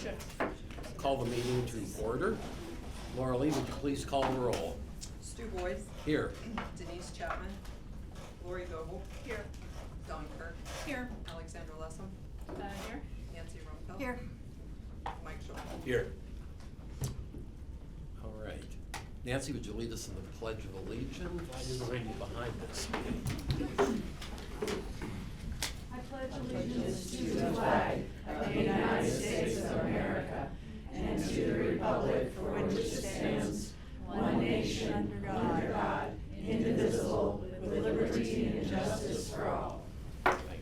Motion. Call the meeting to order. Laura Lee, would you please call the roll? Stu Boyce, Here. Denise Chapman, Lori Goble, Here. Dawn Kirk, Here. Alexandra Lessem, Here. Nancy Rumpel. Here. Mike Schultz. Here. All right. Nancy, would you lead us in the Pledge of Allegiance? I didn't bring you behind this. I pledge allegiance to the flag of the United States of America and to the republic for which it stands, one nation, under God, indivisible, with liberty and justice for all. Thank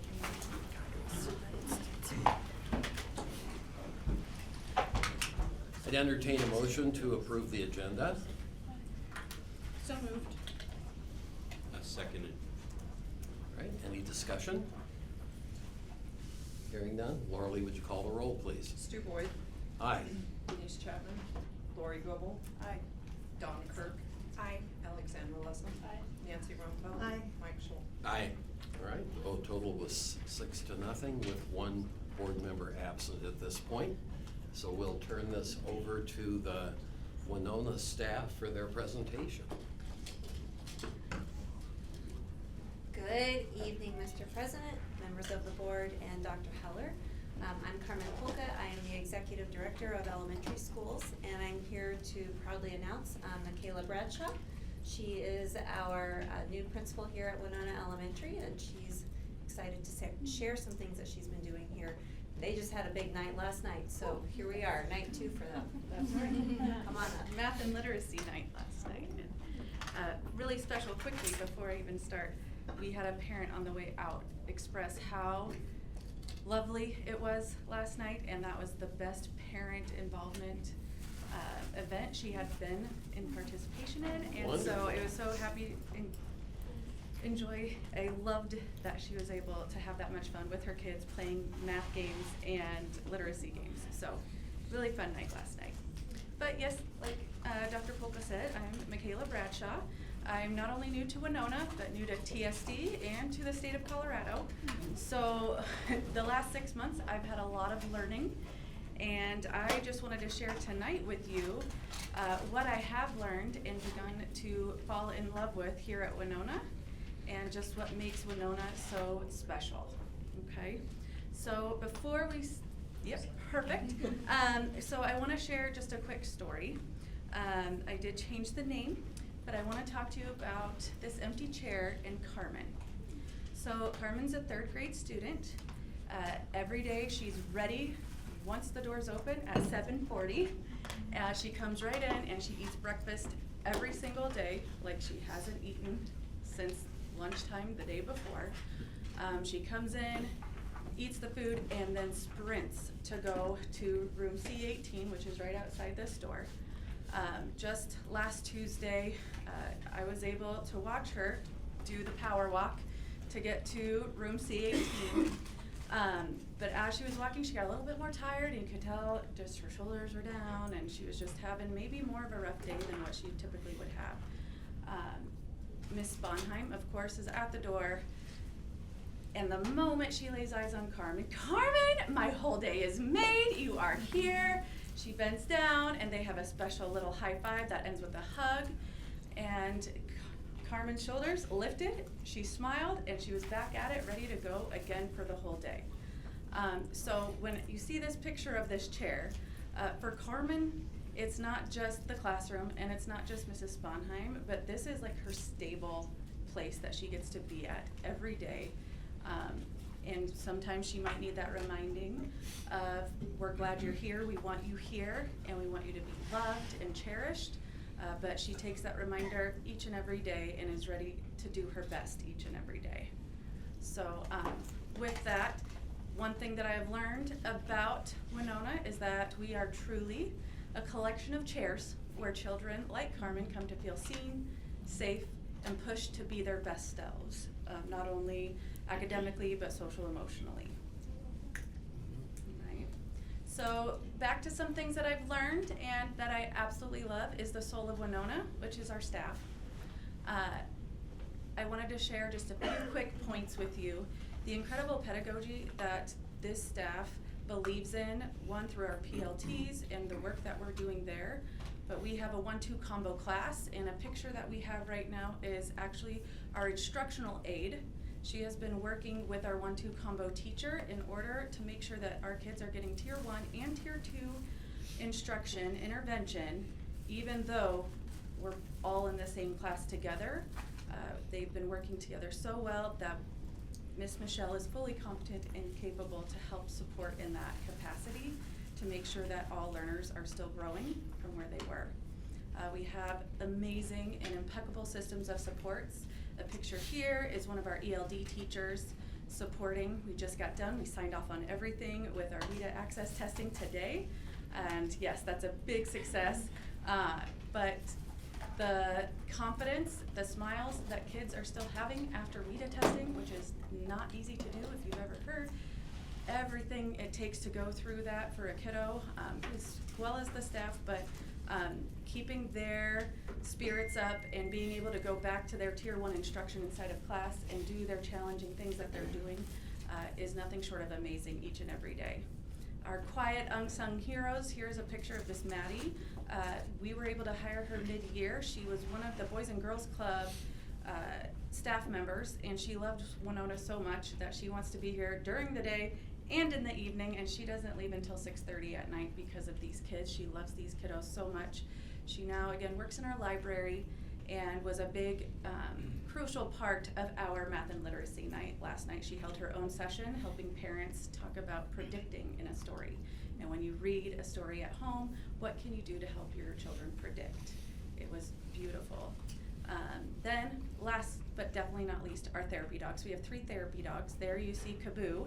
you. I'd entertain a motion to approve the agenda. So moved. I second it. All right, any discussion? Hearing none. Laura Lee, would you call the roll, please? Stu Boyce, Aye. Denise Chapman, Lori Goble, Aye. Dawn Kirk, Aye. Alexandra Lessem, Aye. Nancy Rumpel. Aye. Mike Schultz. Aye. All right, the vote total was 6-0 with one board member absent at this point. So we'll turn this over to the Winona staff for their presentation. Good evening, Mr. President, members of the board, and Dr. Heller. I'm Carmen Polka. I am the Executive Director of Elementary Schools, and I'm here to proudly announce Michaela Bradshaw. She is our new principal here at Winona Elementary, and she's excited to share some things that she's been doing here. They just had a big night last night, so here we are, night 2 for them. That's right. Come on up. Math and literacy night last night. And, really special, quickly, before I even start, we had a parent on the way out express how lovely it was last night, and that was the best parent involvement event she had been in participation in, and so Wonderful. it was so happy and enjoy. I loved that she was able to have that much fun with her kids playing math games and literacy games. So really fun night last night. But yes, like Dr. Polka said, I'm Michaela Bradshaw. I'm not only new to Winona, but new to TSD and to the state of Colorado. So the last 6 months, I've had a lot of learning, and I just wanted to share tonight with you what I have learned and begun to fall in love with here at Winona, and just what makes Winona so special, okay? So before we, yep, perfect. So I wanna share just a quick story. I did change the name, but I wanna talk to you about this empty chair and Carmen. So Carmen's a 3rd grade student. Every day she's ready, once the doors open at 7:40. She comes right in and she eats breakfast every single day, like she hasn't eaten since lunchtime the day before. She comes in, eats the food, and then sprints to go to room C18, which is right outside this door. Just last Tuesday, I was able to watch her do the power walk to get to room C18. But as she was walking, she got a little bit more tired, and you could tell just her shoulders were down, and she was just having maybe more of a rough day than what she typically would have. Miss Sponheim, of course, is at the door, and the moment she lays eyes on Carmen, Carmen, my whole day is made, you are here. She bends down, and they have a special little high five that ends with a hug, and Carmen's shoulders lifted, she smiled, and she was back at it, ready to go again for the whole day. So when you see this picture of this chair, for Carmen, it's not just the classroom, and it's not just Mrs. Sponheim, but this is like her stable place that she gets to be at every day. And sometimes she might need that reminding of, we're glad you're here, we want you here, and we want you to be loved and cherished. But she takes that reminder each and every day and is ready to do her best each and every day. So with that, one thing that I have learned about Winona is that we are truly a collection of chairs where children like Carmen come to feel seen, safe, and pushed to be their best selves, not only academically, but social emotionally. Right. So back to some things that I've learned and that I absolutely love is the soul of Winona, which is our staff. I wanted to share just a few quick points with you. The incredible pedagogy that this staff believes in, one, through our PLTs and the work that we're doing there. But we have a 1-2 combo class, and a picture that we have right now is actually our instructional aide. She has been working with our 1-2 combo teacher in order to make sure that our kids are getting Tier 1 and Tier 2 instruction, intervention, even though we're all in the same class together. They've been working together so well that Miss Michelle is fully competent and capable to help support in that capacity to make sure that all learners are still growing from where they were. We have amazing and impeccable systems of supports. The picture here is one of our ELD teachers supporting. We just got done. We signed off on everything with our WIDA access testing today. And yes, that's a big success. But the confidence, the smiles that kids are still having after WIDA testing, which is not easy to do if you've ever heard, everything it takes to go through that for a kiddo, as well as the staff, but keeping their spirits up and being able to go back to their Tier 1 instruction inside of class and do their challenging things that they're doing is nothing short of amazing each and every day. Our quiet unsung heroes, here's a picture of Miss Maddie. We were able to hire her mid-year. She was one of the Boys and Girls Club staff members, and she loved Winona so much that she wants to be here during the day and in the evening, and she doesn't leave until 6:30 at night because of these kids. She loves these kiddos so much. She now, again, works in our library and was a big, crucial part of our math and literacy night. Last night she held her own session helping parents talk about predicting in a story. And when you read a story at home, what can you do to help your children predict? It was beautiful. Then, last but definitely not least, our therapy dogs. We have 3 therapy dogs. There you see Kaboo,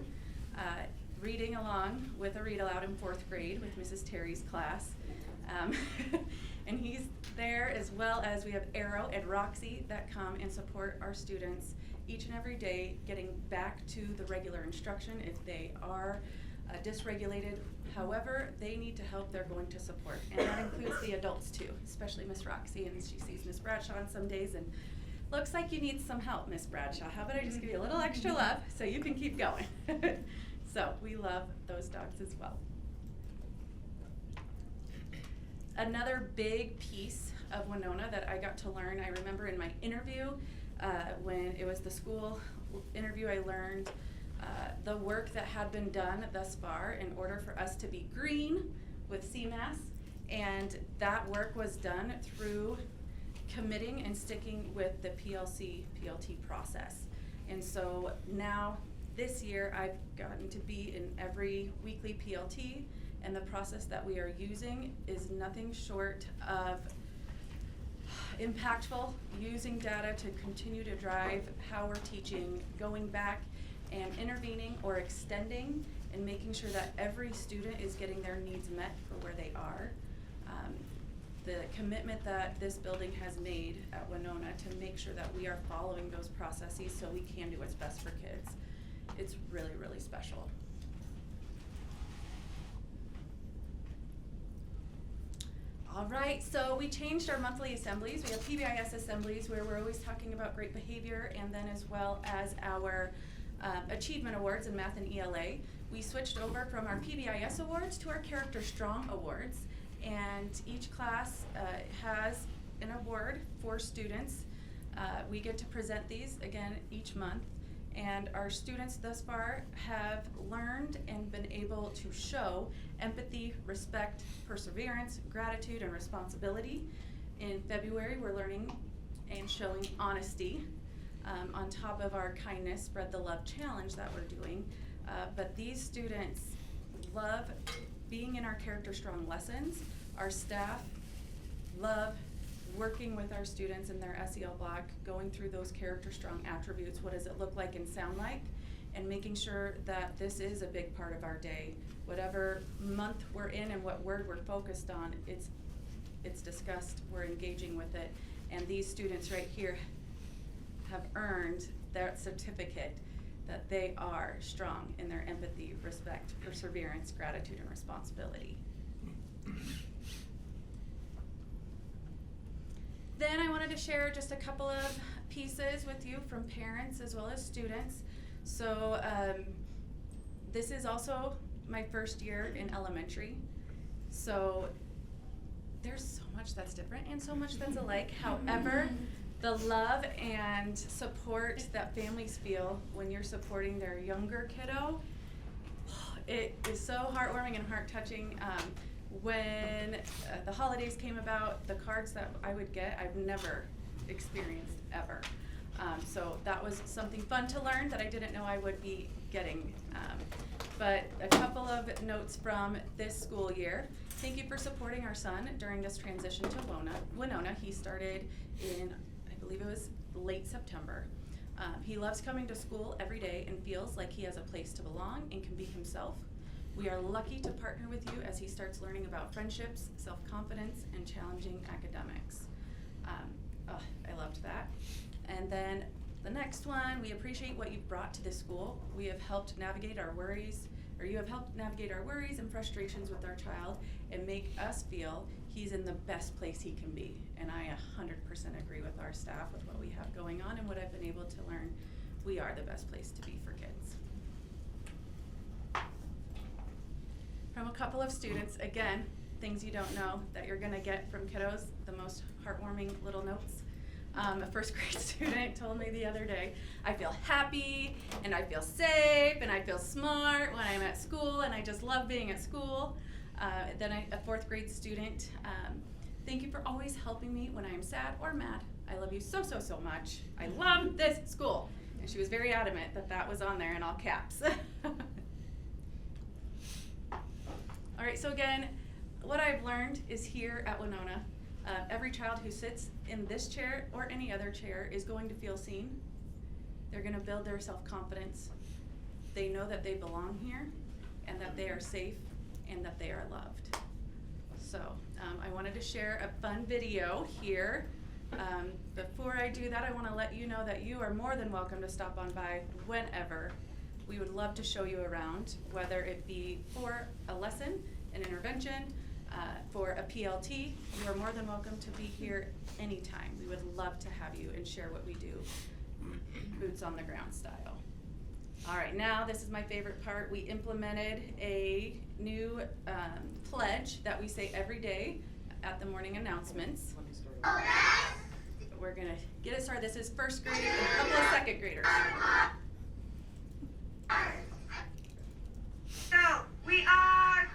reading along with a read aloud in 4th grade with Mrs. Terry's class. And he's there, as well as we have Arrow and Roxy that come and support our students each and every day, getting back to the regular instruction. If they are dysregulated, however they need to help, they're going to support. And that includes the adults too, especially Miss Roxy, and she sees Miss Bradshaw on some days and looks like you need some help, Miss Bradshaw. How about I just give you a little extra love so you can keep going? So we love those dogs as well. Another big piece of Winona that I got to learn, I remember in my interview, when it was the school interview, I learned the work that had been done thus far in order for us to be green with CMAS, and that work was done through committing and sticking with the PLT process. And so now, this year, I've gotten to be in every weekly PLT, and the process that we are using is nothing short of impactful, using data to continue to drive how we're teaching, going back and intervening or extending and making sure that every student is getting their needs met for where they are. The commitment that this building has made at Winona to make sure that we are following those processes so we can do what's best for kids, it's really, really special. All right, so we changed our monthly assemblies. We have PBIS assemblies where we're always talking about great behavior, and then as well as our achievement awards in math and ELA. We switched over from our PBIS awards to our Character Strong awards, and each class has an award for students. We get to present these again each month, and our students thus far have learned and been able to show empathy, respect, perseverance, gratitude, and responsibility. In February, we're learning and showing honesty on top of our kindness, spread the love challenge that we're doing. But these students love being in our Character Strong lessons. Our staff love working with our students in their SEL block, going through those Character Strong attributes, what does it look like and sound like, and making sure that this is a big part of our day. Whatever month we're in and what word we're focused on, it's discussed, we're engaging with it, and these students right here have earned that certificate that they are strong in their empathy, respect, perseverance, gratitude, and responsibility. Then I wanted to share just a couple of pieces with you from parents as well as students. So this is also my first year in elementary, so there's so much that's different and so much that's alike. However, the love and support that families feel when you're supporting their younger kiddo, it is so heartwarming and heart-touching. When the holidays came about, the cards that I would get, I've never experienced ever. So that was something fun to learn that I didn't know I would be getting. But a couple of notes from this school year. Thank you for supporting our son during this transition to Winona. He started in, I believe it was late September. He loves coming to school every day and feels like he has a place to belong and can be himself. We are lucky to partner with you as he starts learning about friendships, self-confidence, and challenging academics. I loved that. And then the next one, we appreciate what you've brought to this school. We have helped navigate our worries, or you have helped navigate our worries and frustrations with our child and make us feel he's in the best place he can be. And I 100% agree with our staff with what we have going on and what I've been able to learn. We are the best place to be for kids. From a couple of students, again, things you don't know that you're gonna get from kiddos, the most heartwarming little notes. A first grade student told me the other day, I feel happy and I feel safe and I feel smart when I'm at school and I just love being at school. Then a fourth grade student, thank you for always helping me when I am sad or mad. I love you so, so, so much. I love this school. And she was very adamant that that was on there in all caps. All right, so again, what I've learned is here at Winona, every child who sits in this chair or any other chair is going to feel seen. They're gonna build their self-confidence. They know that they belong here and that they are safe and that they are loved. So I wanted to share a fun video here. Before I do that, I wanna let you know that you are more than welcome to stop on by whenever. We would love to show you around, whether it be for a lesson, an intervention, for a PLT. You are more than welcome to be here anytime. We would love to have you and share what we do, boots on the ground style. All right, now this is my favorite part. We implemented a new pledge that we say every day at the morning announcements. We're gonna get it started. This is first grade and a couple of second graders. So, we are.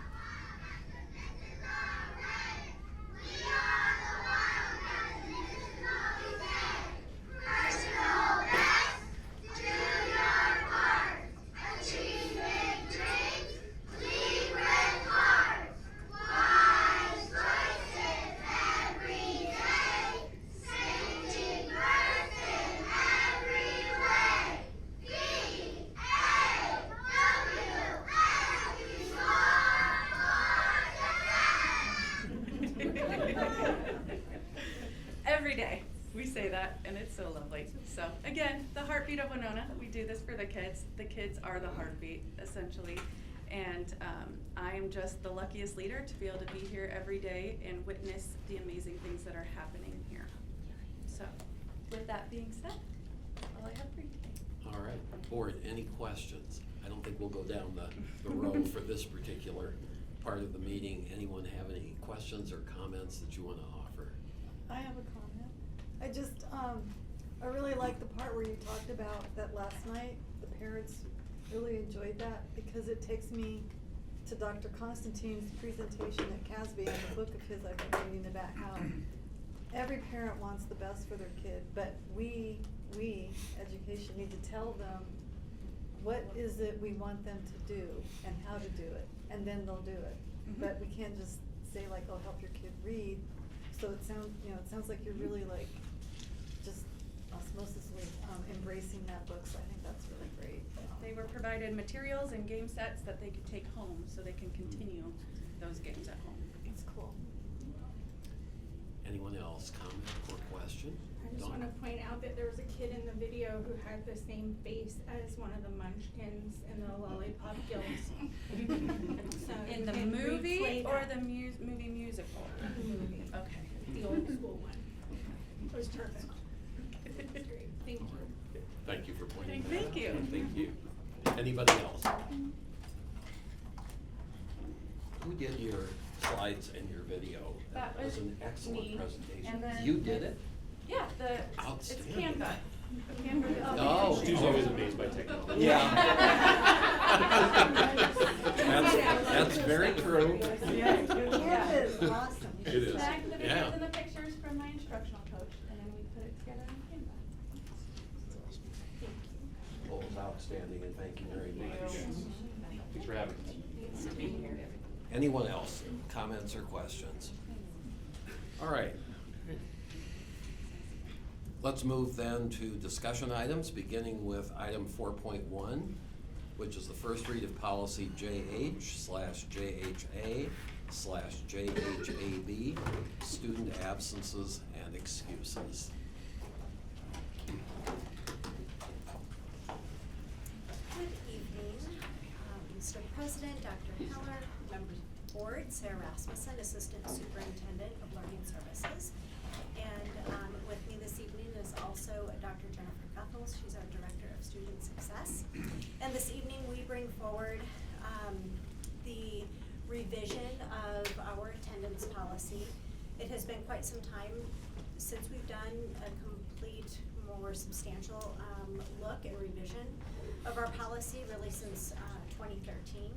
Every day we say that, and it's so lovely. So again, the heartbeat of Winona. We do this for the kids. The kids are the heartbeat, essentially. And I am just the luckiest leader to be able to be here every day and witness the amazing things that are happening here. So with that being said, that's all I have for you today. All right, board, any questions? I don't think we'll go down the road for this particular part of the meeting. Anyone have any questions or comments that you want to offer? I have a comment. I really like the part where you talked about that last night. The parents really enjoyed that because it takes me to Dr. Constantine's presentation at CASB and the book of his I've been reading about how every parent wants the best for their kid, but we, education, need to tell them what is it we want them to do and how to do it, and then they'll do it. Mhm. But we can't just say like, oh, help your kid read. So it sounds like you're really like just osmosisly embracing that book. So I think that's really great. They were provided materials and game sets that they could take home so they can continue those games at home. It's cool. Anyone else comment or question? I just Dawn? want to point out that there was a kid in the video who had the same face as one of the munchkins in the Lollipop Guild. So In you the can movie replay or that. the movie musical? The movie. Okay. The old school one. It was terrific. It was great. Thank you. Thank you for pointing that out. Thank you. Thank you. Anybody else? did your slides and your video. That was was an excellent me, presentation. and then- You did it? Yeah, it's Outstanding. Canva. Canva is Oh. Stu's always amazed by technology. Yeah. That's very true. Canva is awesome. It is. Back the Yeah. videos and the pictures from my instructional coach, and then we put it together on Canva. Thank you. Well, it was outstanding, and thank you very much. Thanks for having us. Anyone else, comments or questions? All right. Let's move then to discussion items, beginning with item 4.1, which is the first read of policy JH/JHA/JHAB, student absences and excuses. Good evening, Mr. President, Dr. Heller, members of the board, Sarah Rasmussen, Assistant Superintendent of Learning Services. And with me this evening is also Dr. Jennifer Guthels. She's our Director of Student Success. And this evening we bring forward the revision of our attendance policy. It has been quite some time since we've done a complete, more substantial look and revision of our policy, really since 2013.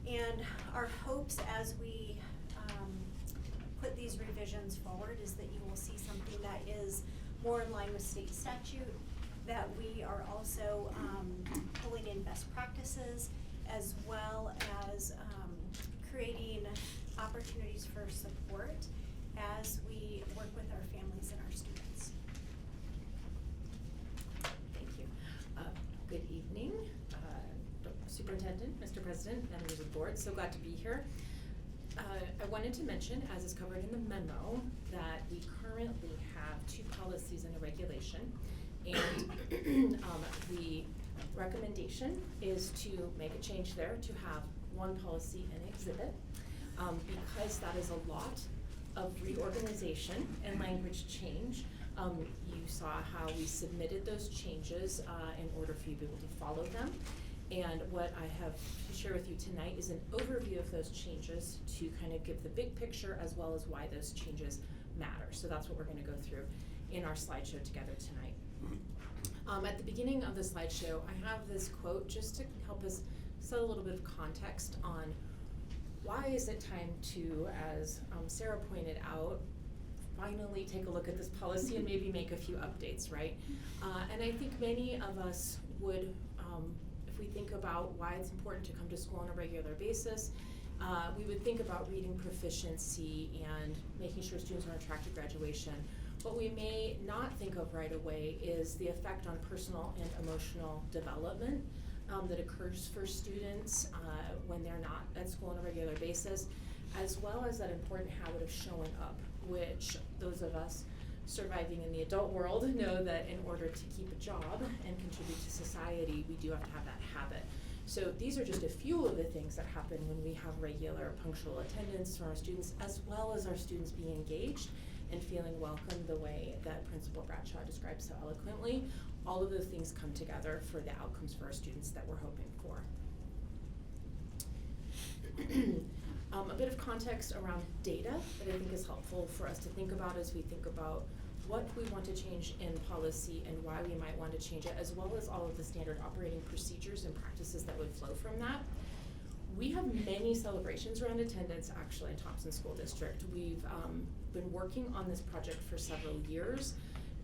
And our hopes as we put these revisions forward is that you will see something that is more in line with state statute, that we are also pulling in best practices, as well as creating opportunities for support as we work with our families and our students. Thank you. Good evening, Superintendent, Mr. President, members of the board. So glad to be here. I wanted to mention, as is covered in the memo, that we currently have 2 policies and a regulation. And the recommendation is to make a change there to have 1 policy and exhibit, because that is a lot of reorganization and language change. You saw how we submitted those changes in order for you to be able to follow them. And what I have to share with you tonight is an overview of those changes to kind of give the big picture as well as why those changes matter. So that's what we're going to go through in our slideshow together tonight. At the beginning of the slideshow, I have this quote just to help us set a little bit of context on why is it time to, as Sarah pointed out, finally take a look at this policy and maybe make a few updates, right? And I think many of us would, if we think about why it's important to come to school on a regular basis, we would think about reading proficiency and making sure students are on track to graduation. What we may not think of right away is the effect on personal and emotional development that occurs for students when they're not at school on a regular basis, as well as that important habit of showing up, which those of us surviving in the adult world know that in order to keep a job and contribute to society, we do have to have that habit. So these are just a few of the things that happen when we have regular punctual attendance from our students, as well as our students being engaged and feeling welcome the way that Principal Bradshaw describes so eloquently. All of those things come together for the outcomes for our students that we're hoping for. A bit of context around data that I think is helpful for us to think about as we think about what we want to change in policy and why we might want to change it, as well as all of the standard operating procedures and practices that would flow from that. We have many celebrations around attendance actually in Thompson School District. We've been working on this project for several years,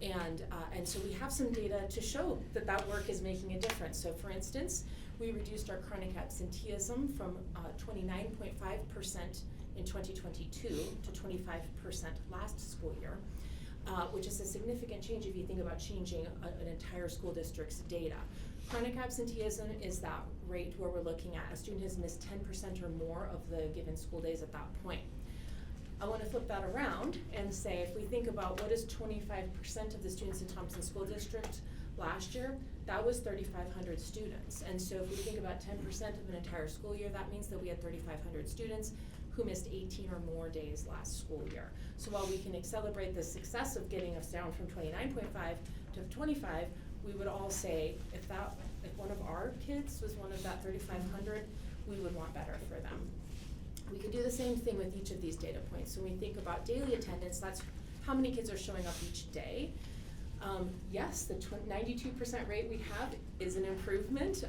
and so we have some data to show that that work is making a difference. So for instance, we reduced our chronic absenteeism from 29.5% in 2022 to 25% last school year, which is a significant change if you think about changing an entire school district's data. Chronic absenteeism is that rate where we're looking at a student has missed 10% or more of the given school days at that point. I want to flip that around and say, if we think about what is 25% of the students in Thompson School District last year, that was 3,500 students. And so if we think about 10% of an entire school year, that means that we had 3,500 students who missed 18 or more days last school year. So while we can celebrate the success of getting us down from 29.5 to 25, we would all say if one of our kids was one of that 3,500, we would want better for them. We could do the same thing with each of these data points. So when we think about daily attendance, that's how many kids are showing up each day. Yes, the 92% rate we have is an improvement,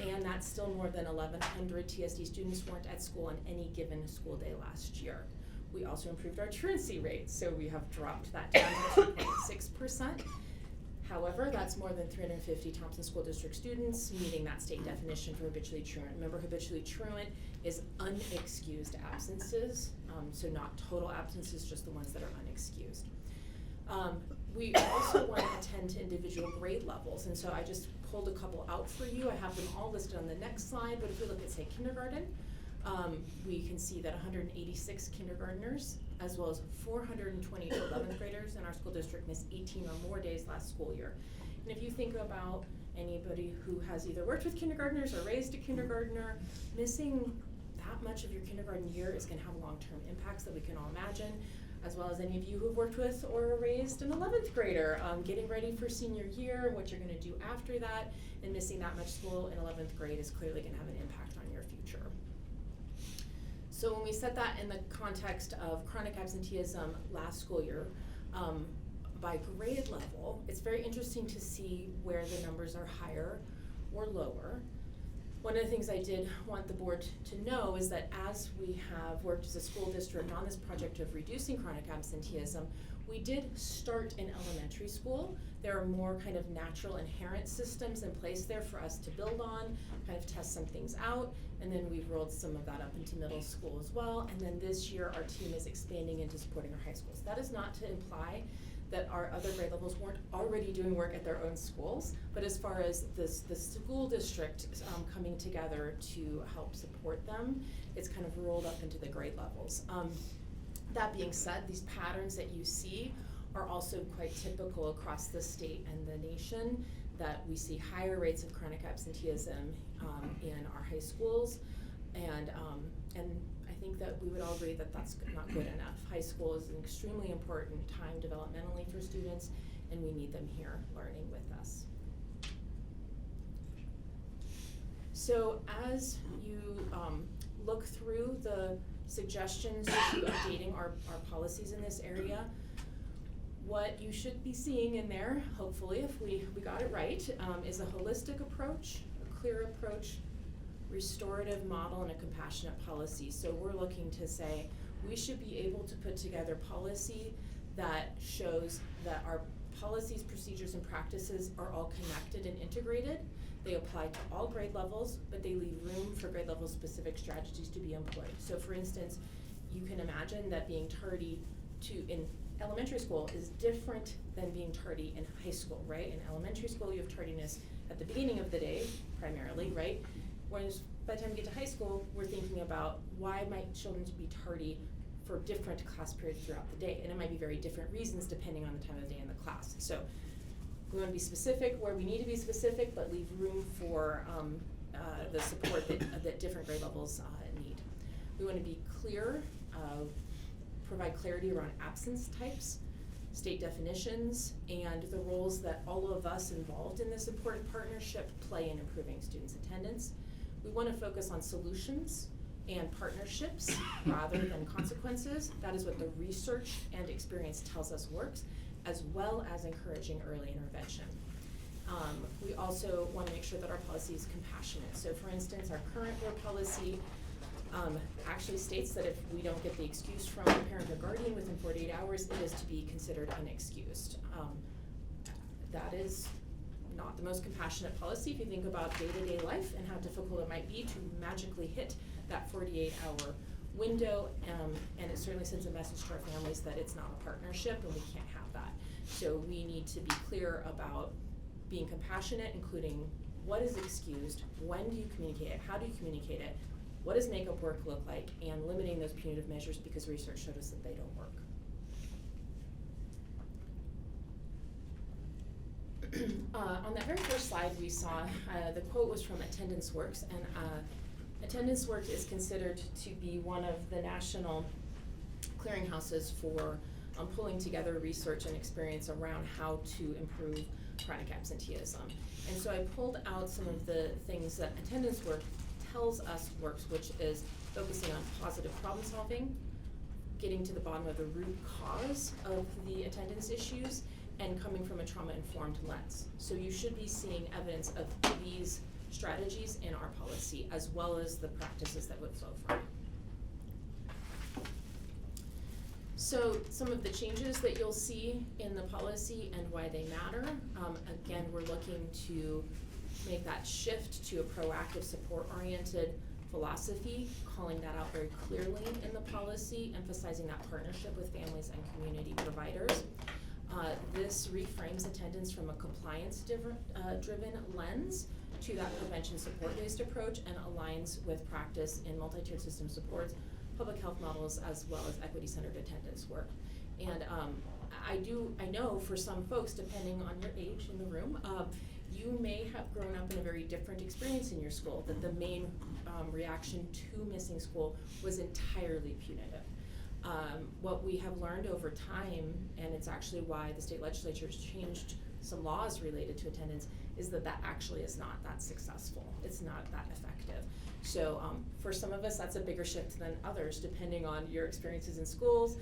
and that's still more than 1,100 TSD students weren't at school on any given school day last year. We also improved our truancy rate, so we have dropped that down to 2.6%. However, that's more than 350 Thompson School District students meeting that state definition for habitually truant. Remember, habitually truant is unexcused absences, so not total absences, just the ones that are unexcused. We also want to attend to individual grade levels, and so I just pulled a couple out for you. I have them all listed on the next slide, but if we look at, say, kindergarten, we can see that 186 kindergartners, as well as 422 11th graders in our school district missed 18 or more days last school year. And if you think about anybody who has either worked with kindergartners or raised a kindergartner, missing that much of your kindergarten year is going to have long-term impacts that we can all imagine, as well as any of you who've worked with or raised an 11th grader, getting ready for senior year, what you're going to do after that, and missing that much school in 11th grade is clearly going to have an impact on your future. So when we set that in the context of chronic absenteeism last school year, by grade level, it's very interesting to see where the numbers are higher or lower. One of the things I did want the board to know is that as we have worked as a school district on this project of reducing chronic absenteeism, we did start in elementary school. There are more kind of natural inherent systems in place there for us to build on, kind of test some things out, and then we've rolled some of that up into middle school as well. And then this year our team is expanding into supporting our high schools. That is not to imply that our other grade levels weren't already doing work at their own schools, but as far as the school district coming together to help support them, it's kind of rolled up into the grade levels. That being said, these patterns that you see are also quite typical across the state and the nation, that we see higher rates of chronic absenteeism in our high schools, and I think that we would all agree that that's not good enough. High school is an extremely important time developmentally for students, and we need them here learning with us. So as you look through the suggestions to updating our policies in this area, what you should be seeing in there, hopefully, if we got it right, is a holistic approach, a clear approach, restorative model, and a compassionate policy. So we're looking to say we should be able to put together policy that shows that our policies, procedures, and practices are all connected and integrated. They apply to all grade levels, but they leave room for grade level specific strategies to be employed. So for instance, you can imagine that being tardy in elementary school is different than being tardy in high school, right? In elementary school, you have tardiness at the beginning of the day, primarily, right? Whereas by the time we get to high school, we're thinking about why might children be tardy for different class periods throughout the day. And it might be very different reasons depending on the time of the day in the class. So we want to be specific where we need to be specific, but leave room for the support that different grade levels need. We want to be clear, provide clarity around absence types, state definitions, and the roles that all of us involved in this important partnership play in improving students' attendance. We want to focus on solutions and partnerships rather than consequences. That is what the research and experience tells us works, as well as encouraging early intervention. We also want to make sure that our policy is compassionate. So for instance, our current board policy actually states that if we don't get the excuse from a parent or guardian within 48 hours, it is to be considered unexcused. That is not the most compassionate policy if you think about day-to-day life and how difficult it might be to magically hit that 48-hour window, and it certainly sends a message to our families that it's not a partnership and we can't have that. So we need to be clear about being compassionate, including what is excused, when do you communicate it, how do you communicate it, what does makeup work look like, and limiting those punitive measures because research showed us that they don't work. On that very first slide we saw, the quote was from Attendance Works, and Attendance Works is considered to be one of the national clearinghouses for pulling together research and experience around how to improve chronic absenteeism. And so I pulled out some of the things that Attendance Works tells us works, which is focusing on positive problem solving, getting to the bottom of the root cause of the attendance issues, and coming from a trauma-informed lens. So you should be seeing evidence of these strategies in our policy, as well as the practices that would flow from it. So some of the changes that you'll see in the policy and why they matter, again, we're looking to make that shift to a proactive, support-oriented philosophy, calling that out very clearly in the policy, emphasizing that partnership with families and community providers. This reframes attendance from a compliance-driven lens to that prevention support-based approach and aligns with practice in multi-tiered system supports, public health models, as well as equity-centered attendance work. And I know for some folks, depending on your age in the room, you may have grown up in a very different experience in your school, that the main reaction to missing school was entirely punitive. What we have learned over time, and it's actually why the state legislature has changed some laws related to attendance, is that that actually is not that successful. It's not that effective. So for some of us, that's a bigger shift than others, depending on your experiences in schools.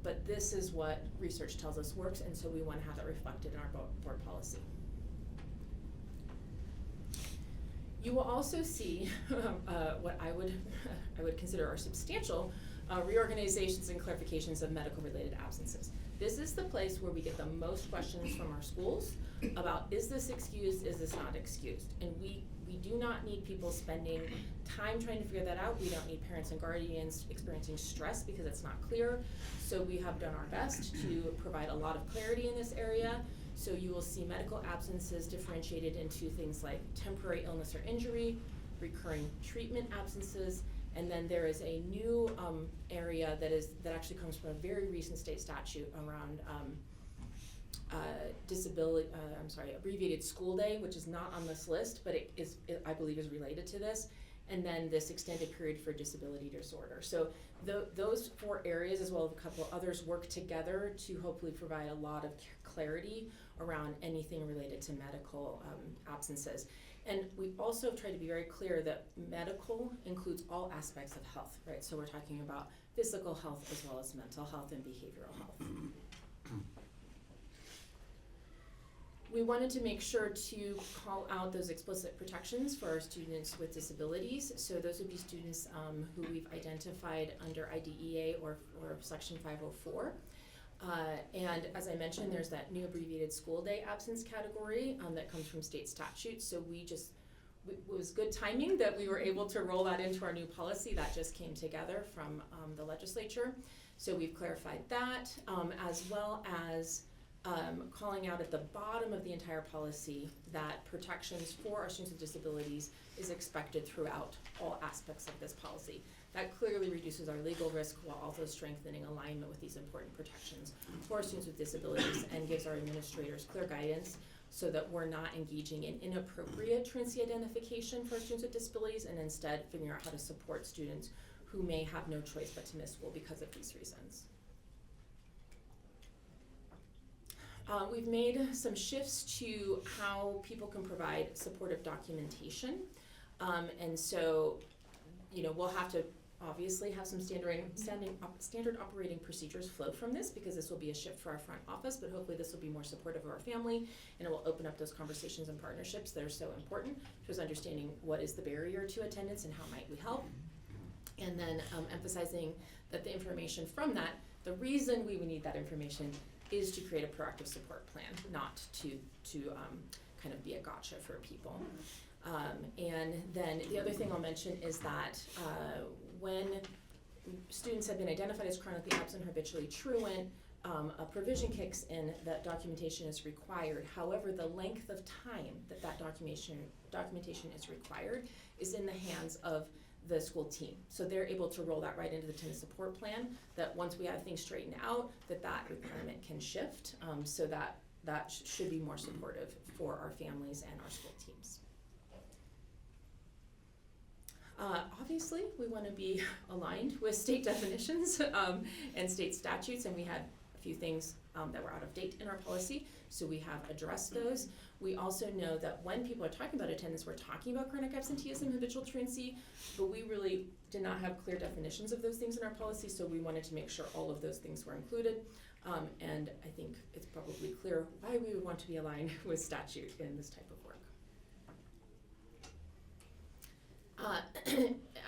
But this is what research tells us works, and so we want to have that reflected in our board policy. You will also see what I would consider are substantial reorganizations and clarifications of medical-related absences. This is the place where we get the most questions from our schools about, is this excused, is this not excused? And we do not need people spending time trying to figure that out. We don't need parents and guardians experiencing stress because it's not clear. So we have done our best to provide a lot of clarity in this area. So you will see medical absences differentiated into things like temporary illness or injury, recurring treatment absences, and then there is a new area that actually comes from a very recent state statute around abbreviated school day, which is not on this list, but it I believe is related to this, and then this extended period for disability disorder. So those 4 areas, as well as a couple of others, work together to hopefully provide a lot of clarity around anything related to medical absences. And we also try to be very clear that medical includes all aspects of health, right? So we're talking about physical health as well as mental health and behavioral health. We wanted to make sure to call out those explicit protections for our students with disabilities. So those would be students who we've identified under IDEA or Section 504. And as I mentioned, there's that new abbreviated school day absence category that comes from state statute. So it was good timing that we were able to roll that into our new policy that just came together from the legislature. So we've clarified that, as well as calling out at the bottom of the entire policy that protections for our students with disabilities is expected throughout all aspects of this policy. That clearly reduces our legal risk while also strengthening alignment with these important protections for our students with disabilities and gives our administrators clear guidance so that we're not engaging in inappropriate truancy identification for our students with disabilities and instead figuring out how to support students who may have no choice but to miss school because of these reasons. We've made some shifts to how people can provide supportive documentation. And so, we'll have to obviously have some standard operating procedures flow from this because this will be a shift for our front office, but hopefully this will be more supportive of our family and it will open up those conversations and partnerships that are so important towards understanding what is the barrier to attendance and how might we help. And then emphasizing that the information from that, the reason we would need that information is to create a proactive support plan, not to kind of be a gotcha for people. And then the other thing I'll mention is that when students have been identified as chronically absent, habitually truant, a provision kicks in that documentation is required. However, the length of time that documentation is required is in the hands of the school team. So they're able to roll that right into the attendance support plan, that once we have things straightened out, that requirement can shift, so that should be more supportive for our families and our school teams. Obviously, we want to be aligned with state definitions and state statutes, and we had a few things that were out of date in our policy, so we have addressed those. We also know that when people are talking about attendance, we're talking about chronic absenteeism, habitual truancy, but we really did not have clear definitions of those things in our policy, so we wanted to make sure all of those things were included. And I think it's probably clear why we would want to be aligned with statute in this type of work.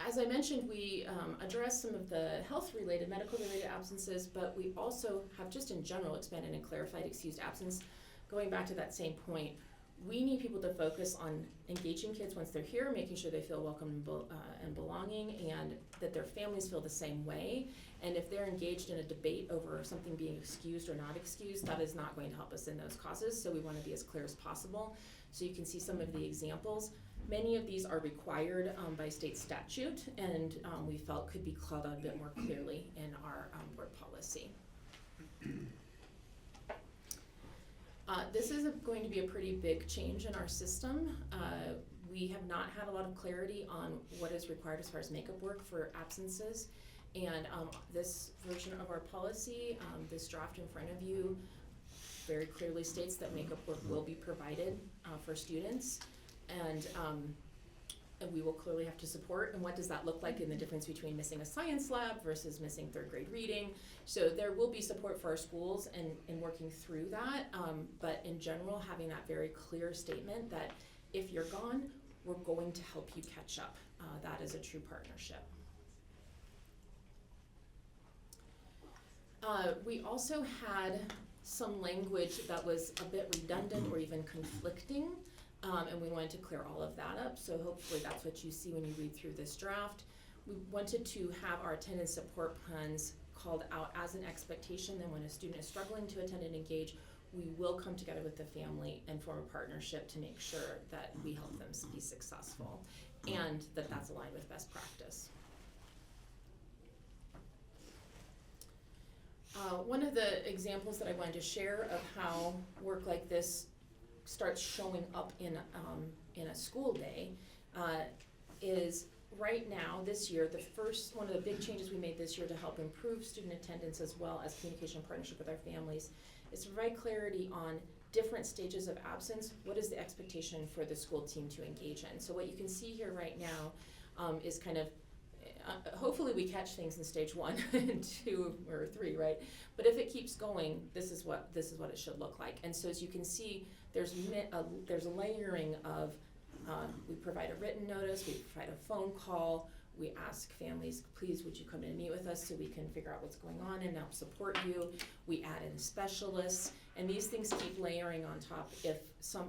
As I mentioned, we addressed some of the health-related, medical-related absences, but we also have just in general expanded and clarified excused absence. Going back to that same point, we need people to focus on engaging kids once they're here, making sure they feel welcome and belonging, and that their families feel the same way. And if they're engaged in a debate over something being excused or not excused, that is not going to help us in those causes, so we want to be as clear as possible. So you can see some of the examples. Many of these are required by state statute, and we felt could be called out a bit more clearly in our board policy. This is going to be a pretty big change in our system. We have not had a lot of clarity on what is required as far as makeup work for absences. And this version of our policy, this draft in front of you, very clearly states that makeup work will be provided for students. And we will clearly have to support, and what does that look like in the difference between missing a science lab versus missing third grade reading. So there will be support for our schools in working through that, but in general, having that very clear statement that if you're gone, we're going to help you catch up. That is a true partnership. We also had some language that was a bit redundant or even conflicting. And we wanted to clear all of that up, so hopefully that's what you see when you read through this draft. We wanted to have our attendance support plans called out as an expectation that when a student is struggling to attend and engage, we will come together with the family and form a partnership to make sure that we help them be successful and that that's aligned with best practice. One of the examples that I wanted to share of how work like this starts showing up in a school day is right now, this year, one of the big changes we made this year to help improve student attendance as well as communication and partnership with our families is to provide clarity on different stages of absence. What is the expectation for the school team to engage in? So what you can see here right now is kind of hopefully we catch things in stage 1 and 2 or 3, right? But if it keeps going, this is what it should look like. And so as you can see, there's a layering of we provide a written notice, we provide a phone call, we ask families, please would you come in and meet with us so we can figure out what's going on and help support you. We add in specialists, and these things keep layering on top. If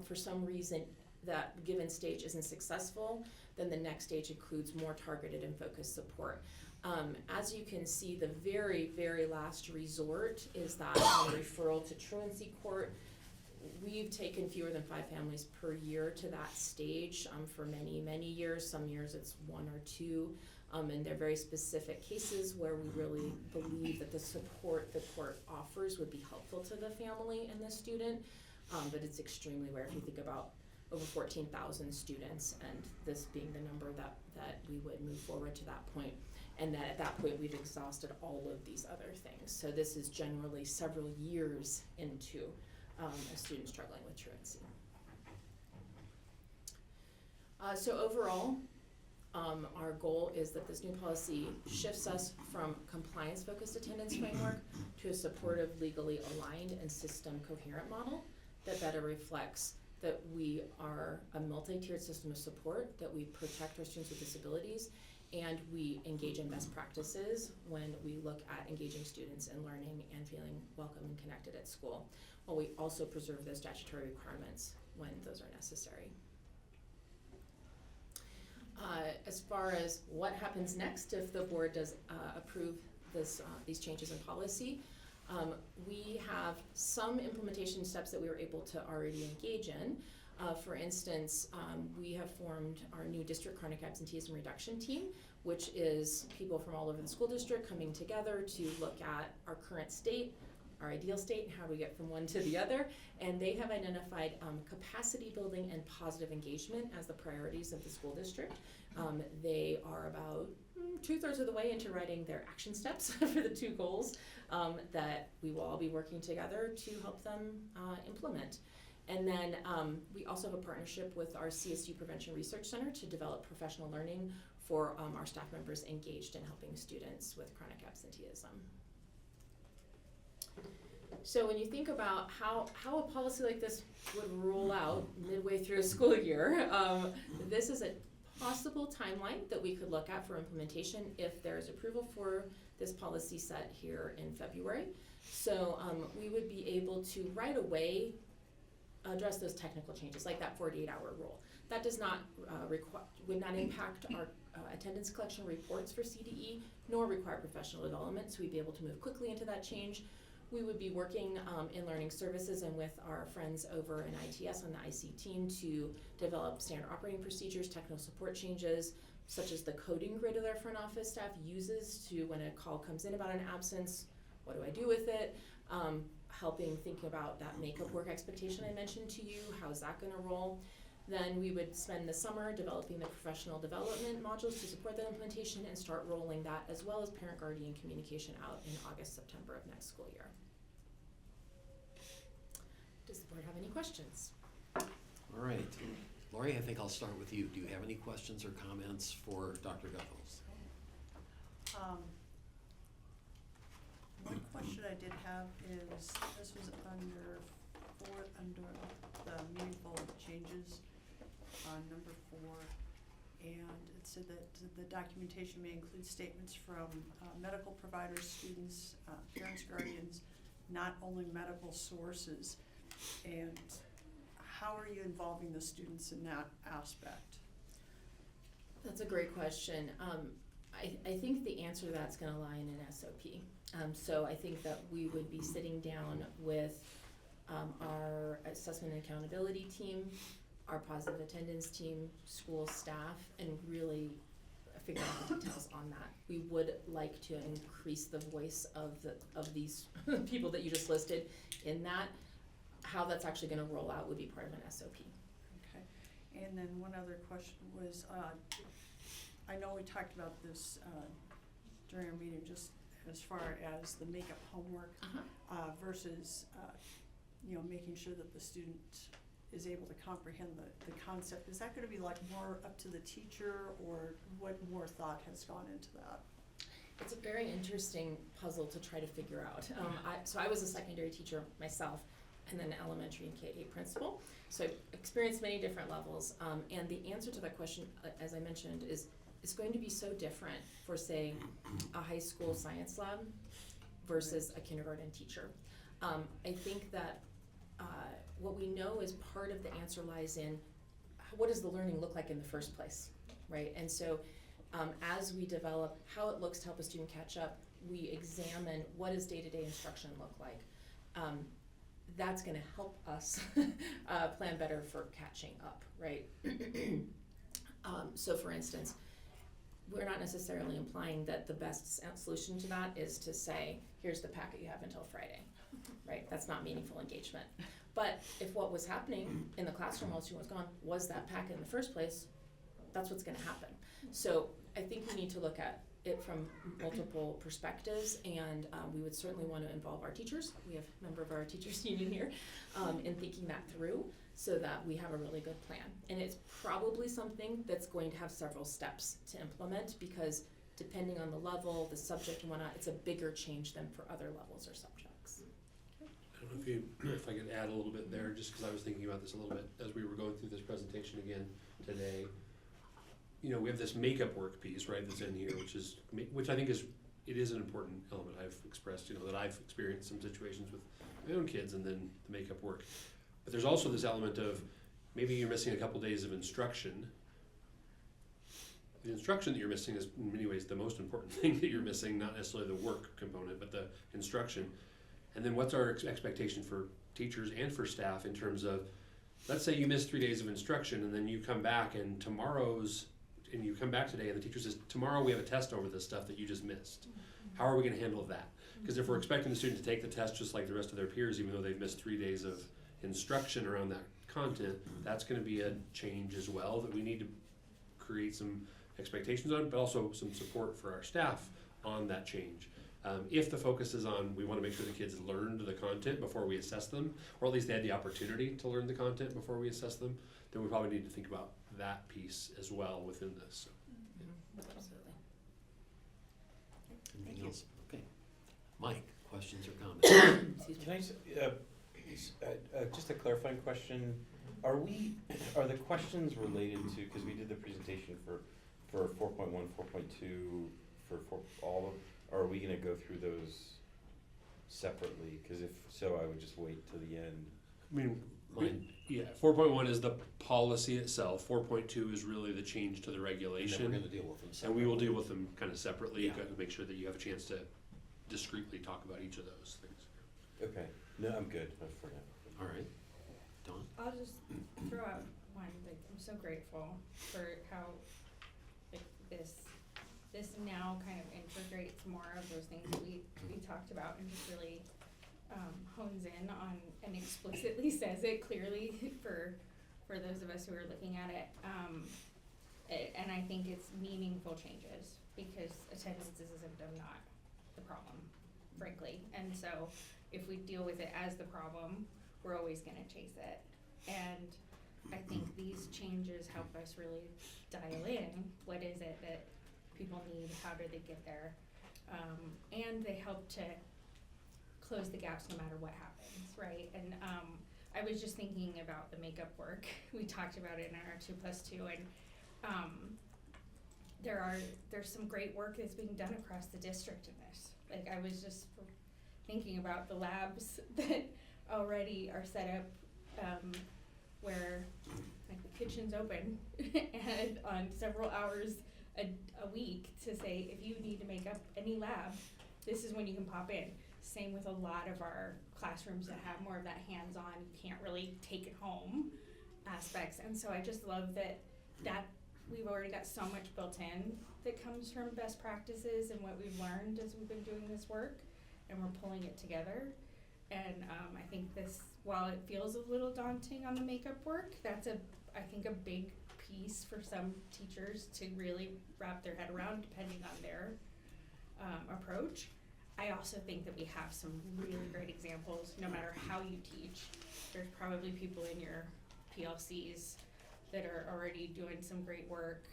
for some reason that given stage isn't successful, then the next stage includes more targeted and focused support. As you can see, the very, very last resort is that referral to truancy court. We've taken fewer than 5 families per year to that stage for many, many years. Some years it's 1 or 2, and they're very specific cases where we really believe that the support the court offers would be helpful to the family and the student, but it's extremely rare if you think about over 14,000 students, and this being the number that we would move forward to that point, and that at that point we've exhausted all of these other things. So this is generally several years into a student struggling with truancy. So overall, our goal is that this new policy shifts us from compliance-focused attendance framework to a supportive, legally aligned, and system coherent model that better reflects that we are a multi-tiered system of support, that we protect our students with disabilities, and we engage in best practices when we look at engaging students in learning and feeling welcome and connected at school, while we also preserve those statutory requirements when those are necessary. As far as what happens next if the board does approve these changes in policy, we have some implementation steps that we were able to already engage in. For instance, we have formed our new district chronic absenteeism reduction team, which is people from all over the school district coming together to look at our current state, our ideal state, and how we get from one to the other. And they have identified capacity building and positive engagement as the priorities of the school district. They are about 2/3 of the way into writing their action steps for the 2 goals that we will all be working together to help them implement. And then we also have a partnership with our CSU Prevention Research Center to develop professional learning for our staff members engaged in helping students with chronic absenteeism. So when you think about how a policy like this would roll out midway through a school year, this is a possible timeline that we could look at for implementation if there is approval for this policy set here in February. So we would be able to right away address those technical changes, like that 48-hour rule. That does not would not impact our attendance collection reports for CDE, nor require professional development, so we'd be able to move quickly into that change. We would be working in learning services and with our friends over in ITS on the IC team to develop standard operating procedures, technical support changes, such as the coding grid that our front office staff uses to, when a call comes in about an absence, what do I do with it? Helping think about that makeup work expectation I mentioned to you, how's that gonna roll? Then we would spend the summer developing the professional development modules to support that implementation and start rolling that, as well as parent-guardian communication, out in August, September of next school year. Does the board have any questions? All right. Lori, I think I'll start with you. Do you have any questions or comments for Dr. Guffels? One question I did have is, this was under the meaningful changes on number 4, and it said that the documentation may include statements from medical providers, students, parents, guardians, not only medical sources. And how are you involving the students in that aspect? That's a great question. I think the answer to that's gonna lie in an SOP. So I think that we would be sitting down with our assessment and accountability team, our positive attendance team, school staff, and really figure out the details on that. We would like to increase the voice of these people that you just listed in that. How that's actually gonna roll out would be part of an SOP. Okay, and then one other question was, I know we talked about this during our meeting, just as far as the makeup homework versus making sure that the student is able to comprehend the concept. Is that gonna be like more up to the teacher, or what more thought has gone into that? It's a very interesting puzzle to try to figure out. So I was a secondary teacher myself, and then an elementary and K-8 principal. So I've experienced many different levels. And the answer to that question, as I mentioned, is it's going to be so different for, say, a high school science lab versus a kindergarten teacher. I think that what we know is part of the answer lies in what does the learning look like in the first place, right? And so as we develop how it looks to help a student catch up, we examine what does day-to-day instruction look like. That's gonna help us plan better for catching up, right? So for instance, we're not necessarily implying that the best solution to that is to say, here's the packet you have until Friday, right? That's not meaningful engagement. But if what was happening in the classroom while the student was gone was that packet in the first place, that's what's gonna happen. So I think we need to look at it from multiple perspectives, and we would certainly want to involve our teachers. We have a member of our teachers union here in thinking that through so that we have a really good plan. And it's probably something that's going to have several steps to implement, because depending on the level, the subject and whatnot, it's a bigger change than for other levels or subjects. I don't know if I could add a little bit there, just because I was thinking about this a little bit as we were going through this presentation again today. We have this makeup work piece, right, that's in here, which I think is an important element. I've expressed, that I've experienced some situations with my own kids and then the makeup work. But there's also this element of maybe you're missing a couple days of instruction. The instruction that you're missing is in many ways the most important thing that you're missing, not necessarily the work component, but the instruction. And then what's our expectation for teachers and for staff in terms of, let's say you miss 3 days of instruction and then you come back and you come back today and the teacher says, tomorrow we have a test over this stuff that you just missed. How are we gonna handle that? Because if we're expecting the student to take the test just like the rest of their peers, even though they've missed 3 days of instruction around that content, that's gonna be a change as well that we need to create some expectations on, but also some support for our staff on that change. If the focus is on, we want to make sure the kids learned the content before we assess them, or at least they had the opportunity to learn the content before we assess them, then we probably need to think about that piece as well within this. So. Absolutely. Anything else? Okay. Mike, questions or comments? Can I just a clarifying question? Are the questions related to, because we did the presentation for 4.1, 4.2, for all of, are we gonna go through those separately? Because if so, I would just wait till the end. I mean, Mine. yeah, 4.1 is the policy itself. 4.2 is really the change to the And regulation. then we're gonna deal with them And we will separately. deal with them kind of separately, Yeah. to make sure that you have a chance to discreetly talk about each of those things. Okay, no, I'm good for now. All right. Dawn? I'll just throw out one, like, I'm so grateful for how, like, this now kind of integrates more of those things that we talked about and just really, hones in on and explicitly says it clearly for those of us who are looking at it. And I think it's meaningful changes, because attendance is a symptom, not the problem, frankly. And so if we deal with it as the problem, we're always gonna chase it. And I think these changes help us really dial in, what is it that people need, how do they get there? And they help to close the gaps no matter what happens, right? And I was just thinking about the makeup work. We talked about it in our 2+2, and there's some great work that's being done across the district in this. Like, I was just thinking about the labs that already are set up, where like the kitchen's open and on several hours a week to say, if you need to make up any lab, this is when you can pop in. Same with a lot of our classrooms that have more of that hands-on, you can't really take it home aspects. And so I just love that we've already got so much built in that comes from best practices and what we've learned as we've been doing this work, and we're pulling it together. And I think this, while it feels a little daunting on the makeup work, that's I think a big piece for some teachers to really wrap their head around, depending on their approach. I also think that we have some really great examples, no matter how you teach. There's probably people in your PLCs that are already doing some great work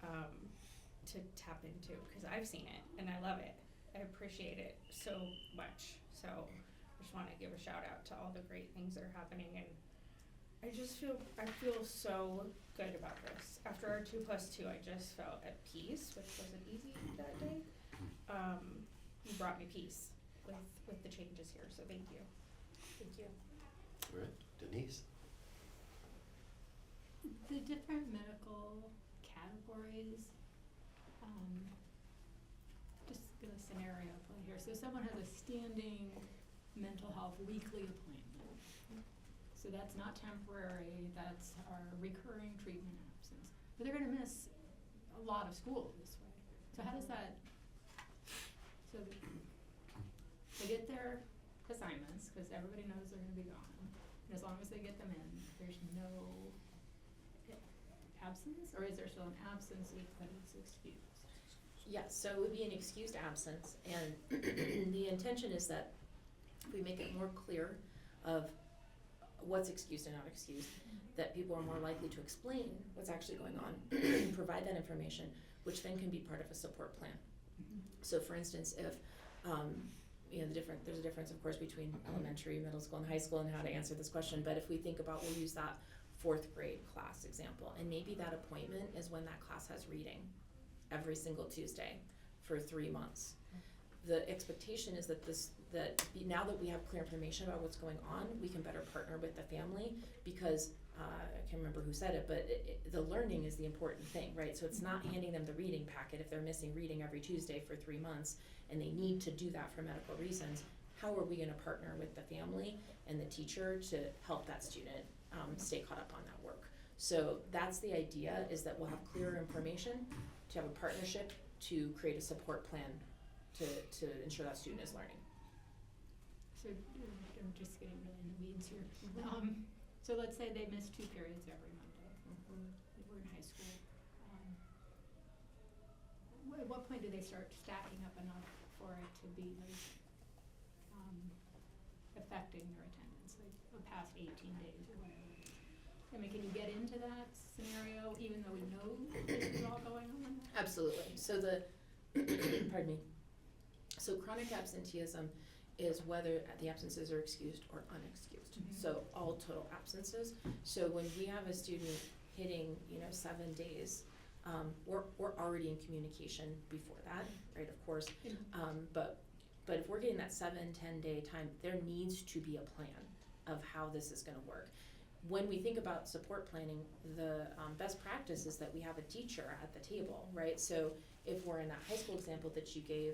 to tap into, because I've seen it and I love it. I appreciate it so much. So I just want to give a shout out to all the great things that are happening, and I feel so good about this. After our 2+2, I just felt at peace, which wasn't easy that day. You brought me peace with the changes here, so thank you. Thank you. All right, Denise? The different medical categories, just gonna scenario play here. So someone has a standing mental health weekly appointment. So that's not temporary, that's our recurring treatment absence. But they're gonna miss a lot of school this way. So how does that, so they get their assignments, because everybody knows they're gonna be gone. And as long as they get them in, there's no absence, or is there still an absence but it's excused? Yes, so it would be an excused absence, and the intention is that we make it more clear of what's excused and not excused, that people are more likely to explain what's actually going on, provide that information, which then can be part of a support plan. So for instance, if, there's a difference, of course, between elementary, middle school, and high school and how to answer this question, but if we think about, we'll use that 4th grade class example, and maybe that appointment is when that class has reading every single Tuesday for 3 months. The expectation is that now that we have clear information about what's going on, we can better partner with the family, because I can't remember who said it, but the learning is the important thing, right? So it's not handing them the reading packet if they're missing reading every Tuesday for 3 months and they need to do that for medical reasons. How are we gonna partner with the family and the teacher to help that student stay caught up on that work? So that's the idea, is that we'll have clearer information, to have a partnership, to create a support plan to ensure that student is learning. So I'm just getting really in the weeds here. So let's say they miss 2 periods every Monday. We're in high school. what point do they start stacking up enough for it to be like, affecting their attendance, like the past 18 days or whatever? I mean, can you get into that scenario even though we know this is all going on? Absolutely. So the, pardon me. So chronic absenteeism is whether the absences are excused or unexcused. Mhm. So all total absences. So when we have a student hitting, 7 days, we're already in communication before that, right? Of course, but if we're getting that 7-10 day time, there needs to be a plan of how this is going to work. When we think about support planning, the best practice is that we have a teacher at the table, right? So if we're in that high school example that you gave,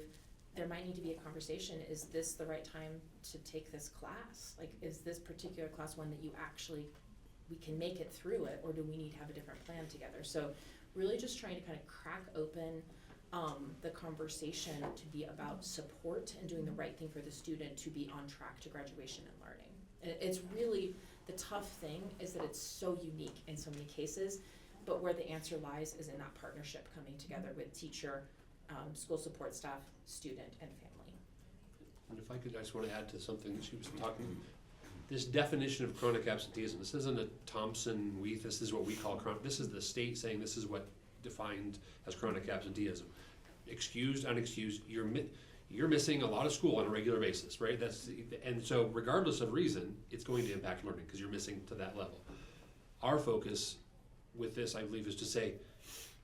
there might need to be a conversation. Is this the right time to take this class? Like, is this particular class one that we can make it through it, or do we need to have a different plan together? So really just trying to kind of crack open the conversation to be about support and doing the right thing for the student to be on track to graduation and learning. And it's really, the tough thing is that it's so unique in so many cases, but where the answer lies is in that partnership coming together with teacher, school support staff, student, and family. And if I could, I just want to add to something that she was talking. This definition of chronic absenteeism, this isn't a Thompson-Weath, this is what we call chronic, this is the state saying this is what defined as chronic absenteeism. Excused, unexcused, you're missing a lot of school on a regular basis, right? And so regardless of reason, it's going to impact learning because you're missing to that level. Our focus with this, I believe, is to say,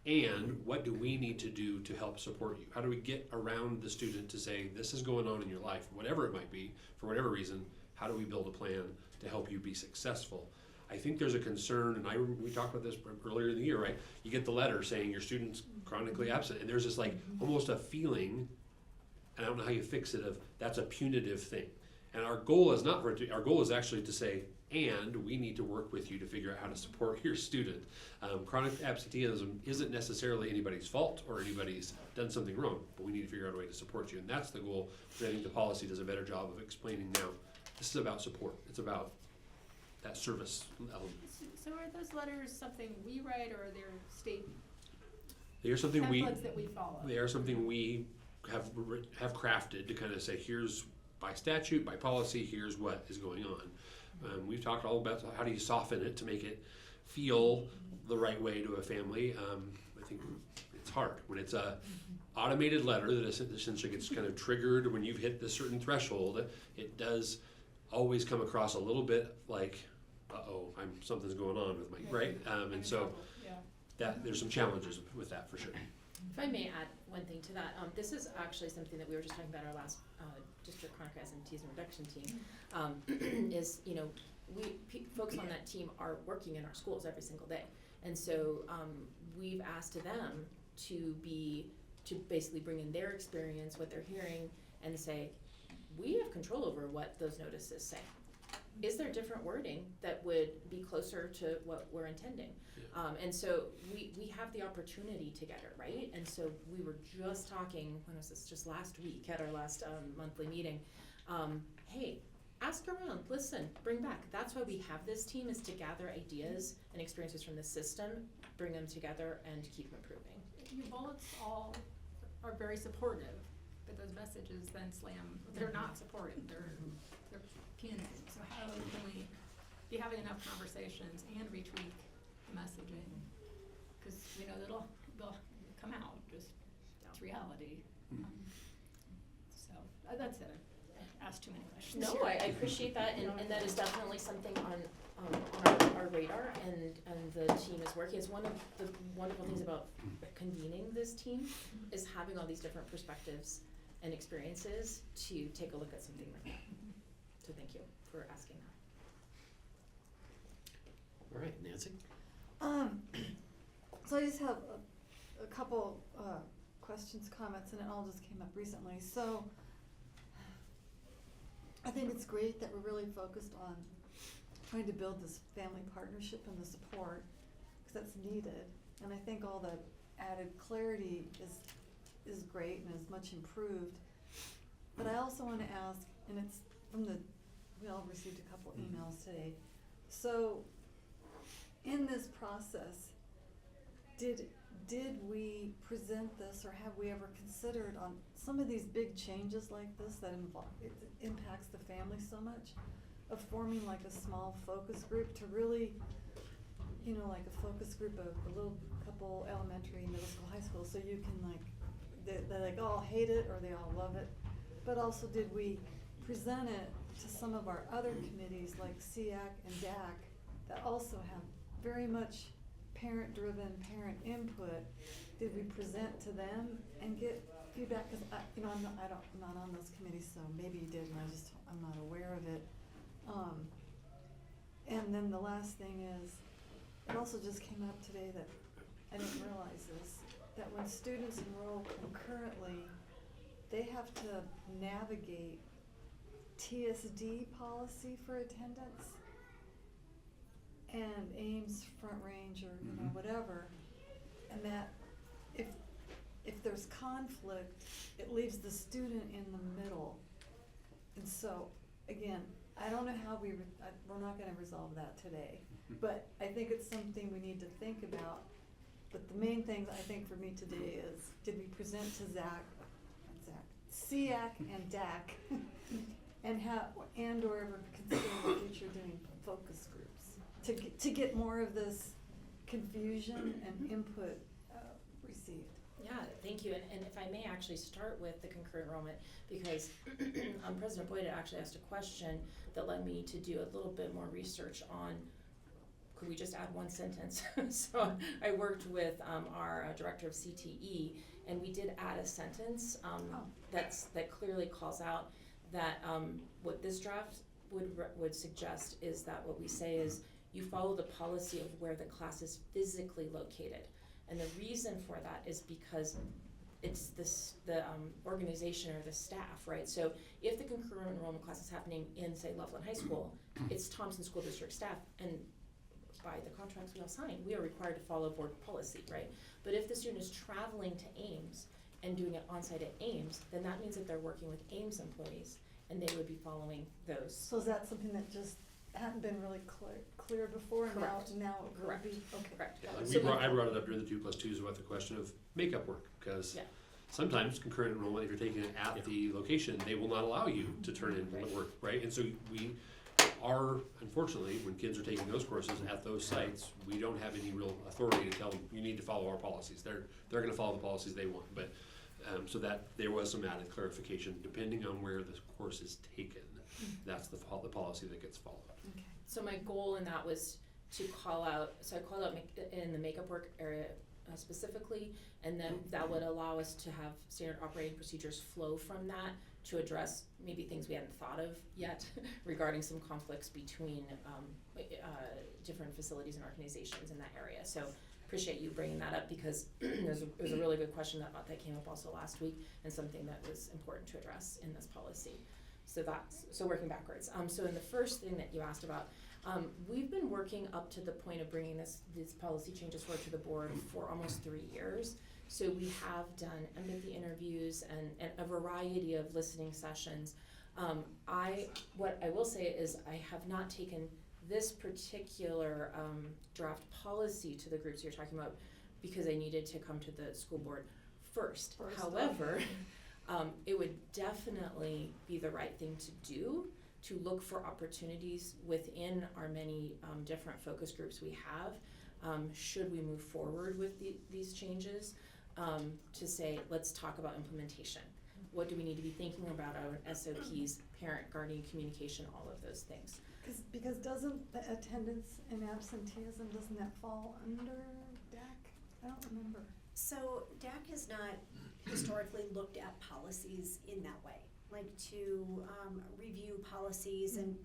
and what do we need to do to help support you? How do we get around the student to say, this is going on in your life, whatever it might be, for whatever reason, how do we build a plan to help you be successful? I think there's a concern, and we talked about this earlier in the year, right? You get the letter saying your student's chronically absent, and there's this like almost a feeling, and I don't know how you fix it, of that's a punitive thing. And our goal is not our goal is actually to say, and we need to work with you to figure out how to support your student. Chronic absenteeism isn't necessarily anybody's fault or anybody's done something wrong, but we need to figure out a way to support you. And that's the goal, which I think the policy does a better job of explaining now. This is about support. It's about that service element. So are those letters something we write, or are they state They are something templates that we follow? They are something we have crafted to kind of say, here's by statute, by policy, here's what is going on. We've talked all about how do you soften it to make it feel the right way to a family. I think it's hard when it's a automated letter that essentially gets kind of triggered when you've hit this certain threshold. It does always come across a little bit like, something's going on with my, right? And so that there's some challenges with that for sure. If I may add one thing to that, this is actually something that we were just talking about our last district chronic absenteeism reduction team. Is folks on that team are working in our schools every single day, and so we've asked them to basically bring in their experience, what they're hearing, and say, we have control over what those notices say. Is there different wording that would be closer to what we're intending? And so we have the opportunity together, right? And so we were just talking, when was this, just last week at our last monthly meeting, hey, ask around, listen, bring back. That's why we have this team, is to gather ideas and experiences from the system, bring them together, and keep improving. Your bullets all are very supportive, but those messages then slam, they're not supportive, they're punitive. So how can we be having enough conversations and retweak the messaging? Because we know that they'll come out, just it's reality. So that's it. I asked too many questions. No, I appreciate that, and that is definitely something on our radar, and the team is working. It's one of the wonderful things about convening this team is having all these different perspectives and experiences to take a look at something like that. So thank you for asking that. All right, Nancy? So I just have a couple questions, comments, and it all just came up recently. So I think it's great that we're really focused on trying to build this family partnership and the support, because that's needed. And I think all the added clarity is great and is much improved. But I also want to ask, and it's we all received a couple emails today. So in this process, did did we present this, or have we ever considered on some of these big changes like this that involve, it impacts the family so much, of forming like a small focus group to really, you know, like a focus group of a little couple elementary, middle school, high school, so you can like, they like all hate it or they all love it. But also, did we present it to some of our other committees like SEAC and DAC that also have very much parent-driven, parent input? Did we present to them and get feedback? Cause you know, I'm not on those committees, so maybe you did and I'm not aware of it. And then the last thing is, it also just came up today that I didn't realize this, that when students enroll concurrently, they have to navigate TSD policy for attendance and Ames Front Range or you know whatever, and that if there's conflict, it leaves the student in the middle. And so again, I don't know how we're not going to resolve that today, but I think it's something we need to think about. But the main thing I think for me today is, did we present to SEAC and DAC and or ever consider in the future doing focus groups to get more of this confusion and input received? Yeah, thank you, and if I may actually start with the concurrent enrollment, because President Boyd actually asked a question that led me to do a little bit more research on, could we just add one sentence? So I worked with our director of CTE, and we did add a sentence that clearly calls out that what this draft would suggest is that what we say is you follow the policy of where the class is physically located. And the reason for that is because it's the organization or the staff, right? So if the concurrent enrollment class is happening in, say, Loveland High School, it's Thompson School District staff, and by the contracts we all sign, we are required to follow board policy, right? But if the student is traveling to Ames and doing it on-site at Ames, then that means that they're working with Ames employees, and they would be following those. So is that something that just hadn't been really clear before? Correct. Now it will Correct. be? Okay. Correct. Yeah, So I brought it up during the 2+2s about the question of makeup work, because Yeah. sometimes concurrent enrollment, if you're taking it at the location, they will not allow you to turn in work, right? And so we are, unfortunately, when kids are taking those courses at those sites, we don't have any real authority to tell them, you need to follow our policies. They're gonna follow the policies they want, but, so that there was some added clarification, depending on where the course is taken, that's the policy that gets followed. Okay. So my goal in that was to call out, so I called out in the makeup work area specifically, and then that would allow us to have standard operating procedures flow from that to address maybe things we hadn't thought of yet regarding some conflicts between different facilities and organizations in that area. So appreciate you bringing that up, because it was a really good question that came up also last week, and something that was important to address in this policy. So working backwards. So in the first thing that you asked about, we've been working up to the point of bringing these policy changes forward to the board for almost 3 years. So we have done empathy interviews and a variety of listening sessions. What I will say is I have not taken this particular draft policy to the groups you're talking about, because I needed to come to the school board first. However, it would definitely be the right thing to do to look for opportunities within our many different focus groups we have, should we move forward with these changes, to say, let's talk about implementation. What do we need to be thinking about our SOPs, parent, guardian communication, all of those things. Because doesn't the attendance and absenteeism, doesn't that fall under DAC? I don't remember. So DAC has not historically looked at policies in that way, like to review policies and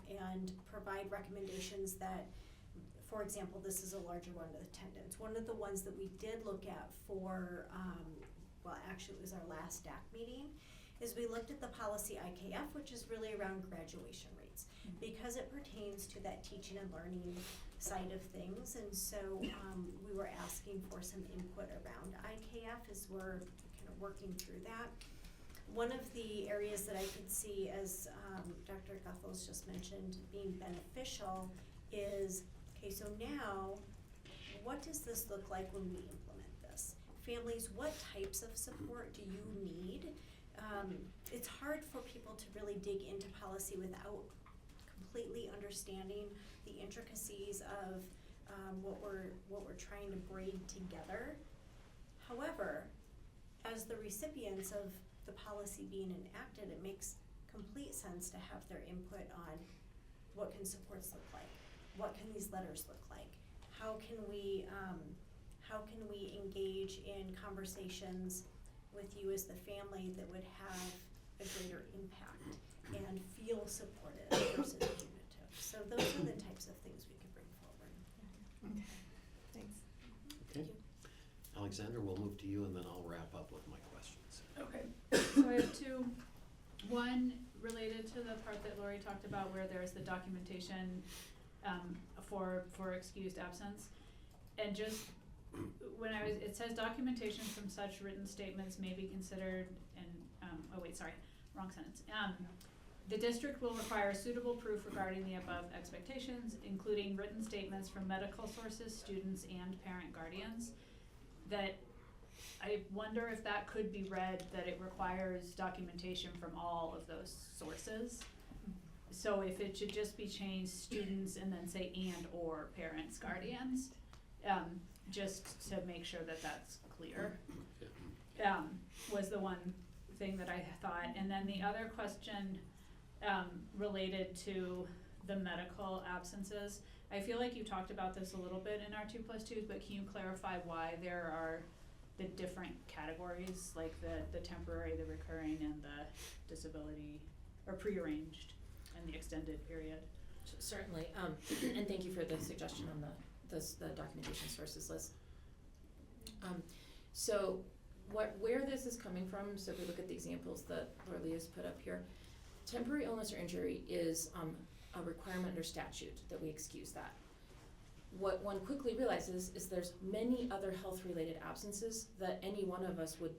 provide recommendations that, for example, this is a larger one with attendance. One of the ones that we did look at for, well, actually it was our last DAC meeting, is we looked at the policy IKF, which is really around graduation rates, because it pertains to that teaching and learning side of things. And so we were asking for some input around IKF as we're kind of working through that. One of the areas that I could see, as Dr. Guthels just mentioned, being beneficial is, okay, so now what does this look like when we implement this? families, what types of support do you need? It's hard for people to really dig into policy without completely understanding the intricacies of what we're trying to braid together. However, as the recipients of the policy being enacted, it makes complete sense to have their input on what can supports look like, what can these letters look like, how can we engage in conversations with you as the family that would have a greater impact and feel supported versus punitive. So those are the types of things we could bring forward. Okay, thanks. Okay. Alexander, we'll move to you and then I'll wrap up with my questions. Okay, so I have two. One related to the part that Lori talked about where there's the documentation for excused absence. And just when it says documentation from such written statements may be considered wrong sentence. The district will require suitable proof regarding the above expectations, including written statements from medical sources, students, and parent guardians. That I wonder if that could be read that it requires documentation from all of those sources. So if it should just be changed students and then say and or parents, guardians, just to make sure that that's clear, was the one thing that I thought. And then the other question related to the medical absences. I feel like you talked about this a little bit in our 2+2s, but can you clarify why there are the different categories, like the temporary, the recurring, and the disability, or prearranged, and the extended period? Certainly, and thank you for the suggestion on the documentation sources list. So where this is coming from, so if we look at the examples that Laura Lee has put up here, temporary illness or injury is a requirement under statute that we excuse that. What one quickly realizes is there's many other health-related absences that any one of us would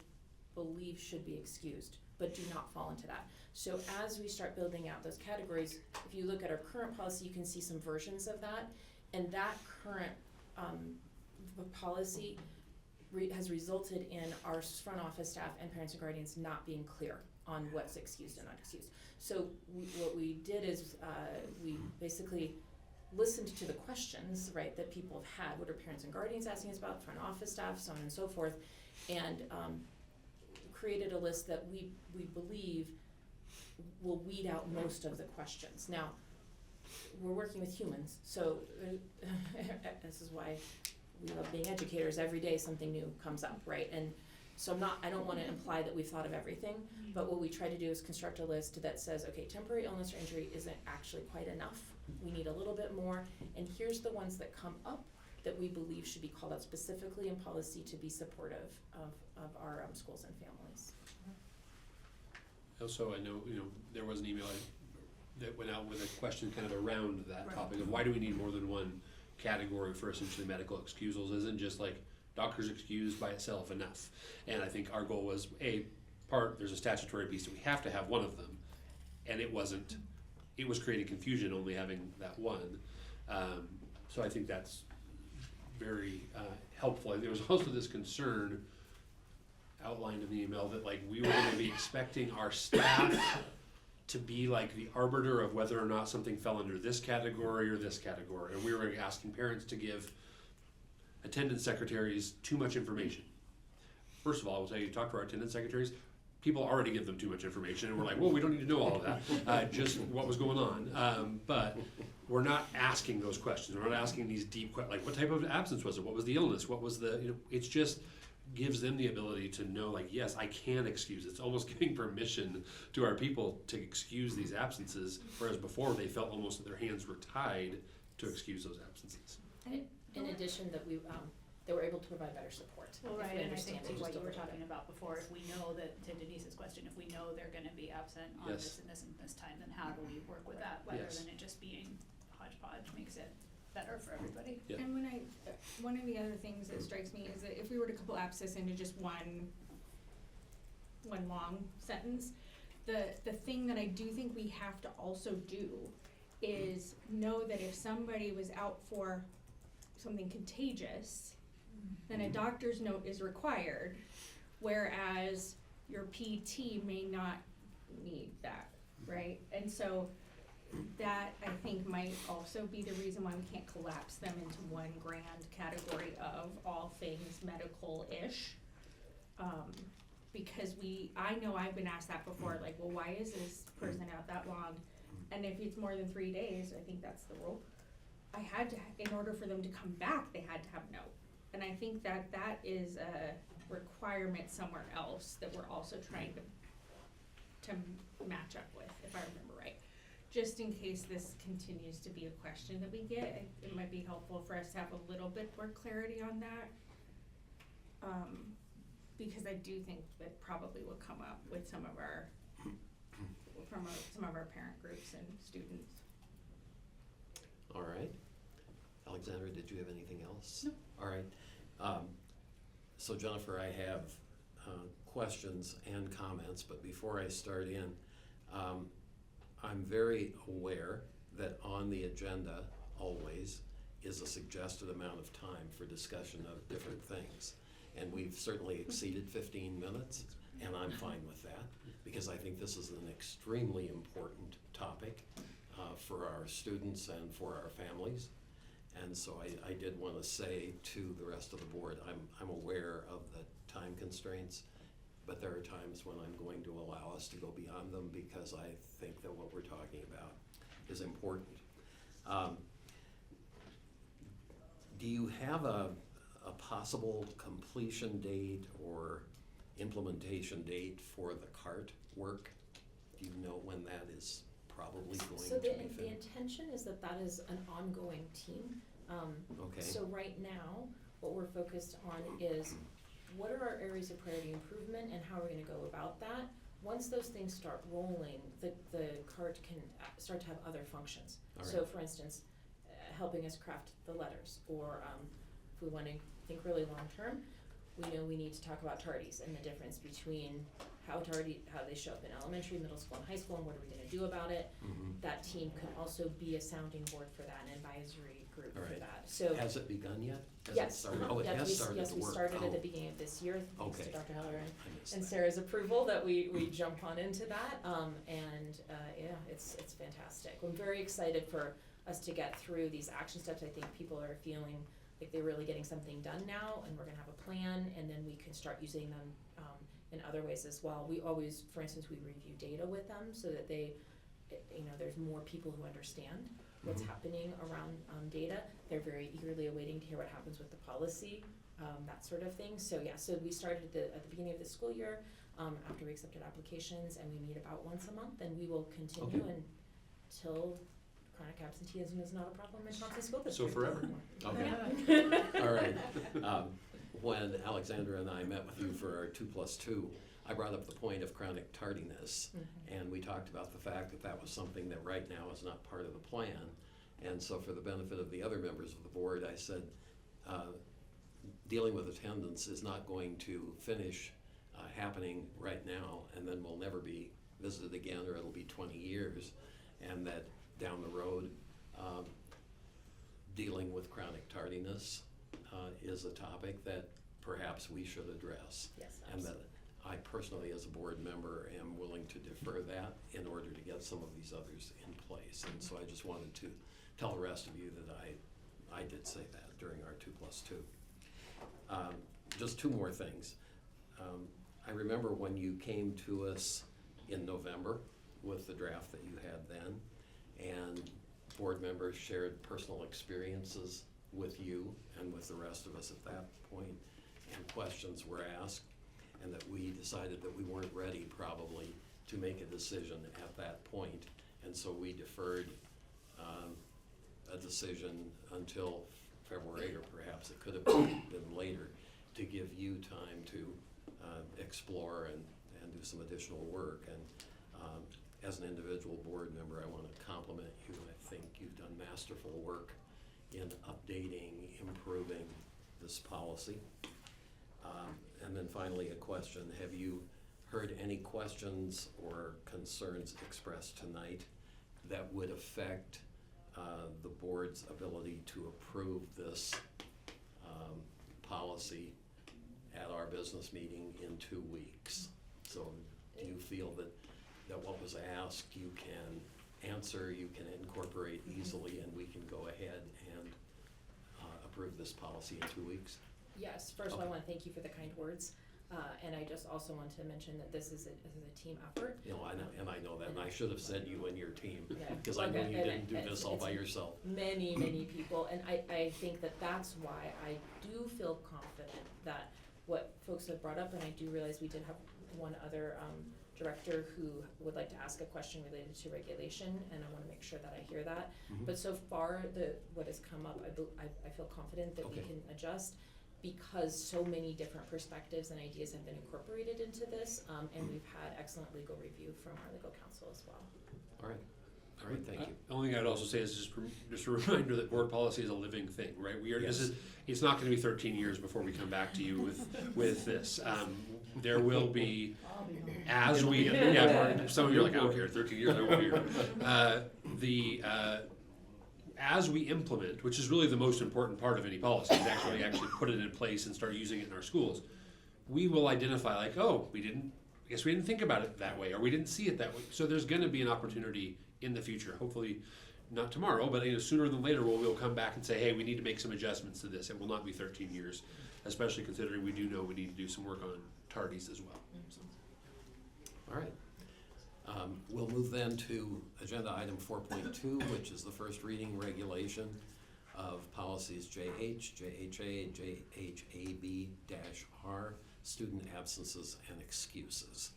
believe should be excused, but do not fall into that. So as we start building out those categories, if you look at our current policy, you can see some versions of that, and that current policy has resulted in our front office staff and parents and guardians not being clear on what's excused and not excused. So what we did is we basically listened to the questions, right, that people have had. What are parents and guardians asking us about, front office staff, so on and so forth, and created a list that we believe will weed out most of the questions. Now, we're working with humans, so this is why we love being educators. Every day something new comes up, right? And so I don't want to imply that we've thought of everything, but what we try to do is construct a list that says, okay, temporary illness or injury isn't actually quite enough. We need a little bit more, and here's the ones that come up that we believe should be called out specifically in policy to be supportive of our schools and families. Also, I know, there was an email that went out with a question kind of around that topic of why do we need more than one category for essentially medical excusals? Isn't just like doctor's excused by itself enough? And I think our goal was, there's a statutory piece that we have to have one of them, and it was creating confusion only having that one. So I think that's very helpful. There was also this concern outlined in the email that we were going to be expecting our staff to be like the arbiter of whether or not something fell under this category or this category. And we were asking parents to give attendance secretaries too much information. First of all, I will tell you, talk to our attendance secretaries, people already give them too much information, and we're like, well, we don't need to know all of that, just what was going on. But we're not asking those questions. We're not asking these deep questions, like what type of absence was it? What was the illness? What was the, it's just gives them the ability to know, yes, I can excuse. It's almost giving permission to our people to excuse these absences, whereas before they felt almost that their hands were tied to excuse those absences. In addition, that they were able to provide better support. Well, right, and I think it what just you were a little talking bit. about before, if we know that, to Denise's question, if we know they're gonna be absent on Yes. this and this and this time, then how do we work with that, rather Yes. than it just being hodgepodge makes it better for everybody. Yeah. And one of the other things that strikes me is that if we were to collapse into just one long sentence, the thing that I do think we have to also do is know that if somebody was out for something contagious, then a doctor's note is required, whereas your PT may not need that, right? And so that, I think, might also be the reason why we can't collapse them into one grand category of all things medical-ish. Because I know I've been asked that before, like, well, why is this person out that long? And if it's more than 3 days, I think that's the rule. I had to, in order for them to come back, they had to have a note. And I think that that is a requirement somewhere else that we're also trying to match up with, if I remember right. Just in case this continues to be a question that we get, it might be helpful for us to have a little bit more clarity on that. Because I do think that probably will come up with some of our parent groups and students. All right. Alexandra, did you have anything else? No. All right. So Jennifer, I have questions and comments, but before I start in, I'm very aware that on the agenda always is a suggested amount of time for discussion of different things. And we've certainly exceeded 15 minutes, and I'm fine with that, because I think this is an extremely important topic for our students and for our families. And so I did want to say to the rest of the board, I'm aware of the time constraints, but there are times when I'm going to allow us to go beyond them because I think that what we're talking about is important. Do you have a possible completion date or implementation date for the CART work? Do you know when that is probably going So to be the finished? intention is that that is an ongoing team. Okay. So right now, what we're focused on is what are our areas of priority improvement and how are we gonna go about that? Once those things start rolling, the CART can start to have other functions. All So right. for instance, helping us craft the letters, or if we wanna think really long-term, we know we need to talk about tardies and the difference between how they show up in elementary, middle school, and high school, and what are we gonna do about it. Mhm. That team could also be a sounding board for that, an advisory group All for right. that, so. Has it begun yet? Has it Yes, started? Oh, it yeah, has started yes, to we work. started at the Oh, beginning of this year, thanks to Okay. Dr. Heller I missed and that. Sarah's approval that we jump on into that, yeah, it's fantastic. I'm very excited for us to get through these action steps. I think people are feeling like they're really getting something done now, and we're gonna have a plan, and then we can start using them in other ways as well. We always, for instance, we review data with them so that they, there's more people who understand what's Mhm. happening around data. They're very eagerly awaiting to hear what happens with the policy, that sort of thing. So yeah, so we started at the beginning of the school year, after we accepted applications, and we meet about once a month, and we will continue Okay. until chronic absenteeism is not a problem in Chauncey School So District. forever. Okay. All right. When Alexandra and I met with you for our 2+2, I brought up the point of chronic tardiness, and we talked about the fact that that was something that right now is not part of the plan. And so for the benefit of the other members of the board, I said, dealing with attendance is not going to finish happening right now, and then we'll never be visited again, or it'll be 20 years, and that down the road, dealing with chronic tardiness is a topic that perhaps we should address. Yes, And that absolutely. I personally, as a board member, am willing to defer that in order to get some of these others in place. And so I just wanted to tell the rest of you that I did say that during our 2+2. Just two more things. I remember when you came to us in November with the draft that you had then, and board members shared personal experiences with you and with the rest of us at that point, and questions were asked, and that we decided that we weren't ready probably to make a decision at that point, and so we deferred a decision until February, or perhaps it could have been later, to give you time to explore and do some additional work. And as an individual board member, I want to compliment you. I think you've done masterful work in updating, improving this policy. And then finally, a question. Have you heard any questions or concerns expressed tonight that would affect the board's ability to approve this policy at our business meeting in 2 weeks. So do you feel that what was asked you can answer, you can incorporate easily, and we can go ahead and approve this policy in 2 weeks? Yes, first of all, I Okay. want to thank you for the kind words. And I just also want to mention that this is a team effort. You know, I know that, and I should have said you and your team, Yeah. because I know Okay, you and didn't do it's- this all by it's yourself. Many people, and I think that that's why I do feel confident that what folks have brought up, and I do realize we did have one other director who would like to ask a question related to regulation, and I wanna make sure that I hear that. Mhm. But so far, what has come up, I feel confident that we Okay. can adjust, because so many different perspectives and ideas have been incorporated into this, and we've had excellent legal review from our legal counsel as well. All right, thank you. The only thing I'd also say is just a reminder that board policy is a living thing, right? Yes. It's not gonna be 13 years before we come back to you with this. There will be, I'll be home. as we, yeah, some of you are like, I don't care, 13 years, I won't be here. As we implement, which is really the most important part of any policy, is actually put it in place and start using it in our schools, we will identify like, oh, I guess we didn't think about it that way, or we didn't see it that way. So there's gonna be an opportunity in the future, hopefully not tomorrow, but sooner than later, we'll come back and say, hey, we need to make some adjustments to this. It will not be 13 years, especially considering we do know we need to do some work on tardies as well. So. All right. We'll move then to agenda item 4.2, which is the first reading regulation of policies JH, JHA, JHAB-R, student absences and excuses.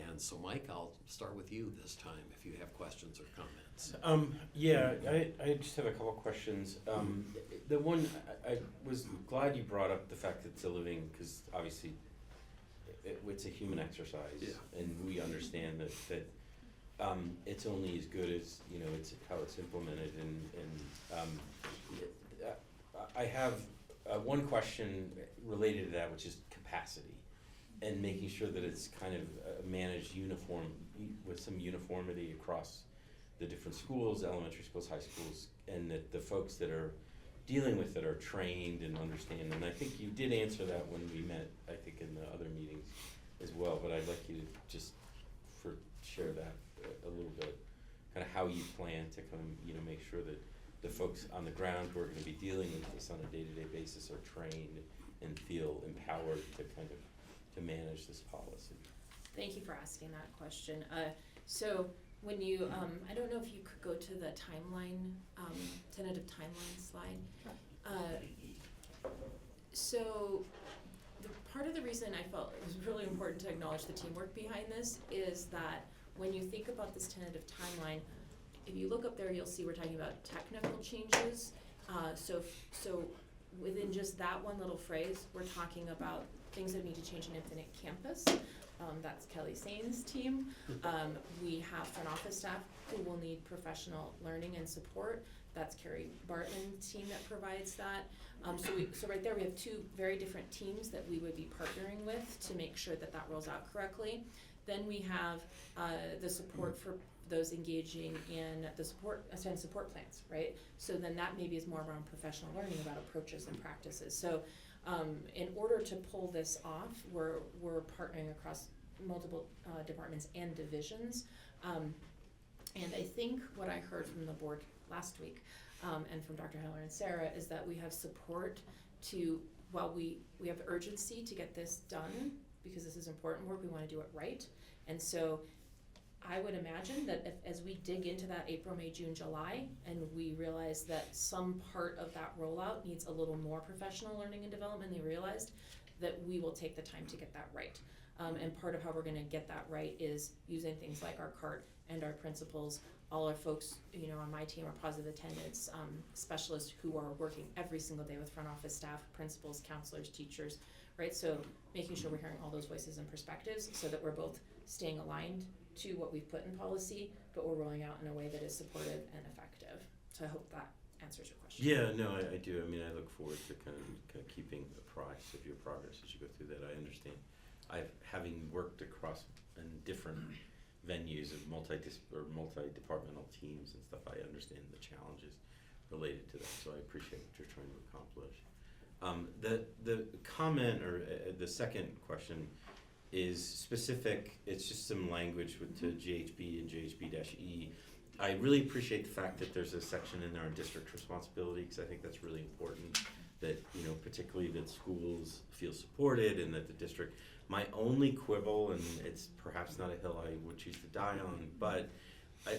And so Mike, I'll start with you this time if you have questions or comments. Yeah, I just have a couple questions. The one, I was glad you brought up the fact that it's a living, because obviously it's a human exercise. Yeah. And we understand that it's only as good as, it's how it's implemented, and I have one question related to that, which is capacity, and making sure that it's kind of managed with some uniformity across the different schools, elementary schools, high schools, and that the folks that are dealing with it are trained and understand. And I think you did answer that when we met, I think in the other meetings as well, but I'd like you to just share that a little bit, kind of how you plan to make sure that the folks on the ground who are gonna be dealing with this on a day-to-day basis are trained and feel empowered to manage this policy. Thank you for asking that question. So when you, I don't know if you could go to the timeline, tentative timeline slide. So part of the reason I felt it was really important to acknowledge the teamwork behind this is that when you think about this tentative timeline, if you look up there, you'll see we're talking about technical changes. So within just that one little phrase, we're talking about things that need to change in Infinite Campus. That's Kelly Sain's team. We have front office staff who will need professional learning and support. That's Carrie Bartman's team that provides that. So right there we have two very different teams that we would be partnering with to make sure that rolls out correctly. Then we have the support for those engaging in the support plans, right? So then that maybe is more around professional learning about approaches and practices. So in order to pull this off, we're partnering across multiple departments and divisions. And I think what I heard from the board last week and from Dr. Heller and Sarah is that we have support while we have urgency to get this done, because this is important work, we want to do it right. And so I would imagine that as we dig into that April, May, June, July, and we realize that some part of that rollout needs a little more professional learning and development than they realized, that we will take the time to get that right. And part of how we're gonna get that right is using things like our CART and our principals. All our folks, on my team are positive attendance specialists who are working every single day with front office staff, principals, counselors, teachers, right? So making sure we're hearing all those voices and perspectives so that we're both staying aligned to what we've put in policy, but we're rolling out in a way that is supportive and effective. So I hope that answers your question. Yeah, no, I do. I mean, I look forward to kind of keeping apprised of your progress as you go through that. I understand. Having worked across in different venues of multi-departmental teams and stuff, I understand the challenges related to that. So I appreciate what you're trying to accomplish. The comment or the second question is specific, it's just some language with to GHB and GHB-E. I really appreciate the fact that there's a section in there on district responsibility, because I think that's really important, that, you know, particularly that schools feel supported and that the district, my only quibble, and it's perhaps not a hill I would choose to die on, but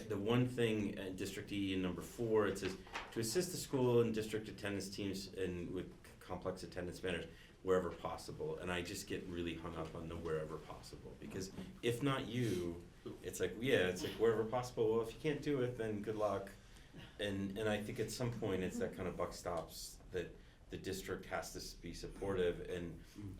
the one thing in District E in number 4, it says, to assist the school and district attendance teams and with complex attendance matters wherever possible. And I just get really hung up on the wherever possible, because if not you, it's like, yeah, it's like wherever possible. Well, if you can't do it, then good luck. And I think at some point it's that kind of buck stops that the district has to be supportive, and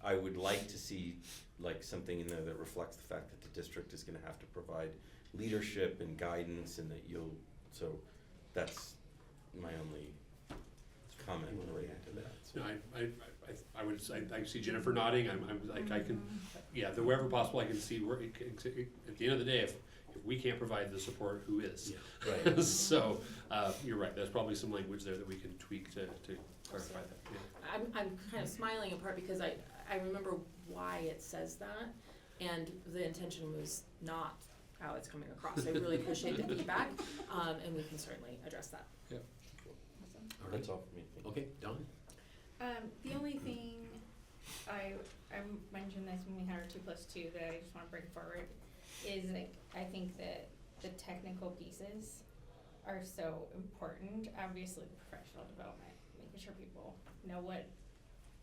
I would like to see like something in there that reflects the fact that the district is gonna have to provide leadership and guidance, and that you'll, so that's my only comment related to that. So. No, I would, I see Jennifer nodding, I'm like, I can, yeah, the wherever possible, I can see where, at the end of the day, if we can't provide the support, who is? Yeah, right. So, you're right, there's probably some language there that we can tweak to clarify that, yeah. I'm kind of smiling in part because I remember why it says that, and the intention was not how it's coming across. I really appreciate the feedback, and we can certainly address that. Yeah. All right. That's all for me. Thank you. Okay, Dawn? The only thing, I mentioned this when we had our 2+2 that I just wanna bring forward, is like, I think that the technical pieces are so important. Obviously, professional development, making sure people know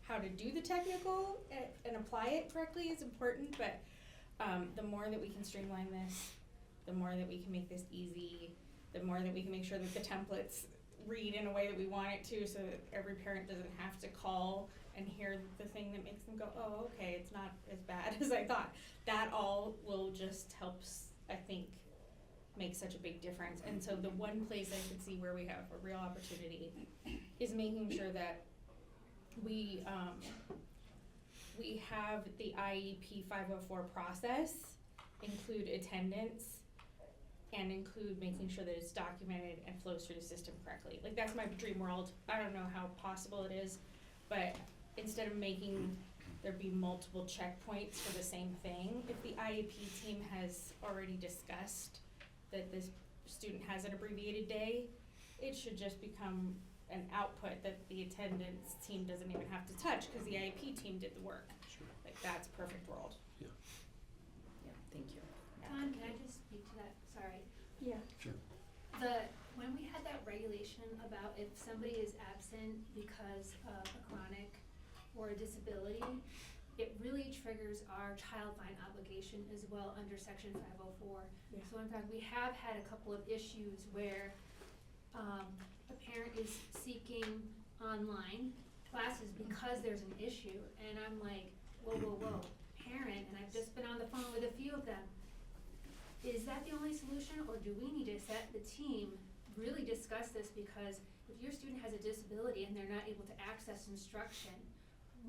how to do the technical and apply it correctly is important, but the more that we can streamline this, the more that we can make this easy, the more that we can make sure that the templates read in a way that we want it to, so that every parent doesn't have to call and hear the thing that makes them go, oh, okay, it's not as bad as I thought. That all will just help, I think, make such a big difference. And so the one place I could see where we have a real opportunity is making sure that we have the IEP 504 process include attendance and include making sure that it's documented and flows through the system correctly. Like, that's my dream world. I don't know how possible it is, but instead of making there be multiple checkpoints for the same thing, if the IEP team has already discussed that this student has an abbreviated day, it should just become an output that the attendance team doesn't even have to touch, because the IEP team did the work. Sure. Like, that's perfect world. Yeah, thank you. Don, can I just speak to that? Sorry. Yeah. Sure. When we had that regulation about if somebody is absent because of a chronic or a disability, it really triggers our child fine obligation as well under section 504. Yeah. So in fact, we have had a couple of issues where a parent is seeking online classes because there's an issue, and I'm like, whoa, parent, and I've just been on the phone with a few of them. Is that the only solution, or do we need to set the team, really discuss this, because if your student has a disability and they're not able to access instruction,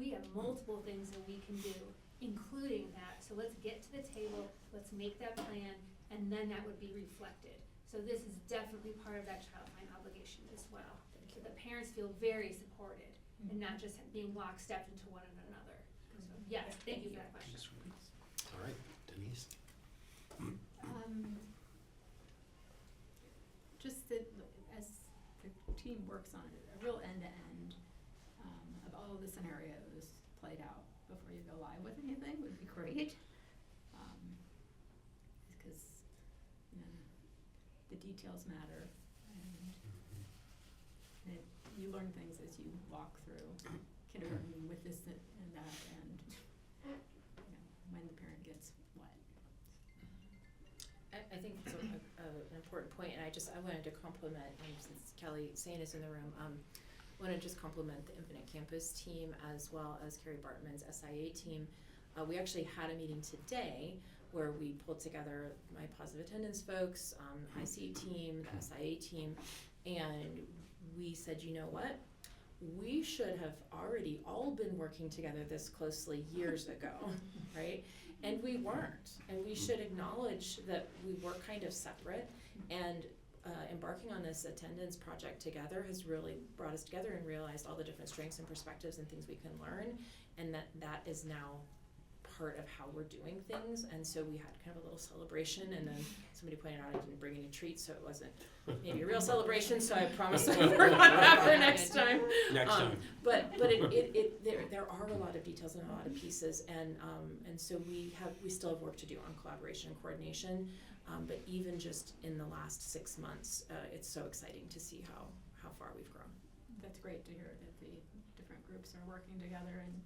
we have multiple things that we can do, including that. So let's get to the table, let's make that plan, and then that would be reflected. So this is definitely part of that child fine obligation as well. So the parents feel very supported and not just being lockstep into one another. So yes, thank you for that question. All right, Denise? Just that as the team works on it, a real end-to-end of all of the scenarios played out before you go live with anything would be great. Because, you know, the details matter, and you learn things as you walk through kindergarten with this and that, and you know, when the parent gets what. I think it's an important point, and I wanted to compliment, since Kelly Sain is in the room, want to just compliment the Infinite Campus team as well as Carrie Bartman's SIA team. We actually had a meeting today where we pulled together my positive attendance folks, IC team, the SIA team, and we said, you know what? We should have already all been working together this closely years ago, right? And we weren't, and we should acknowledge that we were kind of separate, and embarking on this attendance project together has really brought us together and realized all the different strengths and perspectives and things we can learn, and that is now part of how we're doing things. And so we had kind of a little celebration, and then somebody pointed out I didn't bring any treats, so it wasn't maybe a real celebration, so I promise I'll work on that for next time. Next time. But there are a lot of details and a lot of pieces, and so we still have work to do on collaboration and coordination. But even just in the last 6 months, it's so exciting to see how far we've grown. That's great to hear that the different groups are working together and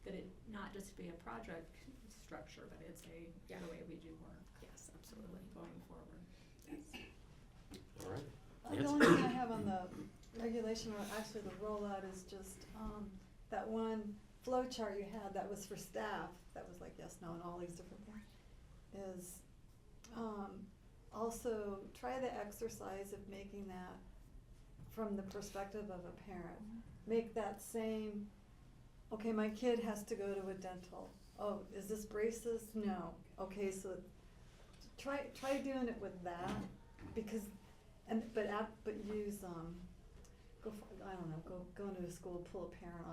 that it not just be a project structure, but it's the way we do work. Yes, absolutely. Going forward. All right. The only thing I have on the regulation, or actually the rollout, is just that one flow chart you had that was for staff, that was like yes, no, and all these different things, is also try the exercise of making that from the perspective of a parent. Make that same, okay, my kid has to go to a dental. Oh, is this braces? No. Okay, so try doing it with that, because, but use go into a school, pull a parent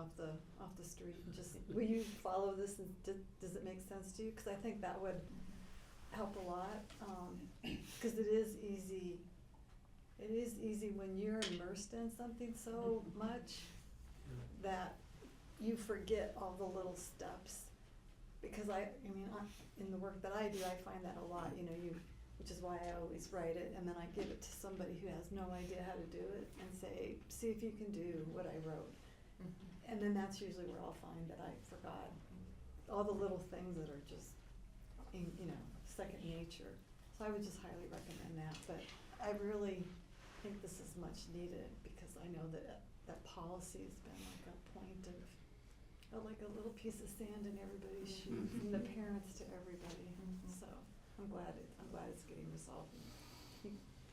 off the street, and just, will you follow this, and does it make sense to you? Because I think that would help a lot, because it is easy when you're immersed in something so much that you forget all the little steps. Because I mean, in the work that I do, I find that a lot, which is why I always write it, and then I give it to somebody who has no idea how to do it, and say, see if you can do what I wrote. Mm-hmm. And then that's usually where I'll find that I forgot all the little things that are just, second nature. So I would just highly recommend that, but I really think this is much needed, because I know that policy has been like a point of, like a little piece of sand in everybody's shoe, from the parents to everybody. So I'm glad it's getting resolved.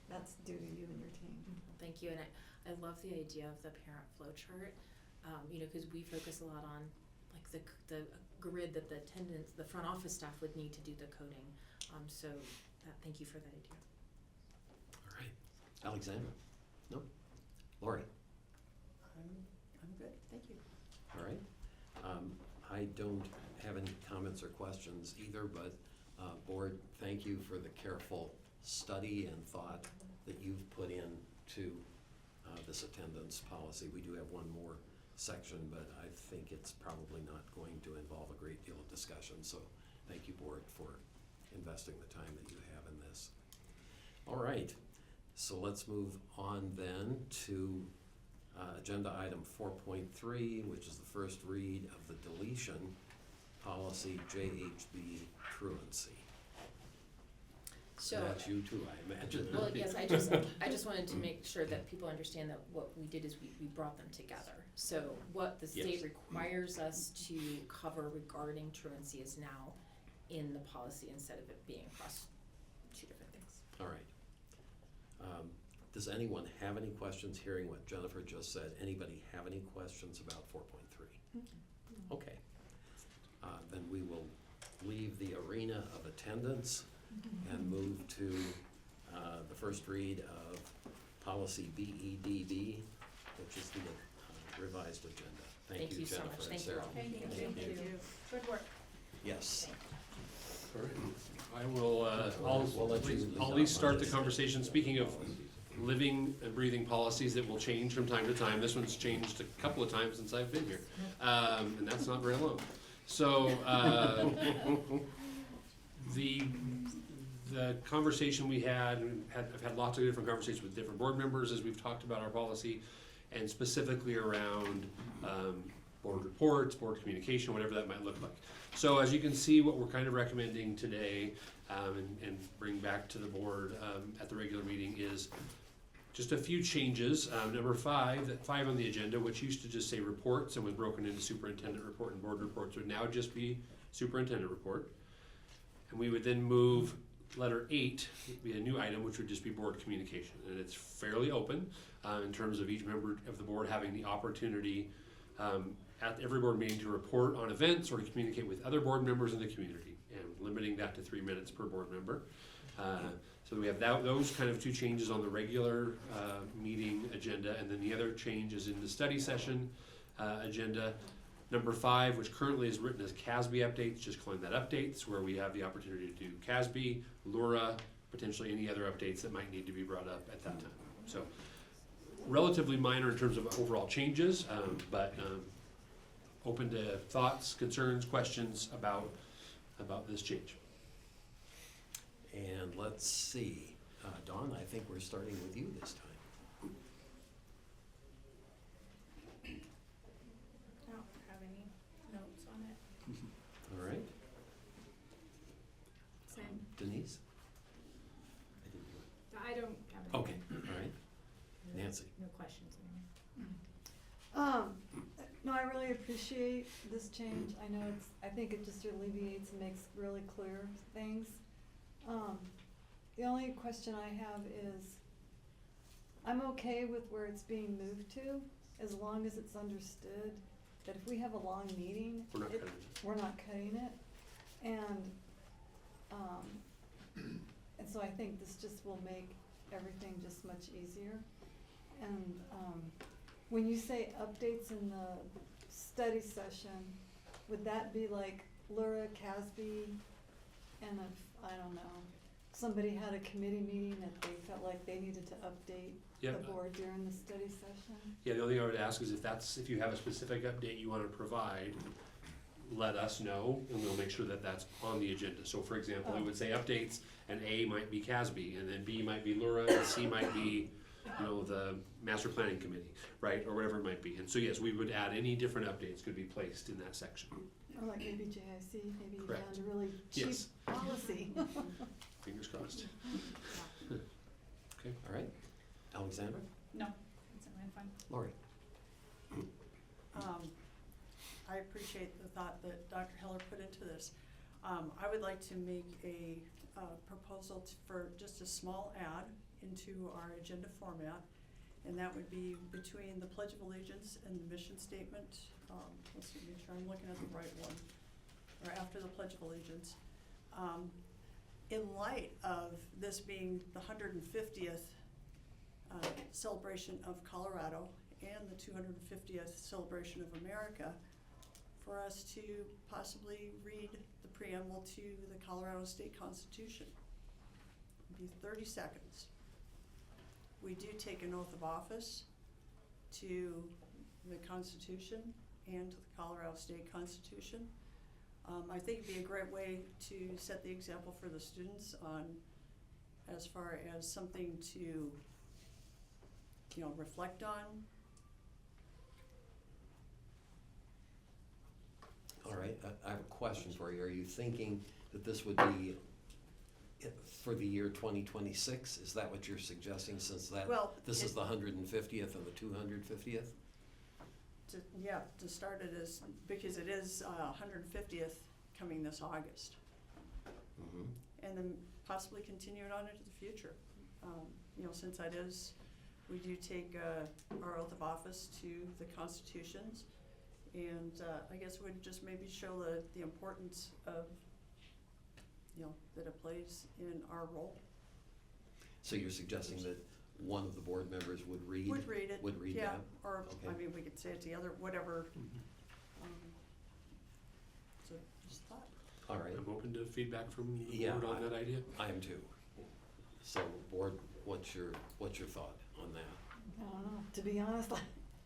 That's due to you and your team. Thank you, and I love the idea of the parent flow chart, because we focus a lot on like the grid that the front office staff would need to do the coding. So thank you for that idea. All right. Alexandra? No? Lori? I'm good, thank you. All right. I don't have any comments or questions either, but board, thank you for the careful study and thought that you've put in to this attendance policy. We do have one more section, but I think it's probably not going to involve a great deal of discussion. So thank you, board, for investing the time that you have in this. All right. So let's move on then to agenda item 4.3, which is the first read of the deletion policy, JHB truancy. So that's you too, I imagine. Well, yes, I just wanted to make sure that people understand that what we did is we brought them together. So what the state requires us to cover regarding truancy is now in the policy instead of it being across two different things. All right. Does anyone have any questions hearing what Jennifer just said? Anybody have any questions about 4.3? Okay. Then we will leave the arena of attendance and move to the first read of policy BEDB, which is the revised agenda. Thank you, so Jennifer much. and Thank Sarah. you all. Thank you. Good work. Yes. All right. I will, We'll let you I'll at least start the conversation. Speaking of living and breathing policies that will change from time to time, this one's changed a couple of times since I've been here, and that's not very long. So the conversation we had, I've had lots of different conversations with different board members as we've talked about our policy, and specifically around board reports, board communication, whatever that might look like. So as you can see, what we're kind of recommending today and bring back to the board at the regular meeting is just a few changes. Number 5 on the agenda, which used to just say reports and was broken into superintendent report and board reports, would now just be superintendent report. And we would then move letter 8, would be a new item, which would just be board communication. And it's fairly open in terms of each member of the board having the opportunity at every board meeting to report on events or to communicate with other board members in the community, and limiting that to 3 minutes per board member. So we have those kind of two changes on the regular meeting agenda, and then the other change is in the study session agenda. Number 5, which currently is written as CASB updates, just calling that updates, where we have the opportunity to do CASB, LURA, potentially any other updates that might need to be brought up at that time. So relatively minor in terms of overall changes, but open to thoughts, concerns, questions about this change. And let's see, Dawn, I think we're starting with you this time. I don't have any notes on it. All right, Same. Denise? I don't have any. Okay, all right. Nancy? No questions anymore. No, I really appreciate this change. I know I think it just alleviates and makes really clear things. The only question I have is, I'm okay with where it's being moved to, as long as it's understood that if we have a long meeting, We're not cutting it. we're not cutting it. And so I think this just will make everything just much easier. And, when you say updates in the study session, would that be like Laura, CASB, and if, I don't know, somebody had a committee meeting that they felt like they needed to update Yep. the board during the study session? Yeah, the only thing I would ask is if you have a specific update you want to provide, let us know, and we'll make sure that that's on the agenda. So for example, it would say updates, and A might be CASB, and then B might be Lura, and C might be, the master planning committee, right, or whatever it might be. And so yes, we would add any different updates could be placed in that section. Or like maybe JIC, maybe you Correct. found a really cheap Yes. policy. Fingers crossed. Okay. All right. Alexandra? No, that's fine. Lori? I appreciate the thought that Dr. Heller put into this. I would like to make a proposal for just a small add into our agenda format, and that would be between the Pledge of Allegiance and the mission statement. Let's see, make sure I'm looking at the right one, or after the Pledge of Allegiance. In light of this being the 150th celebration of Colorado and the 250th celebration of America, for us to possibly read the preamble to the Colorado State Constitution. It'd be 30 seconds. We do take an oath of office to the Constitution and to the Colorado State Constitution. I think it'd be a great way to set the example for the students on, as far as something to, reflect on. All right, I have a question for you. Are you thinking that this would be for the year 2026? Is that what you're suggesting, since this is the 150th and the 250th? To start it as, because it is 150th coming this August. Mm-hmm. And then possibly continue it on into the future. Since that is, we do take our oath of office to the constitutions. And I guess we'd just maybe show the importance of, that it plays in our role. So you're suggesting that one of the board members would read? Would read it. Would read yeah, that? Or, Okay. we could say it to the other, whatever. So just thought. All right, I'm open to feedback from the Yeah, board on that idea. I am too. So board, what's your thought on that? I don't know, to be honest,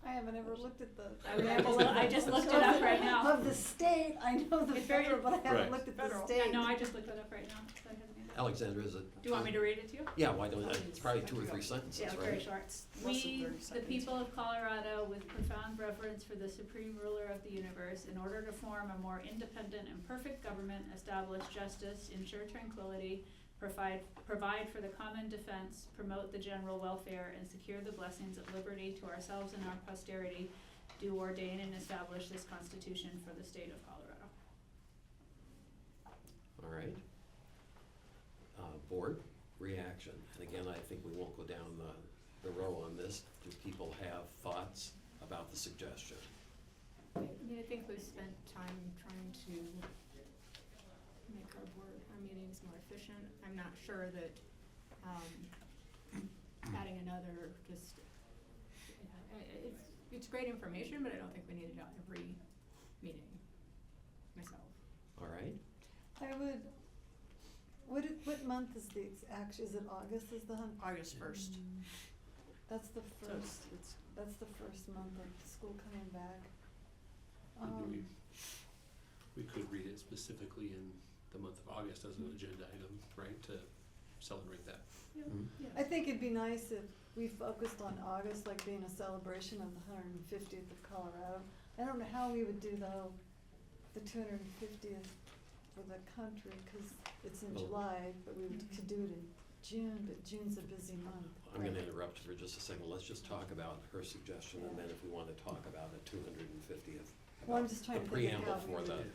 I haven't ever looked at the. I just looked it up right now. Of the state, I know the It's very- federal, but I haven't Right. looked at the Federal. state. Yeah, no, I just looked it up right now, so I haven't either. Alexandra, is it? Do you want me to read it to you? Yeah, why don't, it's probably 2 or 3 sentences, Yeah, right? very short. Less than We, 30 the seconds. people of Colorado, with profound reverence for the supreme ruler of the universe, in order to form a more independent and perfect government, establish justice, ensure tranquility, provide for the common defense, promote the general welfare, and secure the blessings of liberty to ourselves and our posterity, do ordain and establish this Constitution for the state of Colorado. All right. Board, reaction. And again, I think we won't go down the row on this. Do people have thoughts about the suggestion? I think we've spent time trying to make our board, meetings more efficient. I'm not sure that, adding another just, yeah, it's great information, but I don't think we need it on every meeting myself. All right, I would, what month is the, actually, is it August is the August 1st. That's the So first, it's that's the first month of school coming back. And we could read it specifically in the month of August as an agenda item, right, to celebrate that. Yeah, Mhm. yeah. I think it'd be nice if we focused on August, like being a celebration of the 150th of Colorado. I don't know how we would do though, the 250th for the country, cause it's in Well- July, but we could do it in June, but June's a busy month. I'm gonna interrupt for just a second. Let's just talk about her suggestion, and then if we wanna talk about the 250th. Well, I'm just trying to think of how The we preamble would.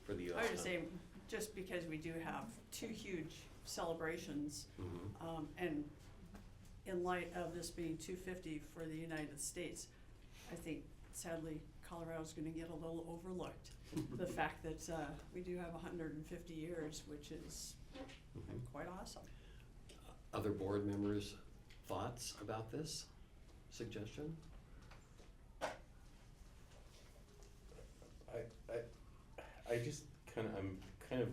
for the US. I would just say, just because we do have two huge celebrations, Mhm. and in light of this being 250 for the United States, I think sadly Colorado's gonna get a little overlooked. The fact that we do have 150 years, which is Mhm. quite awesome. Other board members' thoughts about this suggestion? I just I'm kind of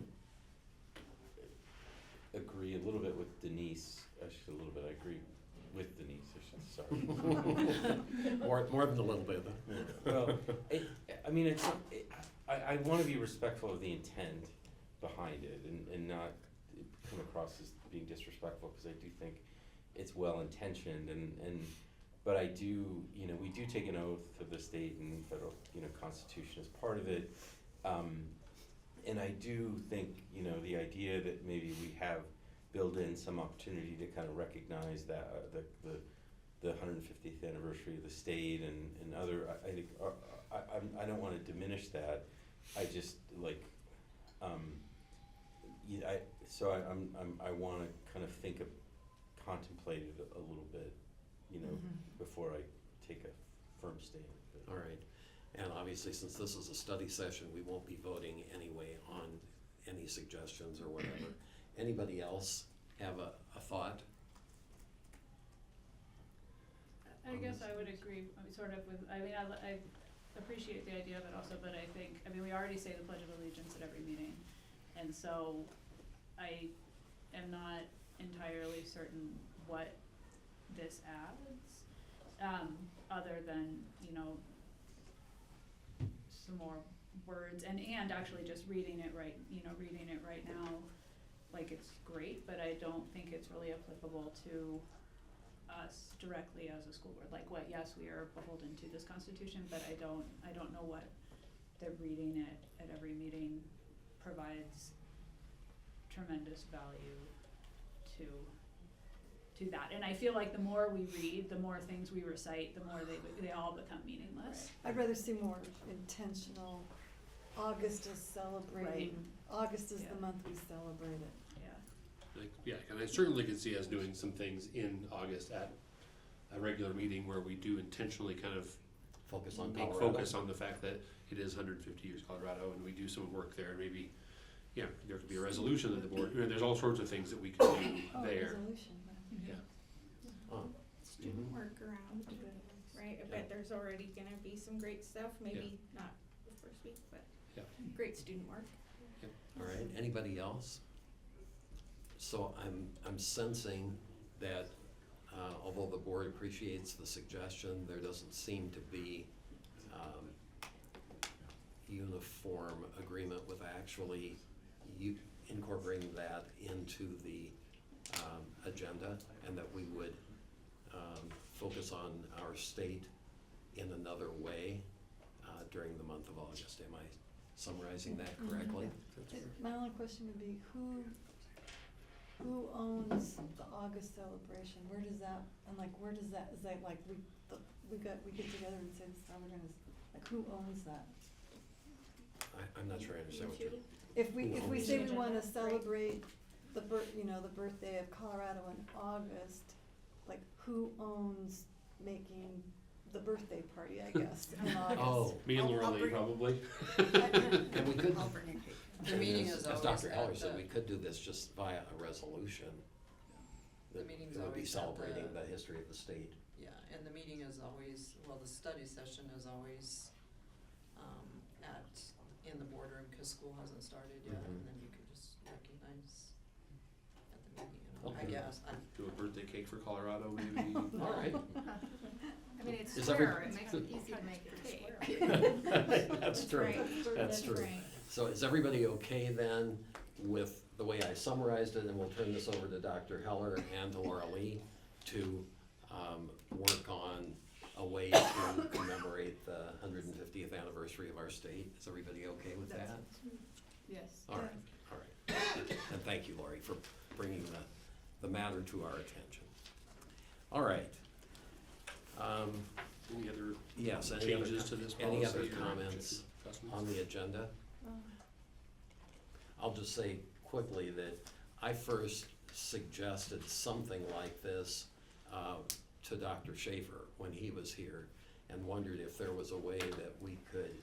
agree a little bit with Denise, actually a little bit, I agree with Denise, sorry. More than a little bit. Well, I wanna be respectful of the intent behind it and not come across as being disrespectful, cause I do think it's well intentioned but I do, we do take an oath to the state and federal, constitution as part of it. And I do think, the idea that maybe we have built in some opportunity to kind of recognize that, the 150th anniversary of the state and other, I think, I don't wanna diminish that. I just like, I wanna kind of contemplate it a little bit, before I take a firm stand. All right, and obviously, since this is a study session, we won't be voting anyway on any suggestions or whatever. Anybody else have a thought? I guess I would agree, sort of with, I appreciate the idea of it also, but I think, we already say the Pledge of Allegiance at every meeting. And so I am not entirely certain what this adds, other than, some more words and actually just reading it right now, like it's great, but I don't think it's really applicable to us directly as a school board. Like yes, we are beholden to this constitution, but I don't know what the reading it at every meeting provides tremendous value to that. And I feel like the more we read, the more things we recite, the more they all become meaningless. I'd rather see more intentional, August is celebrating, August is Yeah. the month we celebrate it. Yeah. And I certainly could see us doing some things in August at a regular meeting where we do intentionally kind of Focus on make Colorado? focus on the fact that it is 150 years Colorado, and we do some work there. Maybe, there could be a resolution that the board. There's all sorts of things that we can do Oh, there. resolution, Yeah. Student Mhm. work around, right? I bet there's already gonna be some great stuff, maybe not the first week, but Yeah. great student work. All right, anybody else? So I'm sensing that, although the board appreciates the suggestion, there doesn't seem to be, uniform agreement with actually incorporating that into the, agenda, and that we would, focus on our state in another way, during the month of August. Am I summarizing that correctly? My only question would be, who owns the August celebration? Where does that, and like, where does that, is that like, we get together and say, this is how we're gonna, like, who owns that? I'm not sure I understand what you're. If we owns say it? we wanna celebrate the birthday of Colorado in August, like, who owns making the birthday party, I guess, in August? Oh. Me and I'll Laura Lee, bring- probably. And we could, I'll bring a cake. The meeting is As always Dr. Heller at said, the- we could do this just via a resolution. The That meeting's it would be always at celebrating the- the history of the state. Yeah, and the meeting is always, well, the study session is always, in the boardroom, cause school hasn't started yet, Mhm. and then you could just recognize at the meeting, I Okay. guess, Do a birthday cake for Colorado, maybe? All right. I mean, it's Is square, every- it makes it easy to make a cake. That's true, Right. that's true. right. So is everybody okay then with the way I summarized it, and we'll turn this over to Dr. Heller and to Laura Lee to work on a way to commemorate the 150th anniversary of our state? Is everybody okay with that? Yes. All right, all right. And thank you, Lori, for bringing the matter to our attention. All right. Any other Yes, any changes other, to this any other policy or comments adjustments? on the agenda? I'll just say quickly that I first suggested something like this to Dr. Schaefer when he was here, and wondered if there was a way that we could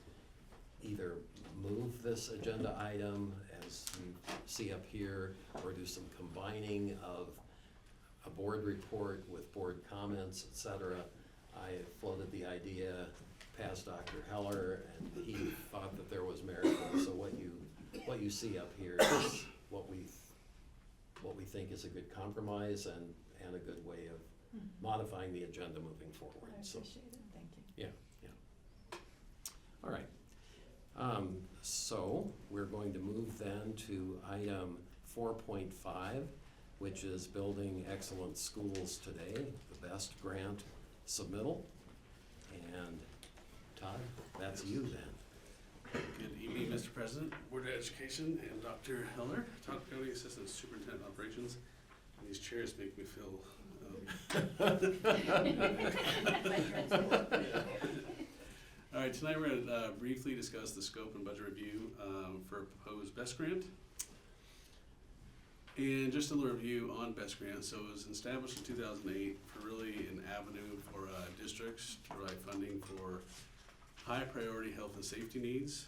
either move this agenda item as you see up here, or do some combining of a board report with board comments, et cetera. I floated the idea past Dr. Heller, and he thought that there was merit in it. So what you see up here is what we think is a good compromise and a good way of modifying the agenda moving forward. I So, appreciate it, thank you. yeah. All right. So we're going to move then to item 4.5, which is Building Excellent Schools Today, the BEST grant submittal. And Todd, that's you then. Good evening, Mr. President, Board of Education, and Dr. Heller, Todd County Assistant Superintendent of Operations. And these chairs make me feel All right, tonight we're gonna briefly discuss the scope and budget review for a proposed BEST grant. And just a little review on BEST grant. So it was established in 2008 for really an avenue for districts to provide funding for high priority health and safety needs.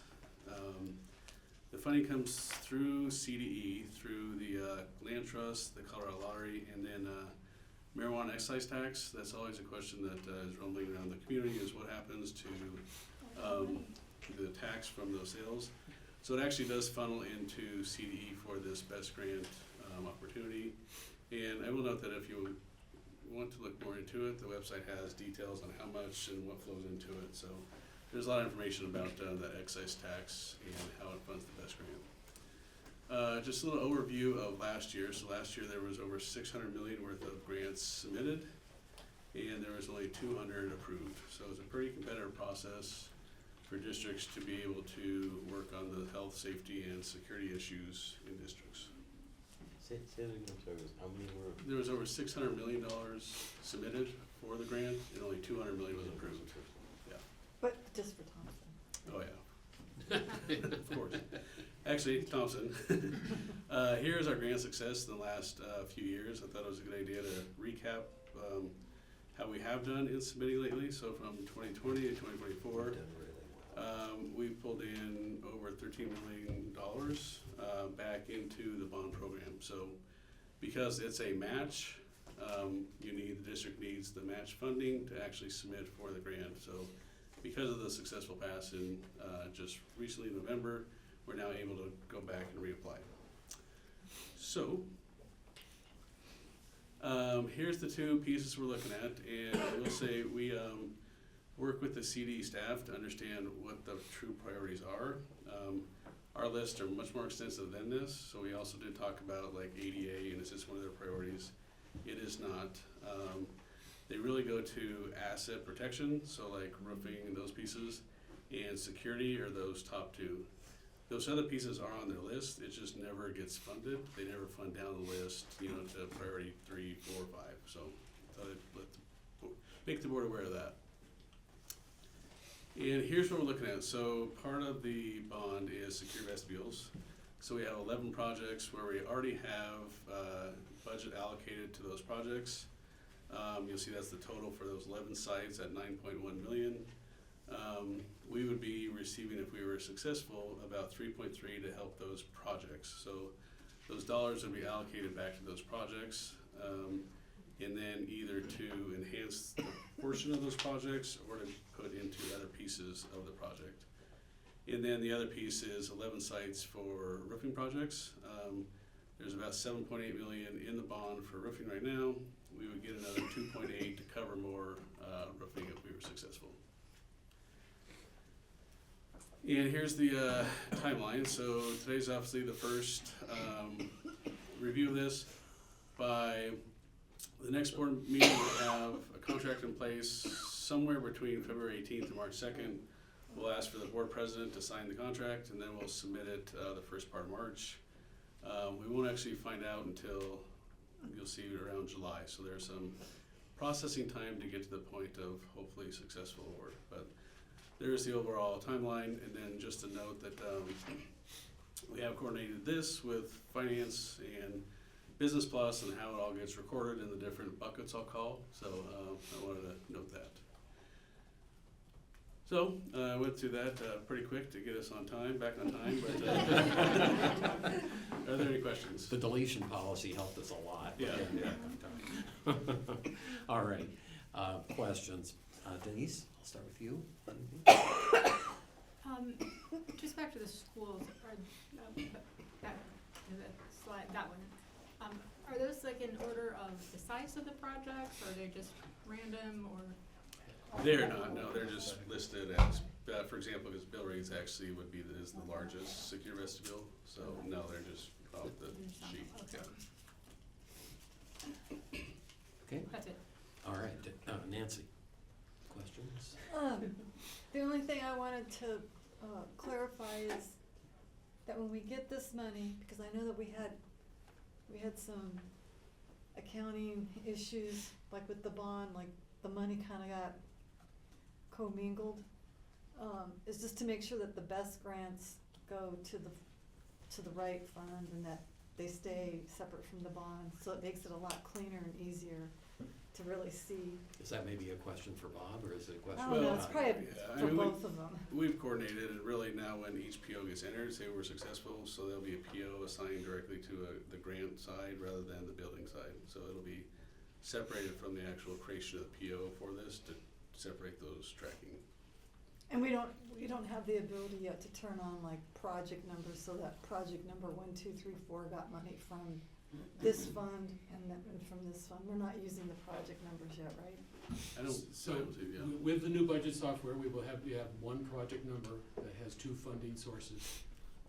The funding comes through CDE, through the Land Trust, the Colorado Lottery, and then marijuana excise tax. That's always a question that is rumbling around the community, is what happens to the tax from those sales. So it actually does funnel into CDE for this BEST grant opportunity. And I will note that if you want to look more into it, the website has details on how much and what flows into it. So there's a lot of information about the excise tax and how it funds the BEST grant. Just a little overview of last year. So last year there was over 600 million worth of grants submitted, and there was only 200 approved. So it was a pretty competitive process for districts to be able to work on the health, safety, and security issues in districts. Say that again, I'm sorry, how many were? There was over $600 million submitted for the grant, and only 200 million was approved. Yeah. But just for Thompson. Oh, yeah. Of course. Actually, Thompson, here's our grant success in the last few years. I thought it was a good idea to recap how we have done in submitting lately. So from 2020 to 2024, we pulled in over $13 million back into the bond program. So because it's a match, the district needs the match funding to actually submit for the grant. So because of the successful passing just recently in November, we're now able to go back and reapply. So here's the two pieces we're looking at, and I will say we work with the CD staff to understand what the true priorities are. Our lists are much more extensive than this, so we also did talk about like ADA, and is this one of their priorities? It is not. They really go to asset protection, so like roofing and those pieces, and security are those top two. Those other pieces are on their list, it just never gets funded. They never fund down the list, to priority 3, 4, 5. So thought I'd make the board aware of that. And here's what we're looking at. So part of the bond is secure vestibules. So we have 11 projects where we already have budget allocated to those projects. You'll see that's the total for those 11 sites at $9.1 million. we would be receiving, if we were successful, about 3.3 to help those projects. So those dollars would be allocated back to those projects, and then either to enhance the portion of those projects or to put into other pieces of the project. And then the other piece is 11 sites for roofing projects. There's about 7.8 million in the bond for roofing right now. We would get another 2.8 to cover more roofing if we were successful. And here's the timeline. So today's obviously the first review of this. By the next board meeting, we'll have a contract in place somewhere between February 18th and March 2nd. We'll ask for the board president to sign the contract, and then we'll submit it the first part of March. We won't actually find out until, you'll see, around July. So there's some processing time to get to the point of hopefully successful award. But there's the overall timeline, and then just to note that we have coordinated this with finance and Business Plus and how it all gets recorded in the different buckets I'll call. So I wanted to note that. So I went through that pretty quick to get us on time, back on time. But are there any questions? The deletion policy helped us a lot. Yeah. All right, questions. Denise, I'll start with you. Just back to the schools, or that slide, that one. Are those like in order of the size of the projects, or are they just random, or? They're not, no, they're just listed as, for example, because Bill Reed's actually is the largest secure vestibule, so no, they're just off the sheet. Okay. That's it. All right, Nancy, questions? The only thing I wanted to clarify is that when we get this money, because I know that we had some accounting issues, like with the bond, like the money kind of got commingled, is just to make sure that the best grants go to the right fund and that they stay separate from the bond, so it makes it a lot cleaner and easier to really see. Is that maybe a question for Bob, or is it a question? I don't know, it's probably Yeah, for both of them. We've coordinated, and really now when each PO gets entered, say we're successful, so there'll be a PO assigned directly to the grant side rather than the building side. So it'll be separated from the actual creation of the PO for this to separate those tracking. And we don't have the ability yet to turn on like project numbers, so that project number 1, 2, 3, 4 got money from this fund and then from this fund. We're not using the project numbers yet, right? I don't, So yeah. with the new budget software, we have one project number that has two funding sources.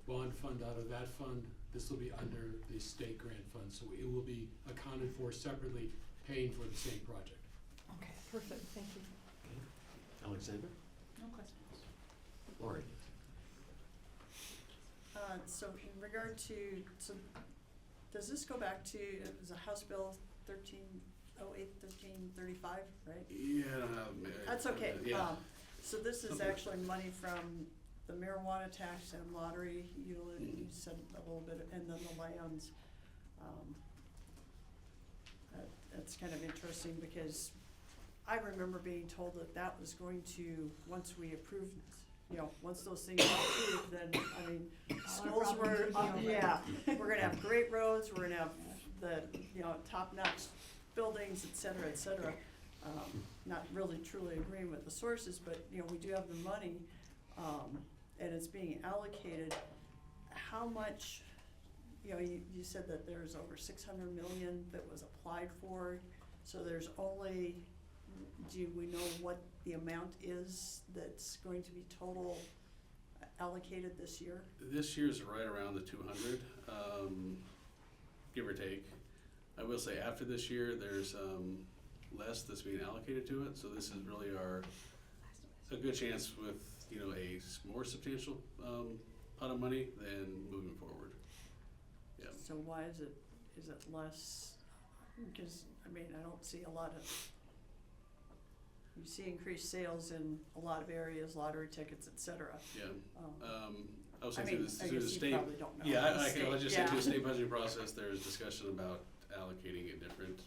Bond fund out of that fund, this will be under the state grant fund, so it will be accounted for separately, paying for the same project. Okay, perfect, thank you. Okay. Alexander? No questions. Lori? So in regard to, so does this go back to, it was a House Bill 1335, right? Yeah, I don't have. That's okay. Yeah. So this is actually money from the marijuana tax and lottery, you said a little bit, and then the lands. That's kind of interesting because I remember being told that that was going to, once we approved, once those things are approved, then, I mean, schools were, we're gonna have great roads, we're gonna have the, top-notch buildings, et cetera, not really truly agreeing with the sources, but, we do have the money, and it's being allocated. How much, you said that there's over 600 million that was applied for, so there's only, do we know what the amount is that's going to be total allocated this year? This year's right around the 200, give or take. I will say after this year, there's less that's being allocated to it, so this is really a good chance with, a more substantial pot of money than moving forward. Yeah. So why is it less? Because, I mean, I don't see a lot of, you see increased sales in a lot of areas, lottery tickets, et cetera. Yeah. I was saying I mean, through the you state. probably don't know. Yeah, I State, can just say through the state budgeting process, there's discussion about allocating it different.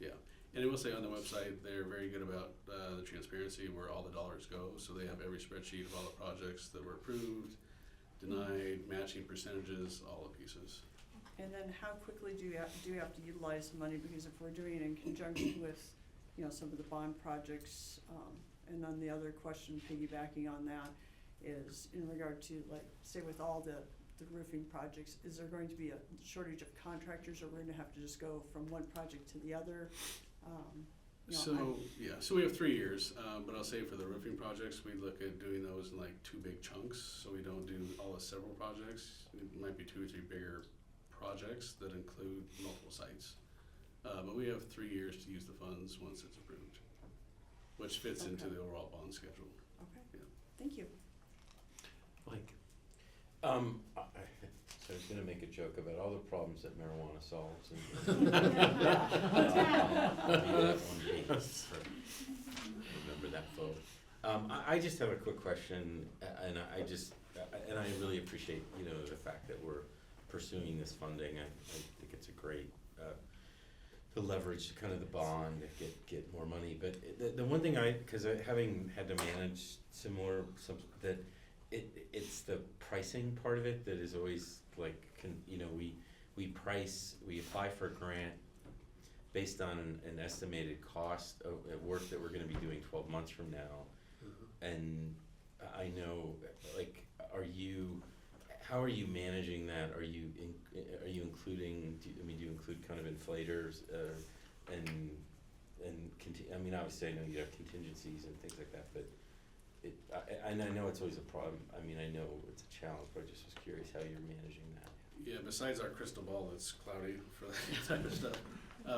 Yeah. And I will say on the website, they're very good about the transparency where all the dollars go. So they have every spreadsheet of all the projects that were approved, denied, matching percentages, all the pieces. And then how quickly do you have to utilize the money? Because if we're doing it in conjunction with, you know, some of the bond projects, and then the other question piggybacking on that is in regard to, like, say with all the roofing projects, is there going to be a shortage of contractors, or we're gonna have to just go from one project to the other? You know, So we have 3 years, but I'll say for the roofing projects, we look at doing those in like 2 big chunks, so we don't do all the several projects. It might be 2 or 3 bigger projects that include multiple sites. But we have 3 years to use the funds once it's approved, which fits into the overall bond schedule. Okay, Yeah. thank you. Mike? So I was gonna make a joke about all the problems that marijuana solves and. Remember that vote. I just have a quick question, and I really appreciate, you know, the fact that we're pursuing this funding. I think it's a great, to leverage kind of the bond, get more money. But the one thing cause having had to manage it's the pricing part of it that is always like, you know, we apply for a grant based on an estimated cost of work that we're gonna be doing 12 months from now. And I know, like, how are you managing that? Are you including, do you include kind of inflators, I mean, obviously I know you have contingencies and things like that, but I know it's always a problem. I mean, I know it's a challenge, but I just was curious how you're managing that. Yeah, besides our crystal ball that's cloudy for that type of stuff,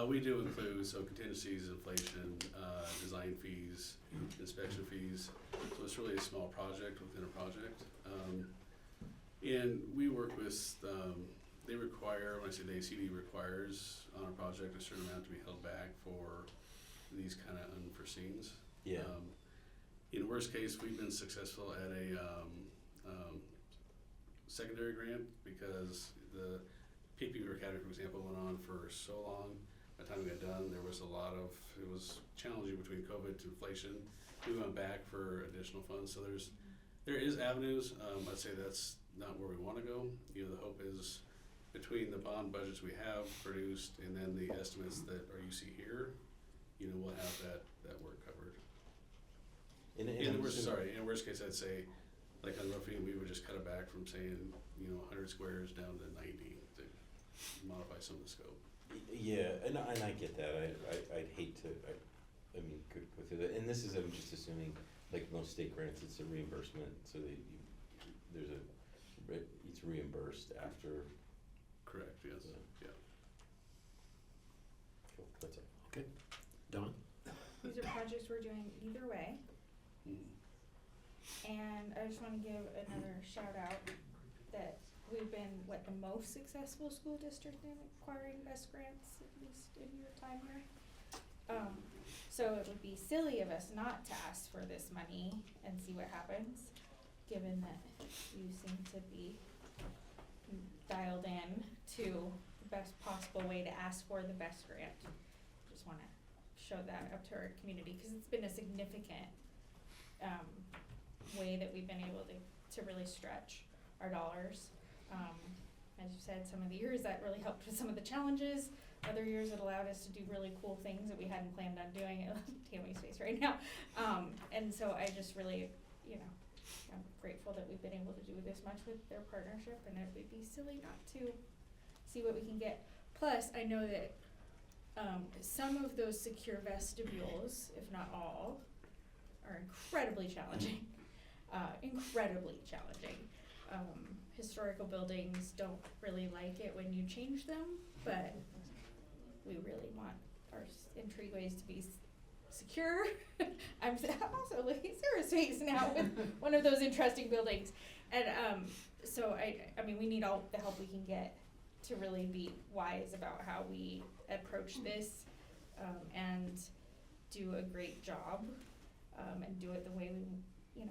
we do include, so contingencies, inflation, design fees, inspection fees. So it's really a small project within a project. And we work with, they require, when I say they, CD requires on a project a certain amount to be held back for these kind of unforeseens. Yeah. In worst case, we've been successful at a secondary grant because the PPP Academy, for example, went on for so long. By the time we got done, there was it was challenging between COVID to inflation. We went back for additional funds, so there is avenues. I'd say that's not where we want to go. You know, the hope is between the bond budgets we have produced and then the estimates that you see here, you know, we'll have that work covered. In worst case, I'd say, like on roofing, we would just cut it back from saying, you know, 100 squares down to 90 to modify some of the scope. Yeah, and I get that. I'd hate to, I mean, go through that. And this is, I'm just assuming, like most state grants, it's a reimbursement, so that it's reimbursed after. Correct, yes, yeah. Cool, that's it. Okay. Don? These are projects we're doing either way. And I just wanna give another shout out that we've been, the most successful school district in acquiring BEST grants, at least in your time here. So it would be silly of us not to ask for this money and see what happens, given that you seem to be dialed in to the best possible way to ask for the BEST grant. Just wanna show that up to our community, cause it's been a significant way that we've been able to really stretch our dollars. As you said, some of the years that really helped with some of the challenges. Other years it allowed us to do really cool things that we hadn't planned on doing. Tammy's face right now. And so I just really, you know, I'm grateful that we've been able to do this much with their partnership, and it would be silly not to see what we can get. Plus, I know that some of those secure vestibules, if not all, are incredibly challenging. Historical buildings don't really like it when you change them, but we really want our entryways to be secure. I'm also looking at Sarah's face now with one of those interesting buildings. And so I mean, we need all the help we can get to really be wise about how we approach this and do a great job and do it the way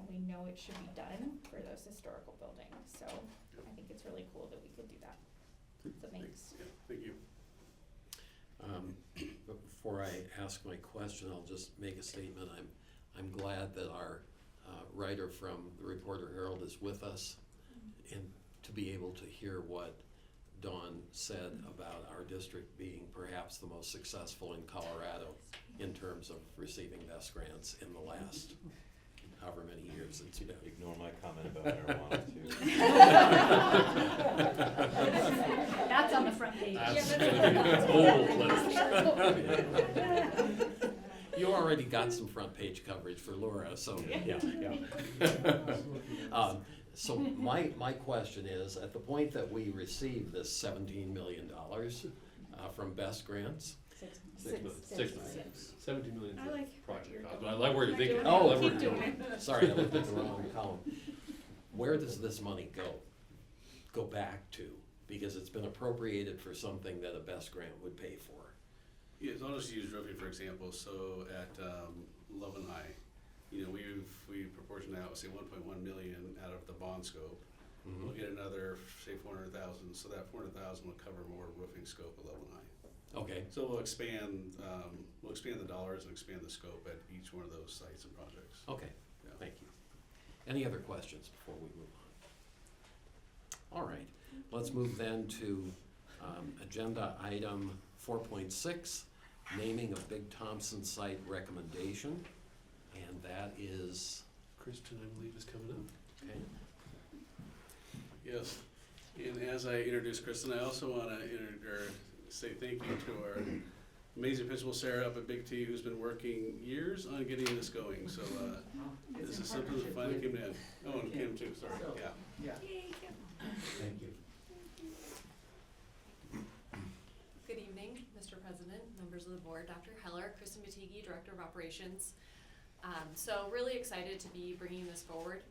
we know it should be done for those historical buildings. So I think it's really cool that we could do that. So thanks. Yeah, thank you. before I ask my question, I'll just make a statement. I'm glad that our writer from the Reporter Herald is with us, and to be able to hear what Dawn said about our district being perhaps the most successful in Colorado in terms of receiving best grants in the last however many years it's been. Ignore my comment about marijuana too. That's on the front page. That's gonna be bold. You already got some front page coverage for Laura, so yeah. So my question is, at the point that we receive this $17 million from Best Grants, 17 million I for like the project. where you're cost. going. I like where you're thinking. Keep I like where doing you're it. going. sorry, I looked at the wrong column. Where does this money go back to? Because it's been appropriated for something that a Best Grant would pay for. Yes, I'll just use Roofing for example. So at Loven High, we proportioned out, say 1.1 million out of the bond scope. Mhm. We'll get another, say 400,000, so that 400,000 will cover more roofing scope at Loven High. Okay, So we'll expand the dollars and expand the scope at each one of those sites and projects. okay, Yeah. thank you. Any other questions before we move on? All right, let's move then to agenda item 4.6, naming of Big Thompson site recommendation. And that is, Kristen, I believe, is coming up. okay, Yes, and as I introduce Kristen, I also want to say thank you to our amazing principal Sarah up at Big T, who's been working years on getting this going. So this is something that finally came in. Oh, and Kim too. Sorry. Yeah. thank you. Good evening, Mr. President, members of the board, Dr. Heller, Kristen Batigi, Director of Operations. So really excited to be bringing this forward.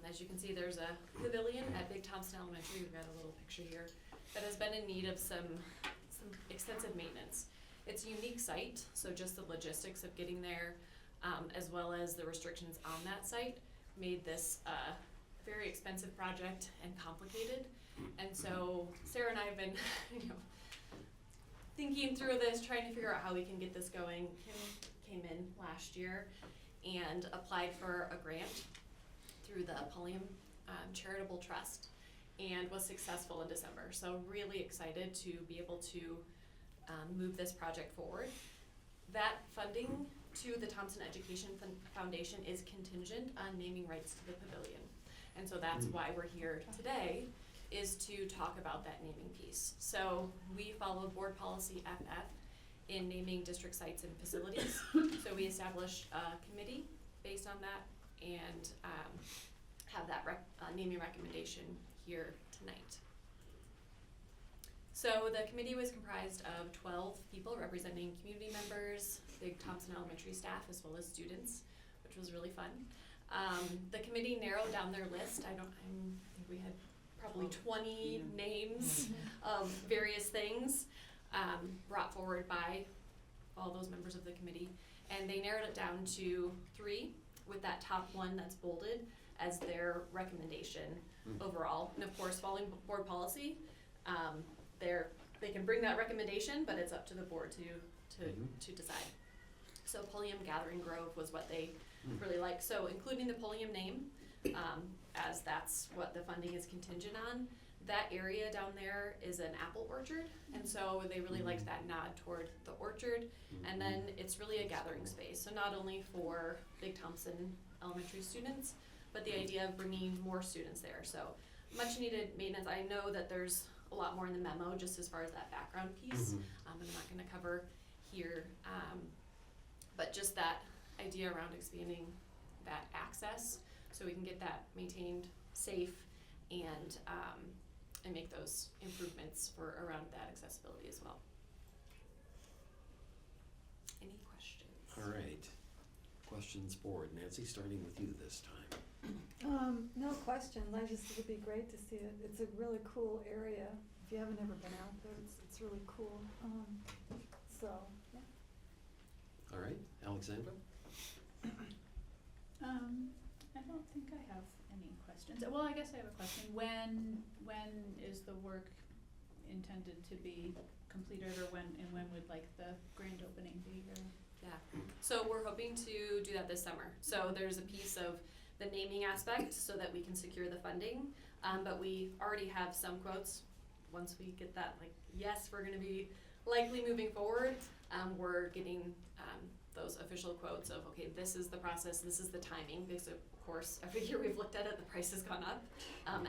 As you can see, there's a pavilion at Big Thompson Elementary, we've got a little picture here, that has been in need of some extensive maintenance. It's a unique site, so just the logistics of getting there, as well as the restrictions on that site, made this a very expensive project and complicated. And so Sarah and I have been, thinking through this, trying to figure out how we can get this going. Kim came in last year and applied for a grant through the Pulliam Charitable Trust and was successful in December. So really excited to be able to move this project forward. That funding to the Thompson Education Foundation is contingent on naming rights to the pavilion. And so that's why we're here today, is to talk about that naming piece. So we follow board policy FF in naming district sites and facilities. So we established a committee based on that and have that naming recommendation here tonight. So the committee was comprised of 12 people representing community members, Big Thompson Elementary staff, as well as students, which was really fun. The committee narrowed down their list. I think we had probably 20 names of various things brought forward by all those members of the committee. And they narrowed it down to 3, with that top one that's bolded as their recommendation overall. And of course, following board policy, they can bring that recommendation, but it's up to the board to decide. So Pulliam Gathering Grove was what they really liked. So including the Pulliam name, as that's what the funding is contingent on. That area down there is an apple orchard, and so they really liked that nod toward the orchard. And then it's really a gathering space, so not only for Big Thompson Elementary students, but the idea of bringing more students there. So much needed maintenance. I know that there's a lot more in the memo just as far as that background piece. I'm not going to cover here, but just that idea around expanding that access so we can get that maintained safe and make those improvements for around that accessibility as well. Any questions? All right, questions board. Nancy, starting with you this time. No questions. It would be great to see it. It's a really cool area. If you haven't ever been out there, it's really cool. So, yeah. All right, Alexandra? I don't think I have any questions. Well, I guess I have a question. When is the work intended to be completed, or when would like the grand opening be? So we're hoping to do that this summer. So there's a piece of the naming aspect so that we can secure the funding. But we already have some quotes. Once we get that, like, yes, we're gonna be likely moving forward, we're getting those official quotes of, okay, this is the process, this is the timing, because of course, every year we've looked at it, the price has gone up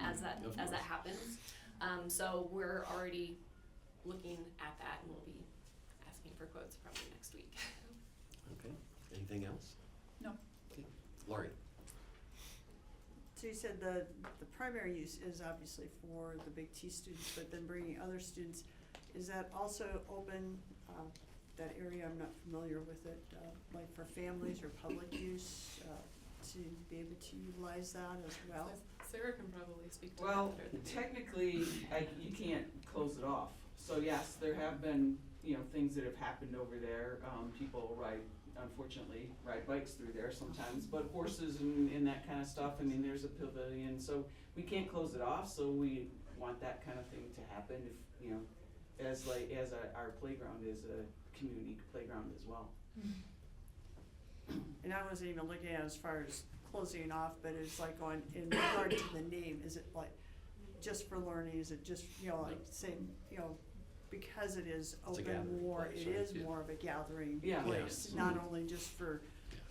as that happens. So we're already looking at that, and we'll be asking for quotes probably next week. Okay, anything else? No. Okay. Lori? So you said the primary use is obviously for the Big T students, but then bringing other students, is that also open, that area, I'm not familiar with it, like for families or public use, to be able to utilize that as well? Sarah can probably speak to that Well, better than me. technically, you can't close it off. So yes, there have been, things that have happened over there. People unfortunately ride bikes through there sometimes, but horses and that kind of stuff, I mean, there's a pavilion, so we can't close it off, so we want that kind of thing to happen if, as our playground is a community playground as well. And I wasn't even looking at it as far as closing off, but it's like in regard to the name, is it like just for learning, is it just, like saying, because it is It's a open gathering more, place, it right? is Yeah. more of a gathering Yeah. place, Yeah. not only just for,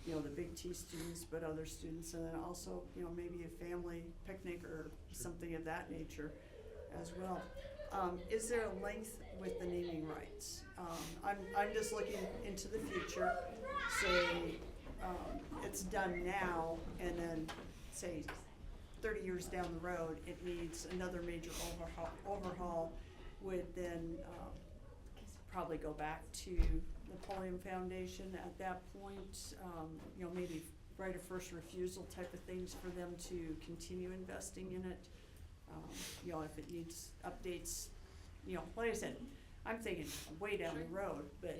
the Big T students, but other students, and then also, maybe a family picnic or something of that nature as well. Is there a length with the naming rights? I'm just looking into the future, say, it's done now, and then, say, 30 years down the road, it needs another major overhaul, would then, probably go back to Napoleon Foundation at that point, maybe right of first refusal type of things for them to continue investing in it. If it needs updates, like I said, I'm thinking way down the road, but,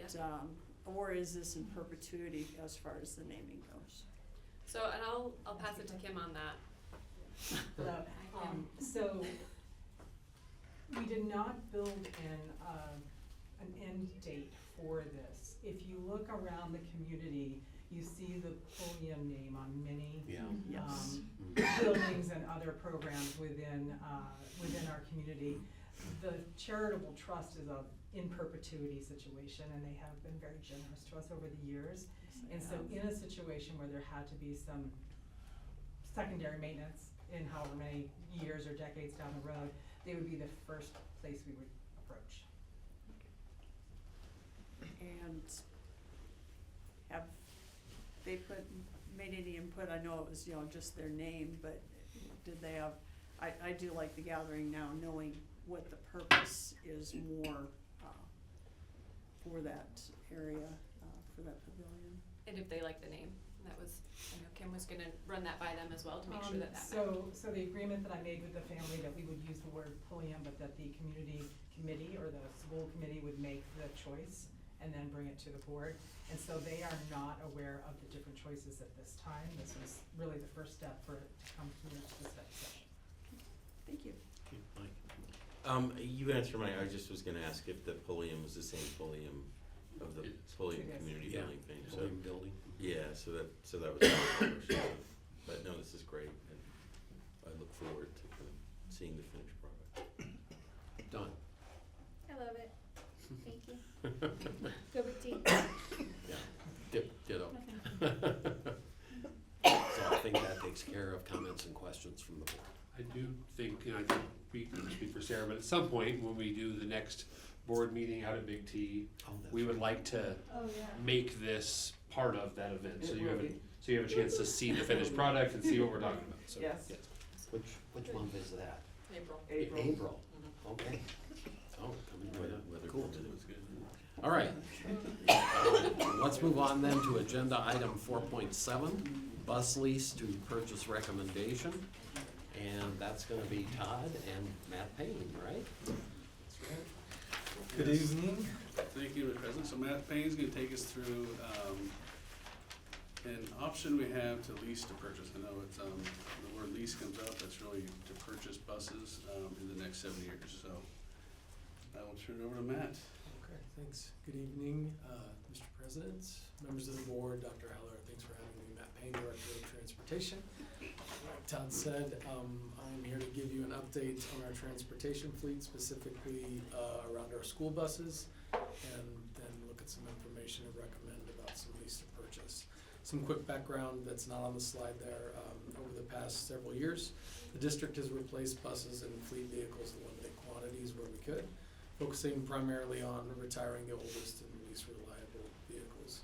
or is this in perpetuity as far as the naming goes? So, and I'll pass it to Kim on that. So, we did not build in an end date for this. If you look around the community, you see the Pulliam name on many Yes. buildings and other programs within our community. The charitable trust is a in perpetuity situation, and they have been very generous to us over the years. And so in a situation where there had to be some secondary maintenance in however many years or decades down the road, they would be the first place we would approach. And have they made any input? I know it was, just their name, but did they have, I do like the gathering now, knowing what the purpose is more, for that area, for that pavilion. And if they like the name, that was, I know Kim was gonna run that by them as well to make sure that matched. So the agreement that I made with the family, that we would use the word Pulliam, but that the community committee or the school committee would make the choice and then bring it to the board. And so they are not aware of the different choices at this time. This was really the first step for it to come to the study session. Thank you. Okay, Mike. You answered I just was gonna ask if the Pulliam was the same Pulliam of the Pulliam It is. Community Yeah, Building thing, so. Pulliam building. Yeah, so that was my question. But no, this is great, and I look forward to kind of seeing the finished product. Done. I love it. Thank you. Go Big T. Yeah, ditto. So I think that takes care of comments and questions from the board. I do think, I can speak for Sarah, but at some point, when we do the next board meeting out at Big T, we would like to make this part of that event, so you have a chance to see the finished product and see what we're talking about, so. Yes. Which month is that? April. April, okay. Oh, coming with cool. All right. Let's move on then to agenda item 4.7, bus lease to purchase recommendation. And that's gonna be Todd and Matt Payne, right? Good evening. Thank you, Mr. President. So Matt Payne's gonna take us through, an option we have to lease to purchase. I know it's, the word lease comes up, that's really to purchase buses, in the next 7 years, so I will turn it over to Matt. Okay, thanks. Good evening, Mr. President, members of the board, Dr. Heller, thanks for having me. Matt Payne, Director of Transportation. Like Todd said, I'm here to give you an update on our transportation fleet, specifically around our school buses, and then look at some information to recommend about some lease to purchase. Some quick background that's not on the slide there. Over the past several years, the district has replaced buses and fleet vehicles in limited quantities where we could, focusing primarily on retiring the oldest and least reliable vehicles.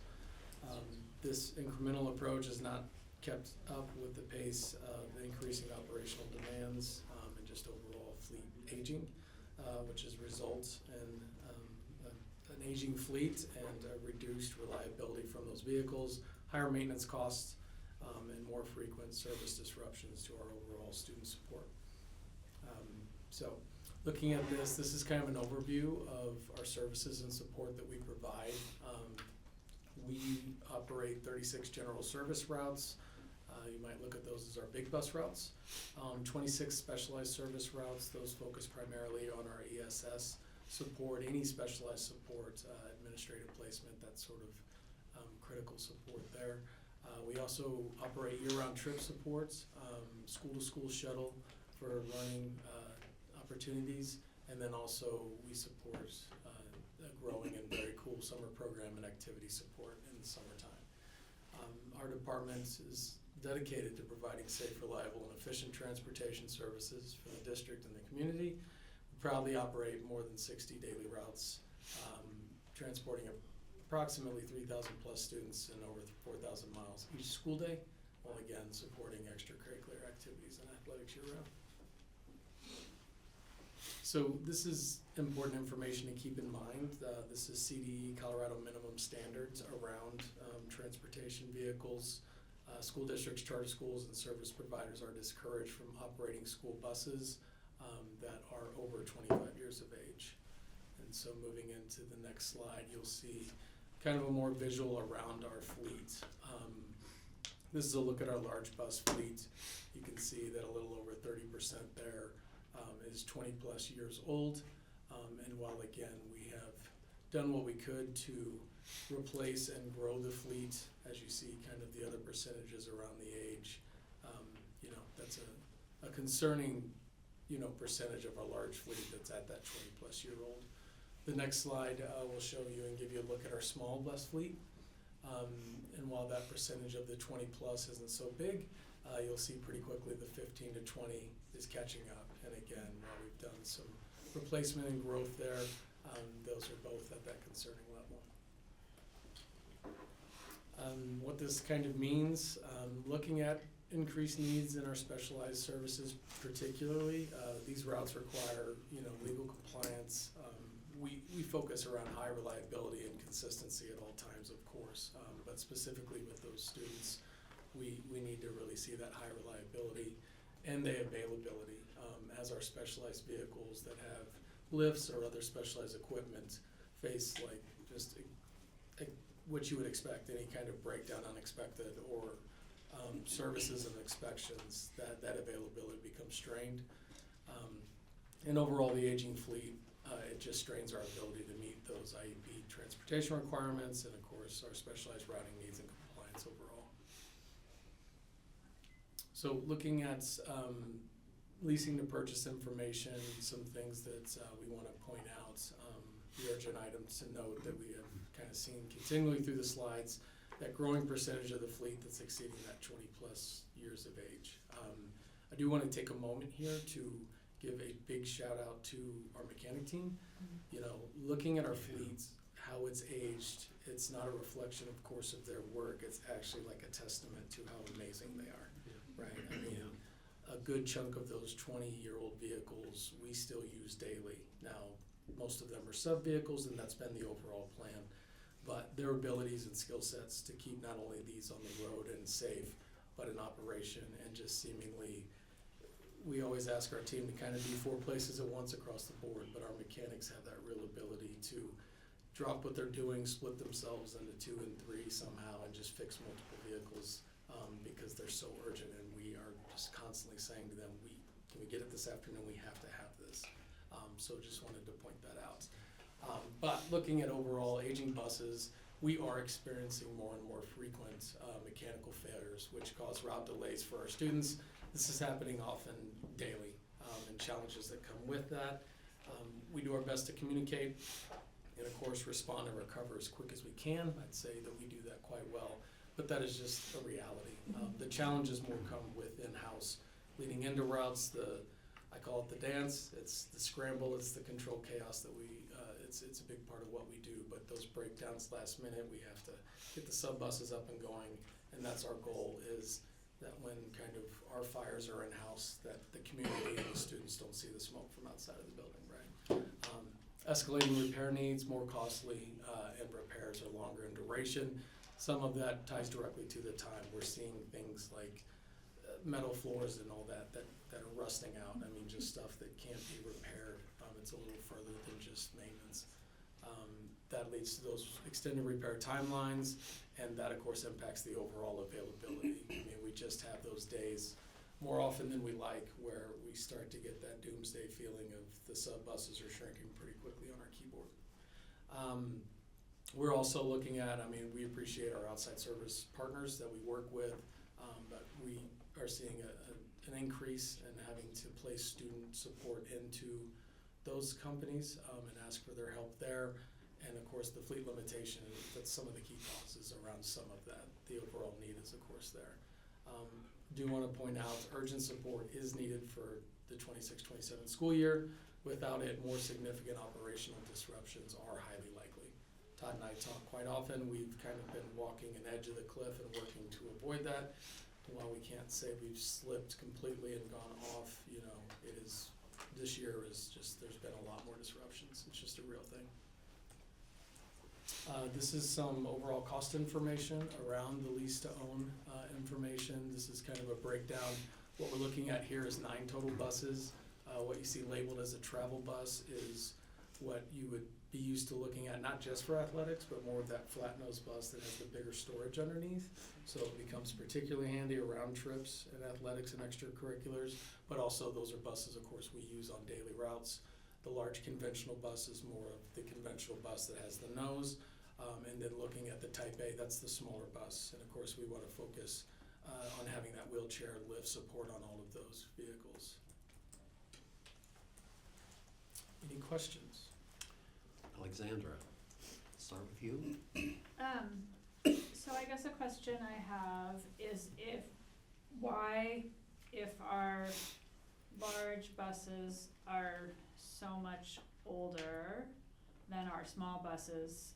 This incremental approach has not kept up with the pace of increasing operational demands and just overall fleet aging, which has resulted in an aging fleet and reduced reliability from those vehicles, higher maintenance costs, and more frequent service disruptions to our overall student support. So looking at this is kind of an overview of our services and support that we provide. We operate 36 general service routes. You might look at those as our big bus routes. 26 specialized service routes. Those focus primarily on our ESS support, any specialized support, administrative placement, that sort of critical support there. We also operate year-round trip supports, school-to-school shuttle for learning opportunities, and then also we support a growing and very cool summer program and activity support in the summertime. Our department is dedicated to providing safe, reliable, and efficient transportation services for the district and the community. We proudly operate more than 60 daily routes, transporting approximately 3,000 plus students and over 4,000 miles each school day, while again supporting extracurricular activities and athletics year-round. So this is important information to keep in mind. This is CDE Colorado minimum standards around transportation vehicles. School districts, charter schools, and service providers are discouraged from operating school buses that are over 25 years of age. And so moving into the next slide, you'll see kind of a more visual around our fleet. This is a look at our large bus fleet. You can see that a little over 30% there is 20 plus years old. And while again, we have done what we could to replace and grow the fleet, as you see kind of the other percentages around the age, that's a concerning, percentage of our large fleet that's at that 20 plus year old. The next slide will show you and give you a look at our small bus fleet. And while that percentage of the 20 plus isn't so big, you'll see pretty quickly the 15 to 20 is catching up. And again, while we've done some replacement and growth there, those are both at that concerning level. What this kind of means, looking at increased needs in our specialized services particularly, these routes require, legal compliance. We focus around high reliability and consistency at all times, of course, but specifically with those students, we need to really see that high reliability and the availability as our specialized vehicles that have lifts or other specialized equipment face like just what you would expect, any kind of breakdown unexpected or services and inspections, that availability becomes strained. And overall, the aging fleet, it just strains our ability to meet those IEP transportation requirements and of course our specialized routing needs and compliance overall. So looking at leasing to purchase information, some things that we want to point out, the urgent items to note that we have kind of seen continually through the slides, that growing percentage of the fleet that's exceeding that 20 plus years of age. I do want to take a moment here to give a big shout out to our mechanic team. Looking at our fleets, how it's aged, it's not a reflection, of course, of their work. It's actually like a testament to how amazing they are, right? I mean, a good chunk of those 20-year-old vehicles we still use daily. Now, most of them are sub vehicles, and that's been the overall plan. But their abilities and skill sets to keep not only these on the road and safe, but in operation and just seemingly, we always ask our team to kind of be 4 places at once across the board, but our mechanics have that real ability to drop what they're doing, split themselves into 2 and 3 somehow, and just fix multiple vehicles because they're so urgent, and we are just constantly saying to them, can we get it this afternoon? We have to have this. So just wanted to point that out. But looking at overall aging buses, we are experiencing more and more frequent mechanical failures, which cause route delays for our students. This is happening often daily, and challenges that come with that. We do our best to communicate and, of course, respond and recover as quick as we can. I'd say that we do that quite well, but that is just a reality. The challenges more come with in-house leading into routes. I call it the dance. It's the scramble. It's the control chaos that it's a big part of what we do. But those breakdowns last minute, we have to get the sub buses up and going, and that's our goal. Is that when kind of our fires are in-house, that the community and the students don't see the smoke from outside of the building, right? Escalating repair needs, more costly, and repairs are longer in duration. Some of that ties directly to the time. We're seeing things like metal floors and all that are rusting out. I mean, just stuff that can't be repaired. It's a little further than just maintenance. That leads to those extended repair timelines, and that, of course, impacts the overall availability. I mean, we just have those days more often than we like where we start to get that doomsday feeling of the sub buses are shrinking pretty quickly on our keyboard. We're also looking at, we appreciate our outside service partners that we work with, but we are seeing an increase in having to place student support into those companies and ask for their help there. And of course, the fleet limitation, that's some of the key causes around some of that. The overall need is, of course, there. Do want to point out urgent support is needed for the 26-27 school year. Without it, more significant operational disruptions are highly likely. Todd and I talk quite often. We've kind of been walking an edge of the cliff and working to avoid that. While we can't say we've slipped completely and gone off, this year is just, there's been a lot more disruptions. It's just a real thing. This is some overall cost information around the lease to own information. This is kind of a breakdown. What we're looking at here is 9 total buses. What you see labeled as a travel bus is what you would be used to looking at, not just for athletics, but more of that flat nose bus that has the bigger storage underneath. So it becomes particularly handy around trips and athletics and extracurriculars, but also those are buses, of course, we use on daily routes. The large conventional bus is more of the conventional bus that has the nose, and then looking at the Type A, that's the smaller bus. And of course, we want to focus on having that wheelchair lift support on all of those vehicles. Any questions? Alexandra, start with you. So I guess a question I have is if our large buses are so much older than our small buses,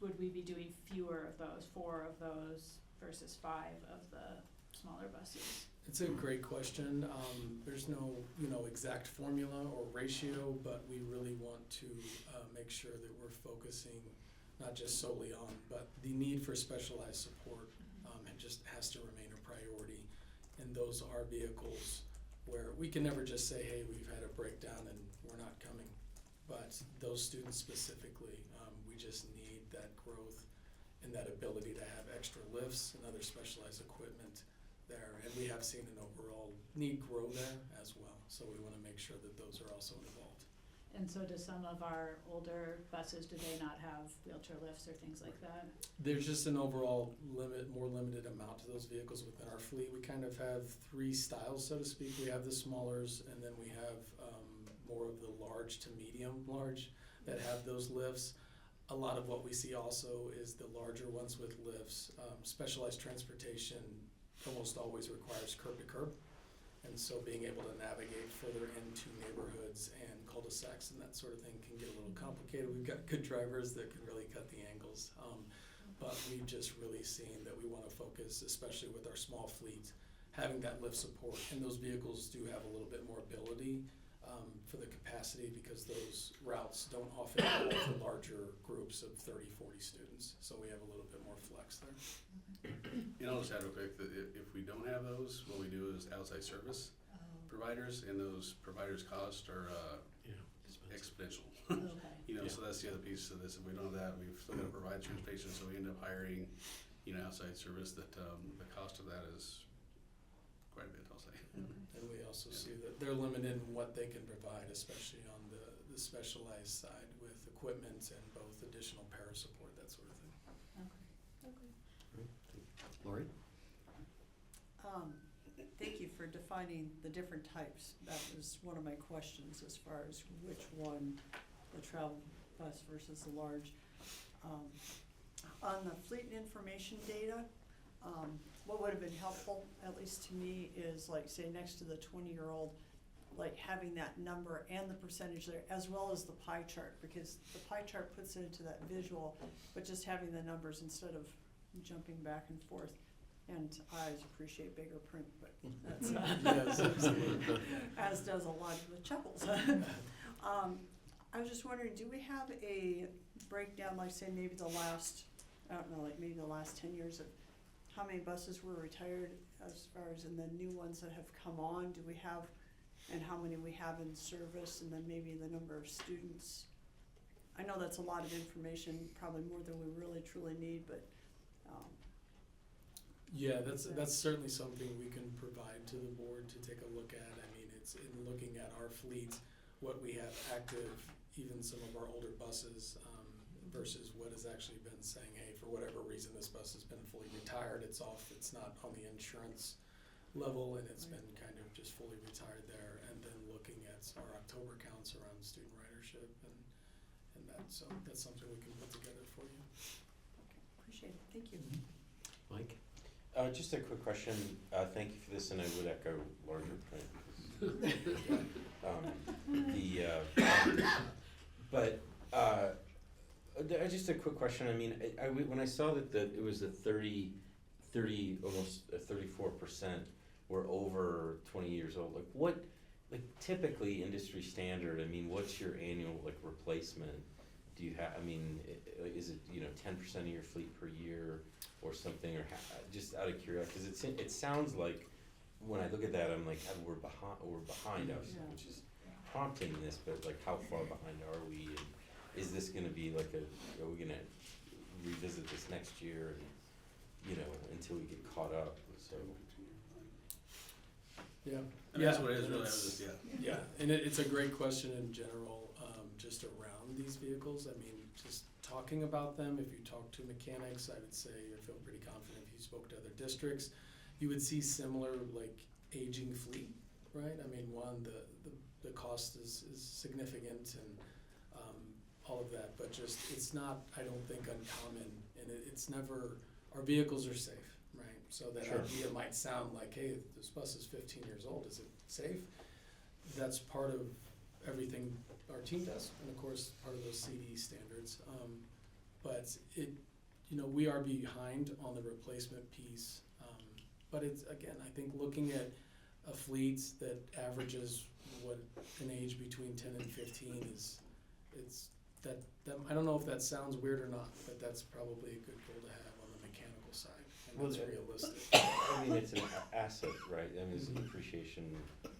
would we be doing fewer of those, 4 of those versus 5 of the smaller buses? It's a great question. There's no, exact formula or ratio, but we really want to make sure that we're focusing not just solely on, but the need for specialized support it just has to remain a priority. And those are vehicles where we can never just say, hey, we've had a breakdown and we're not coming. But those students specifically, we just need that growth and that ability to have extra lifts and other specialized equipment there, and we have seen an overall need grow there as well. So we want to make sure that those are also involved. And so do some of our older buses, do they not have wheelchair lifts or things like that? There's just an overall more limited amount to those vehicles within our fleet. We kind of have 3 styles, so to speak. We have the smallers, and then we have more of the large to medium large that have those lifts. A lot of what we see also is the larger ones with lifts. Specialized transportation almost always requires curb to curb. And so being able to navigate further into neighborhoods and cul-de-sacs and that sort of thing can get a little complicated. We've got good drivers that can really cut the angles. But we've just really seen that we want to focus, especially with our small fleet, having that lift support. And those vehicles do have a little bit more ability for the capacity because those routes don't often allow for larger groups of 30, 40 students. So we have a little bit more flex there. And I'll just add real quick that if we don't have those, what we do is outside service providers, and those providers' costs are exponential. Okay. So that's the other piece of this. If we don't have that, we've still got to provide transportation, so we end up hiring, outside service that the cost of that is quite a bit, I'll say. And we also see that they're limited in what they can provide, especially on the specialized side with equipment and both additional additional para support, that sort of thing. Lori? Thank you for defining the different types. That was one of my questions as far as which one, the travel bus versus the large. On the fleet and information data, what would have been helpful, at least to me, is like, say, next to the 20-year-old, like having that number and the percentage there, as well as the pie chart, because the pie chart puts it into that visual, but just having the numbers instead of jumping back and forth. And I always appreciate bigger print, but that's, Yes, absolutely. as does a lot of the chuckles. I was just wondering, do we have a breakdown, like say maybe the last, I don't know, like maybe the last 10 years of how many buses were retired as far as, and the new ones that have come on, do we have, and how many we have in service, and then maybe the number of students? I know that's a lot of information, probably more than we really truly need, but, Yeah, that's certainly something we can provide to the board to take a look at. I mean, it's in looking at our fleet, what we have active, even some of our older buses, versus what has actually been saying, hey, for whatever reason, this bus has been fully retired, it's off, it's not on the insurance level, and it's been kind of just fully retired there. And then looking at our October counts around student ridership and that, so that's something we can put together for you. appreciate it, thank you. Mike? Just a quick question. Thank you for this, and I would echo larger print. Just a quick question. I mean, when I saw that it was a 30, almost 34% were over 20 years old. Like what, like typically industry standard. I mean, what's your annual like replacement? Do you have? I mean, is it 10% of your fleet per year? Or something, or just out of curiosity, because it sounds like when I look at that, I'm like, we're behind us, which is prompting this. But like, how far behind are we? And is this going to be like are we going to revisit this next year? And until we get caught up. So. Yeah. And that's what it is really. Yeah, and it's a great question in general, just around these vehicles. I mean, just talking about them, if you talk to mechanics, I would say I feel pretty confident. If you spoke to other districts, you would see similar like aging fleet, right? I mean, one, the cost is significant and all of that, but just it's not, I don't think, uncommon, and it's never, our vehicles are safe, right? So that idea might sound like, hey, this bus is 15 years old, is it safe? That's part of everything our team does, and of course part of those CD standards. But we are behind on the replacement piece. But it's, again, I think looking at a fleet that averages what an age between 10 and 15 is, that I don't know if that sounds weird or not, but that's probably a good goal to have on the mechanical side, and that's realistic. I mean, it's an asset, right? I mean, there's a depreciation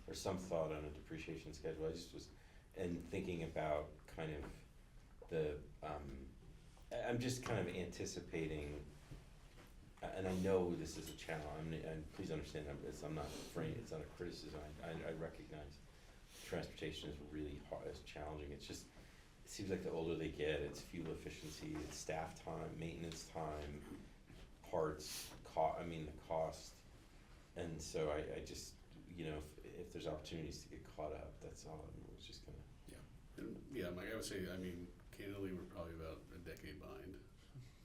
or some thought on a depreciation schedule. I just was, and thinking about kind of the, I'm just kind of anticipating, and I know this is a challenge, and please understand, I'm not afraid, it's not a criticism. I recognize transportation is really hard, it's challenging. It's just, it seems like the older they get, it's fuel efficiency, it's staff time, maintenance time, parts, the cost. And so I just, if there's opportunities to get caught up, that's all. I was just gonna. Yeah, Mike, I would say, candidly, we're probably about a decade behind.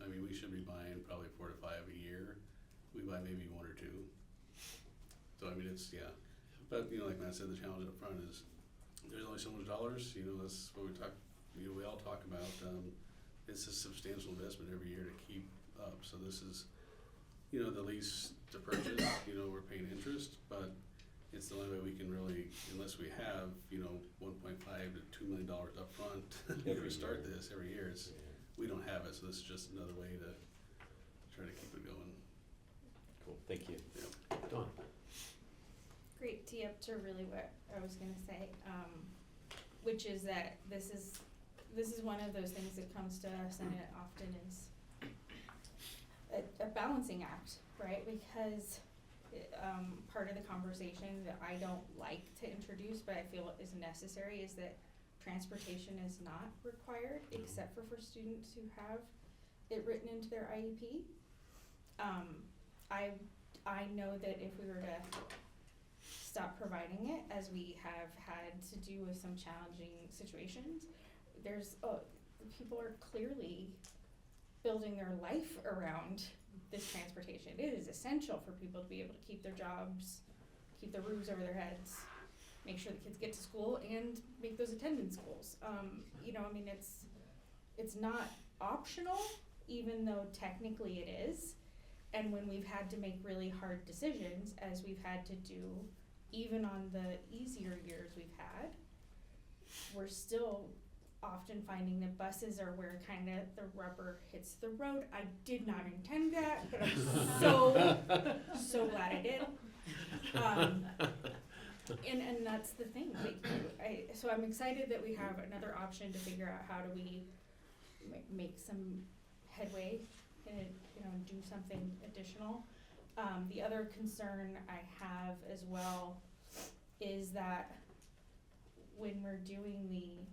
I mean, we should be buying probably 4 to 5 a year. We buy maybe 1 or 2. So, I mean, it's, But, like Matt said, the challenge up front is there's only so much dollars. That's what we all talk about. It's a substantial investment every year to keep up. So this is, the lease to purchase, we're paying interest, but it's the only way we can really, unless we have, $1.5 to $2 million up front to start this every year. We don't have it, so this is just another way to try to keep it going. Cool, thank you. Dawn. Great tee up to really what I was gonna say, which is that this is one of those things that comes to us, and it often is a balancing act, right? Because part of the conversation that I don't like to introduce, but I feel is necessary, is that transportation is not required, except for students who have it written into their IEP. I know that if we were to stop providing it, as we have had to do with some challenging situations, there's, people are clearly building their life around this transportation. It is essential for people to be able to keep their jobs, keep their roofs over their heads, make sure the kids get to school, and make those attendance goals. You know, I mean, it's not optional, even though technically it is. And when we've had to make really hard decisions, as we've had to do even on the easier years we've had, we're still often finding that buses are where kind of the rubber hits the road. I did not intend that, but I'm so glad I did. And that's the thing. Like, so I'm excited that we have another option to figure out how do we make some headway and, you know, do something additional. The other concern I have as well is that when we're doing the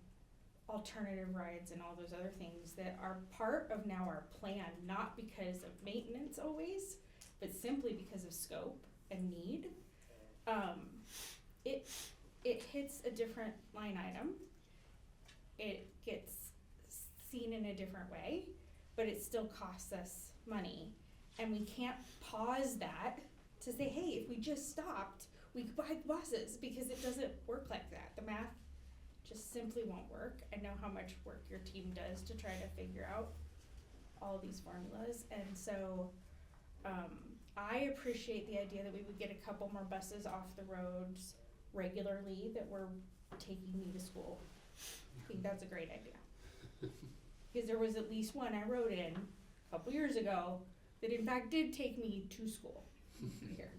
alternative rides and all those other things that are part of now our plan, not because of maintenance always, but simply because of scope and need, it hits a different line item. It gets seen in a different way, but it still costs us money. And we can't pause that to say, hey, if we just stopped, we could buy buses, because it doesn't work like that. The math just simply won't work. I know how much work your team does to try to figure out all these formulas. And so I appreciate the idea that we would get a couple more buses off the roads regularly that were taking me to school. I think that's a great idea. Because there was at least one I rode in a couple years ago that in fact did take me to school here.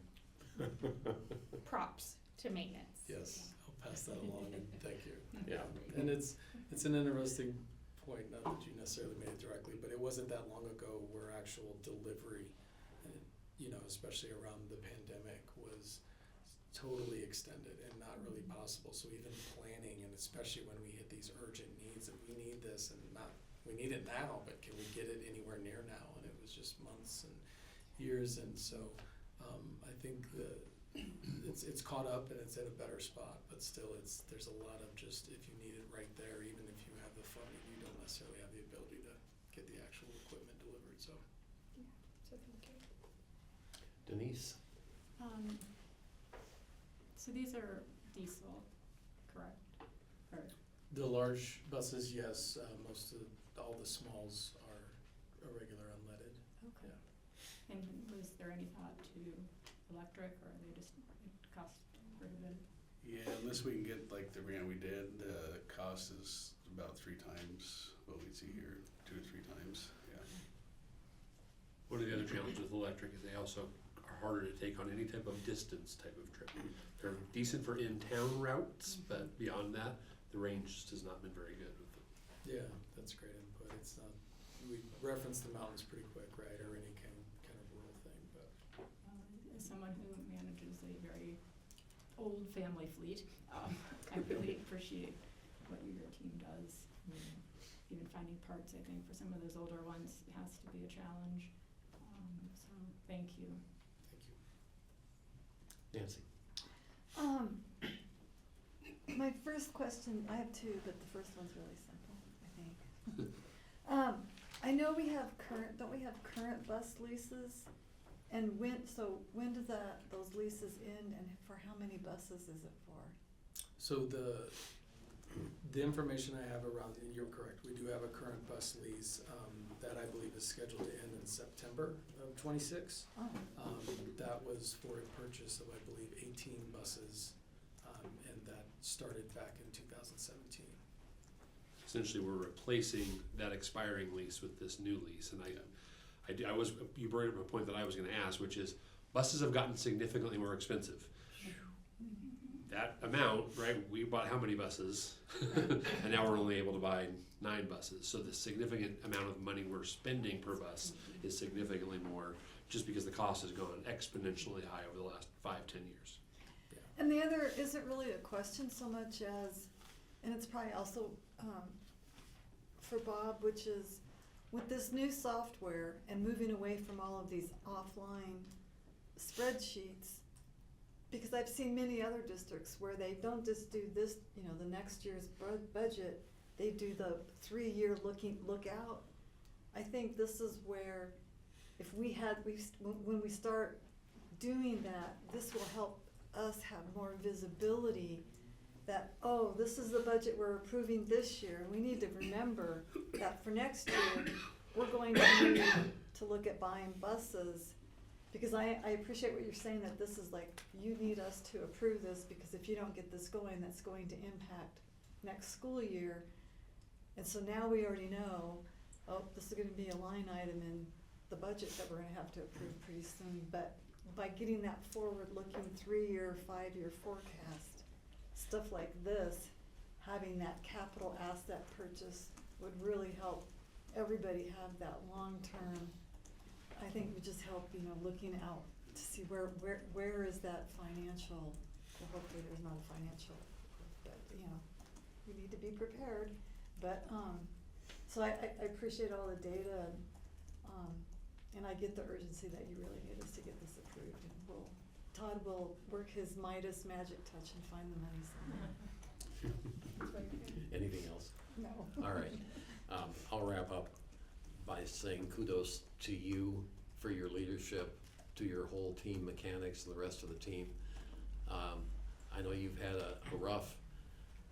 Props to maintenance. Yes, I'll pass that along, and thank you. Yeah, and it's an interesting point, not that you necessarily made it directly, but it wasn't that long ago where actual delivery, you know, especially around the pandemic, was totally extended and not really possible. So even planning, and especially when we hit these urgent needs, that we need this and not, we need it now, but can we get it anywhere near now? And it was just months and years, and so I think it's caught up and it's at a better spot, but still there's a lot of just, if you need it right there, even if you have the funding, you don't necessarily have the ability to get the actual equipment delivered, so. Yeah, so thank you. Denise? So these are diesel, correct? Or The large buses, yes, all the smalls are a regular unleaded. Okay. Yeah. And was there any thought to electric, or are they just cost prohibitive? Yeah, unless we can get like the grant we did, the cost is about 3 times what we see here, 2 or 3 times, yeah. One of the other challenges with electric is they also are harder to take on any type of distance type of trip. They're decent for in-town routes, but beyond that, the range just has not been very good with them. Yeah, that's great input. It's not, we reference the mountains pretty quick, right, or any kind of rural thing, but. As someone who manages a very old family fleet, I really appreciate what your team does. Even finding parts, I think, for some of those older ones has to be a challenge. So thank you. Thank you. Nancy? My first question, I have 2, but the first one's really simple, I think. I know we have don't we have current bus leases? And when do those leases end, and for how many buses is it for? So the information I have around, and you're correct, we do have a current bus lease that I believe is scheduled to end in September of '26. Oh. That was for a purchase of, I believe, 18 buses, and that started back in 2017. Essentially, we're replacing that expiring lease with this new lease, and you brought up a point that I was going to ask, which is buses have gotten significantly more expensive. That amount, right? We bought how many buses, and now we're only able to buy 9 buses. So the significant amount of money we're spending per bus is significantly more, just because the cost has gone exponentially high over the last 5-10 years. And the other isn't really a question so much as and it's probably also, for Bob, which is, with this new software and moving away from all of these offline spreadsheets, because I've seen many other districts where they don't just do this, the next year's budget, they do the 3-year look out. I think this is where, if when we start doing that, this will help us have more visibility that, oh, this is the budget we're approving this year. And we need to remember that for next year, we're going to need to look at buying buses. Because I appreciate what you're saying, that this is like, you need us to approve this, because if you don't get this going, that's going to impact next school year. And so now we already know, oh, this is gonna be a line item in the budget that we're gonna have to approve pretty soon. But by getting that forward-looking 3-year, 5-year forecast, stuff like this, having that capital asset purchase would really help everybody have that long-term. I think we just help, looking out to see where is that financial, well, hopefully there's not a financial, but, we need to be prepared. But, so I appreciate all the data, and I get the urgency that you really need us to get this approved. And Todd will work his Midas magic touch and find the money somewhere. Anything else? No. All right. I'll wrap up by saying kudos to you for your leadership, to your whole team, mechanics and the rest of the team. I know you've had a rough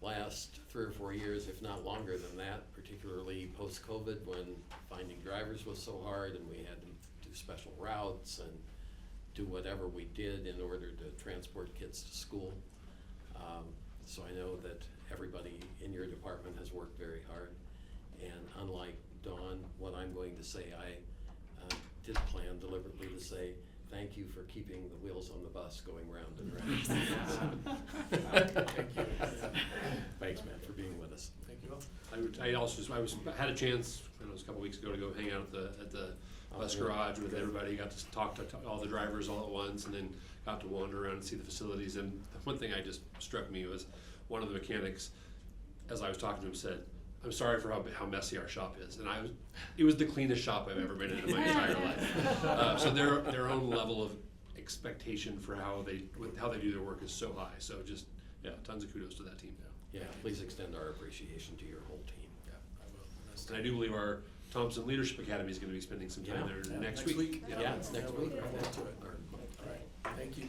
last 3 or 4 years, if not longer than that, particularly post-COVID, when finding drivers was so hard and we had to do special routes and do whatever we did in order to transport kids to school. So I know that everybody in your department has worked very hard. And unlike Dawn, what I'm going to say, I did plan deliberately to say thank you for keeping the wheels on the bus going round and round. Thank you. Thanks, man, for being with us. Thank you all. I had a chance, it was a couple weeks ago, to go hang out at the bus garage with everybody. Got to talk to all the drivers all at once, and then got to wander around and see the facilities. And one thing just struck me was one of the mechanics, as I was talking to him, said, "I'm sorry for how messy our shop is," and it was the cleanest shop I've ever been in my entire life. So their own level of expectation for how they do their work is so high. So just tons of kudos to that team. Yeah, please extend our appreciation to your whole team. Yeah, I will. And I do believe our Thompson Leadership Academy is going to be spending some time there next week. Yeah, it's next week. All right, thank you.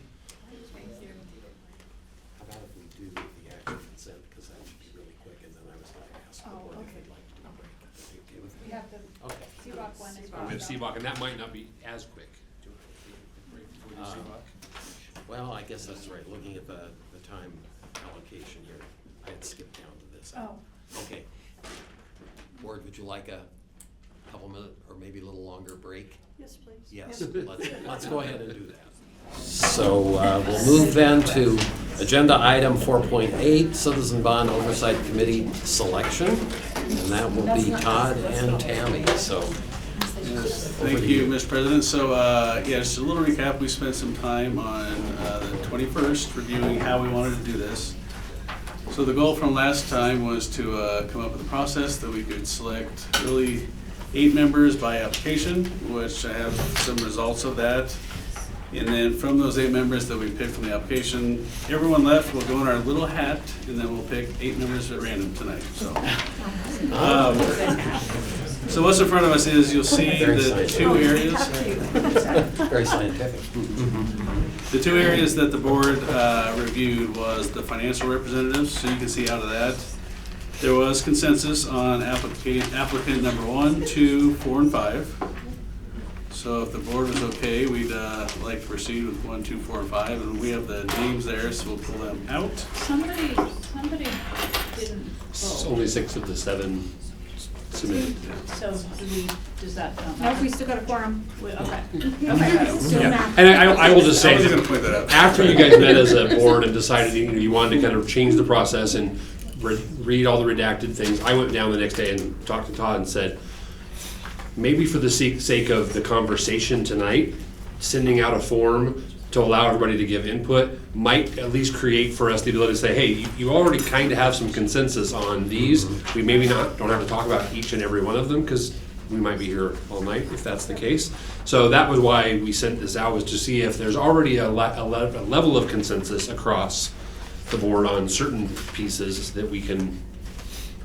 How about if we do the action consent, because that should be really quick, and then I was going to ask the board if they'd like to do a break. Is that okay with We you? have the Okay. CBOC one as well. We have CBOC, and that might not be as quick. Do you want to take a quick break before we do CBOC? Well, I guess that's right. Looking at the time allocation here, I had skipped down to this. Oh. Okay. Board, would you like a couple minute or maybe a little longer break? Yes, please. Yes, let's go ahead and do that. So we'll move then to agenda item 4.8, Citizen Bond Oversight Committee selection, and that will be Todd and Tammy. So Thank you, Mr. President. So, just a little recap. We spent some time on the 21st reviewing how we wanted to do this. So the goal from last time was to come up with a process that we could select really 8 members by application, which I have some results of that. And then from those 8 members that we picked from the application, everyone left will go in our little hat, and then we'll pick 8 members at random tonight. So what's in front of us is, you'll see the 2 areas. Very scientific. The 2 areas that the board reviewed was the financial representatives. So you can see out of that, there was consensus on applicant number 1, 2, 4, and 5. So if the board was okay, we'd like to proceed with 1, 2, 4, and 5, and we have the names there, so we'll pull them out. Somebody didn't vote. Only 6 of the 7 submitted. So does that count? No, we still got a quorum. Okay. Yeah. And I will just say, I was gonna point that out. after you guys met as a board and decided you wanted to kind of change the process and read all the redacted things, I went down the next day and talked to Todd and said, maybe for the sake of the conversation tonight, sending out a form to allow everybody to give input might at least create for us the ability to say, hey, you already kind of have some consensus on these. We maybe don't have to talk about each and every one of them because we might be here all night if that's the case. So that was why we sent this out, was to see if there's already a level of consensus across the board on certain pieces that we can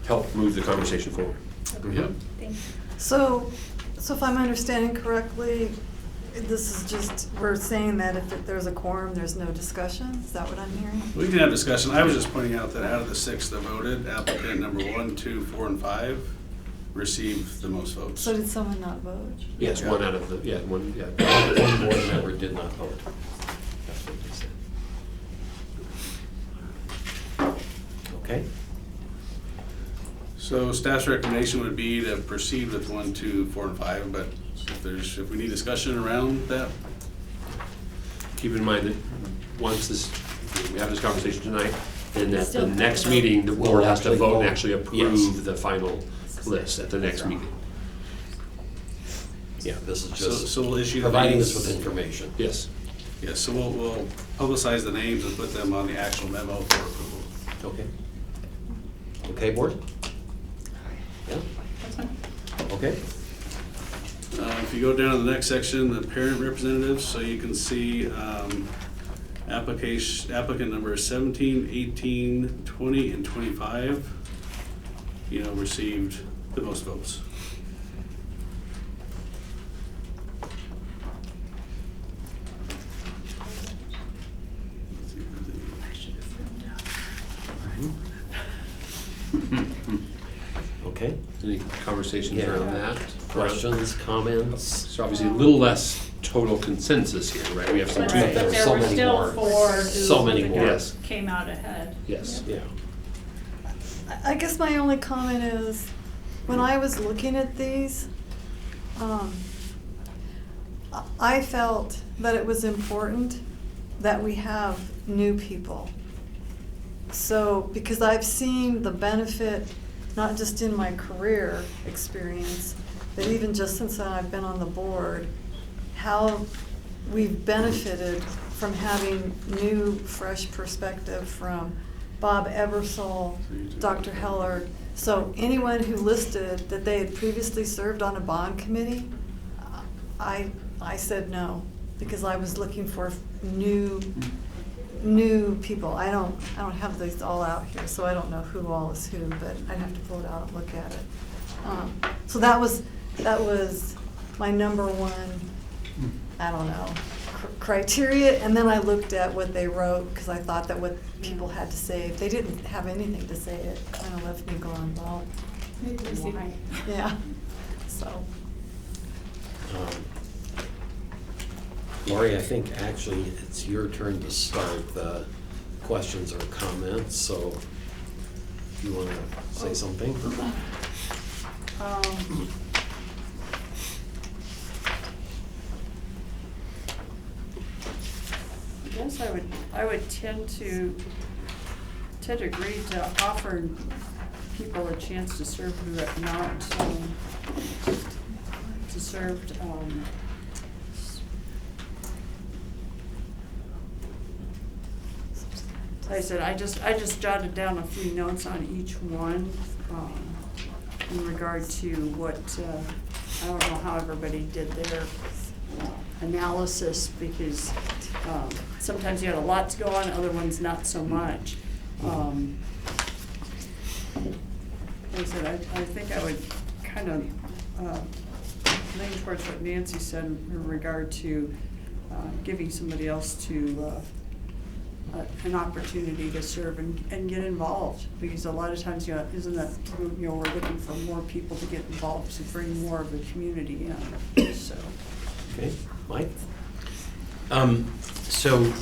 help move the conversation forward. Yep. So if I'm understanding correctly, this is just, we're saying that if there's a quorum, there's no discussion? Is that what I'm hearing? We can have discussion. I was just pointing out that out of the 6 that voted, applicant number 1, 2, 4, and 5 received the most votes. So did someone not vote? Yes, one out of the, one board member did not vote. That's what they said. Okay. So staff's recommendation would be to proceed with 1, 2, 4, and 5, but if we need discussion around that. Keep in mind that once we have this conversation tonight, then at the Still next vote. meeting, the board has to We'll vote and actually actually vote. Yes. approve the final list at the next meeting. Yeah, this is So just we'll issue the providing names. us with information. Yes. Yes, so we'll publicize the names and put them on the actual memo for approval. Okay. Okay, board? Yeah? Okay. If you go down to the next section, the parent representatives, so you can see, applicant number 17, 18, 20, and 25, received the most votes. Okay. Any conversations Yeah. around that? Questions, comments? So obviously a little less total consensus here, right? We have some. But Right. but there So were many still more. 4 So who many more. Yes. came out ahead. Yes. Yeah. I guess my only comment is, when I was looking at these, I felt that it was important that we have new people. So, because I've seen the benefit, not just in my career experience, but even just since I've been on the board, how we've benefited from having new, fresh perspective from Bob Ebersol, Dr. Heller. So anyone who listed that they had previously served on a bond committee, I said no, because I was looking for new people. I don't have these all out here, so I don't know who all is who, but I'd have to pull it out and look at it. So that was my number one, I don't know, criteria. And then I looked at what they wrote, because I thought that what people had to say, if they didn't have anything to say, it kind of left me going, well, why? Yeah, so. Lori, I think actually it's your turn to start the questions or comments, so if you wanna say something? I guess I would tend to agree to offer people a chance to serve who have not, to serve, like I said, I just jotted down a few notes on each one, in regard to what, I don't know how everybody did their analysis, because, sometimes you had a lot to go on, other ones not so much. Like I said, I think I would kind of, lean towards what Nancy said in regard to, giving somebody else to, an opportunity to serve and get involved, because a lot of times, isn't that, we're looking for more people to get involved, to bring more of the community in, so. Okay, Mike? So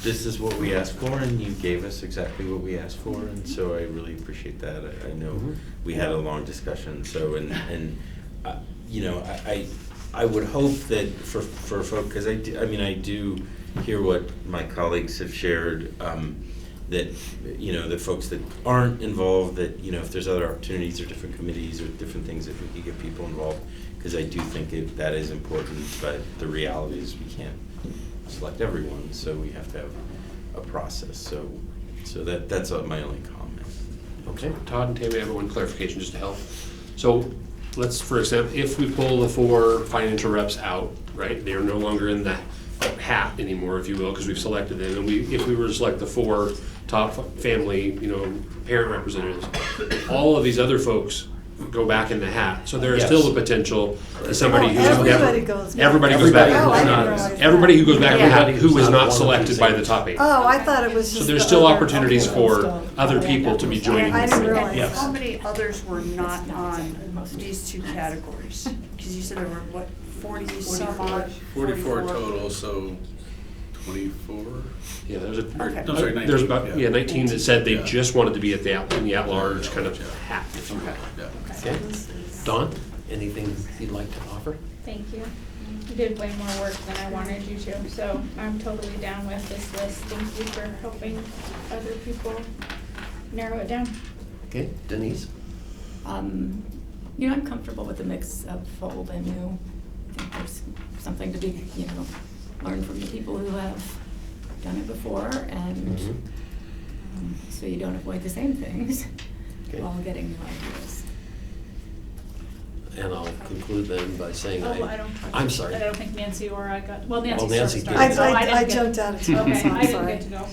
this is what we asked for, and you gave us exactly what we asked for, and so I really appreciate that. I know we had a long discussion, so, I would hope that for folk, cause I do hear what my colleagues have shared, that, the folks that aren't involved, that, if there's other opportunities or different committees or different things that we could get people involved, cause I do think that is important, but the reality is we can't select everyone, so we have to have a process, so that's my only comment. Okay, Todd and Tammy, I have one clarification just to help. So let's, for example, if we pull the 4 financial reps out, right, they're no longer in the hat anymore, if you will, because we've selected them, and if we were to select the 4 top family, parent representatives, all of these other folks go back in the hat. So there is Yes. still the potential that somebody who's everybody goes back. everybody goes back. Oh, I who's didn't not- realize that. everybody who goes back in the hat Everybody who who's was not not one of selected these by the eight. top 8. Oh, I thought it was just So there's the still other- opportunities okay. for other people to be joining I the didn't group. realize Yes. How many others were not on these 2 categories? Because you said there were, what, 40 some odd? 44 total, so 24? Yeah, there's a, Okay. No, sorry, 19, there's about, yeah. 19 that said they Yeah. just wanted to be at in the at-large kind of hat, if you will. Yeah. Okay. Dawn, anything you'd like to offer? Thank you. You did way more work than I wanted you to, so I'm totally down with this list. Thank you for helping other people narrow it down. Okay, Denise? I'm comfortable with the mix of old and new. I think there's something to be, learn from the people who have done it before, and so you don't avoid the same things Okay. while getting new ideas. And I'll conclude then by saying I'm sorry. I don't think Nancy or I got, well, Nancy Oh, sort of Nancy started, did. so I didn't I get- jumped out of town, Okay, so I'm I didn't sorry. get to go.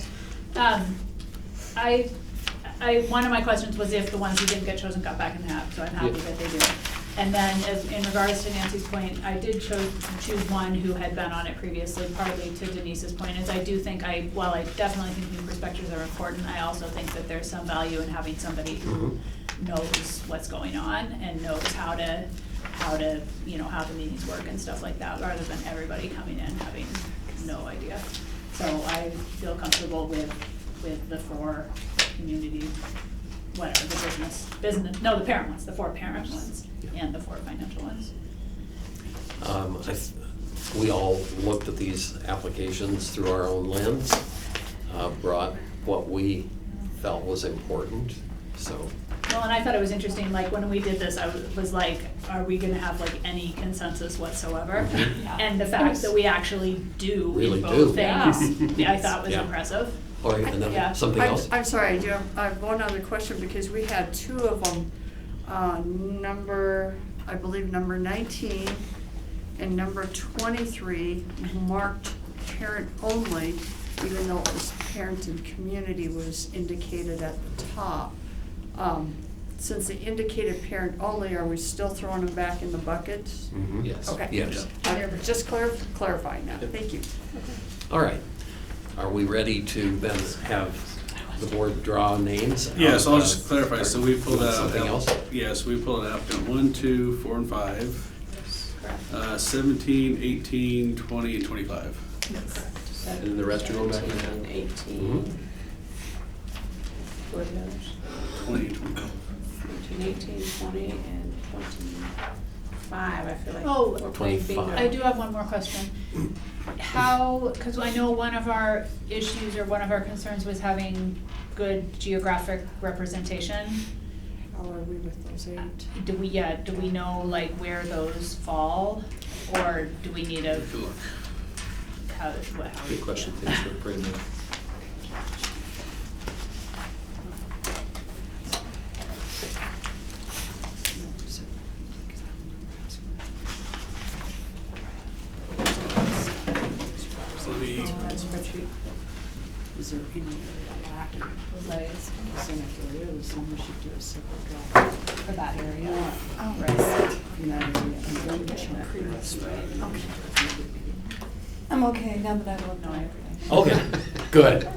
One of my questions was if the ones who didn't get chosen got back in the hat, so I'm happy Yeah. that they did. And then in regards to Nancy's point, I did choose one who had been on it previously, partly to Denise's point, is I do think while I definitely think new perspectives are important, I also think that there's some value in having somebody who knows what's going on and knows how to, how the meetings work and stuff like that, rather than everybody coming in having no idea. So I feel comfortable with the 4 community, whatever, the the parent ones, the 4 parent ones, and the 4 financial ones. We all looked at these applications through our own lens, brought what we felt was important, so. Well, and I thought it was interesting, like, when we did this, I was like, are we gonna have like any consensus whatsoever? And the fact that we actually do Really in do. both things, I thought was Yeah. impressive. Or another, Yeah. something else? I'm sorry, I have one other question, because we had 2 of them, I believe number 19 and number 23 marked parent only, even though it was parent and community was indicated at the top. Since they indicated parent only, are we still throwing them back in the bucket? Yes. Okay. Yes. I'm just clarifying now, thank you. All right. Are we ready to then have the board draw names? Yeah, so I'll of, just clarify, so we pulled out. Something else? Yes, we pulled out applicant 1, 2, 4, and 5. 17, 18, 20, and 25. And then the rest are going back in the hat. 18. Board members. 20 and 25. 18, 20, and 25, I feel like. Oh, we're playing 25. bingo. I do have one more question. How, because I know one of our issues or one of our concerns was having good geographic representation. How are we with those 8? Do we know like where those fall? Or do we need a, Good luck. how? Good question, thanks for bringing that. So the, Spreadsheet. Is there any lack? Liz, Because then if there is, then we should do a separate draw. for that area. In that area, and then we should previous, Okay. I'm okay now that I looked No, at I- it. Okay, good.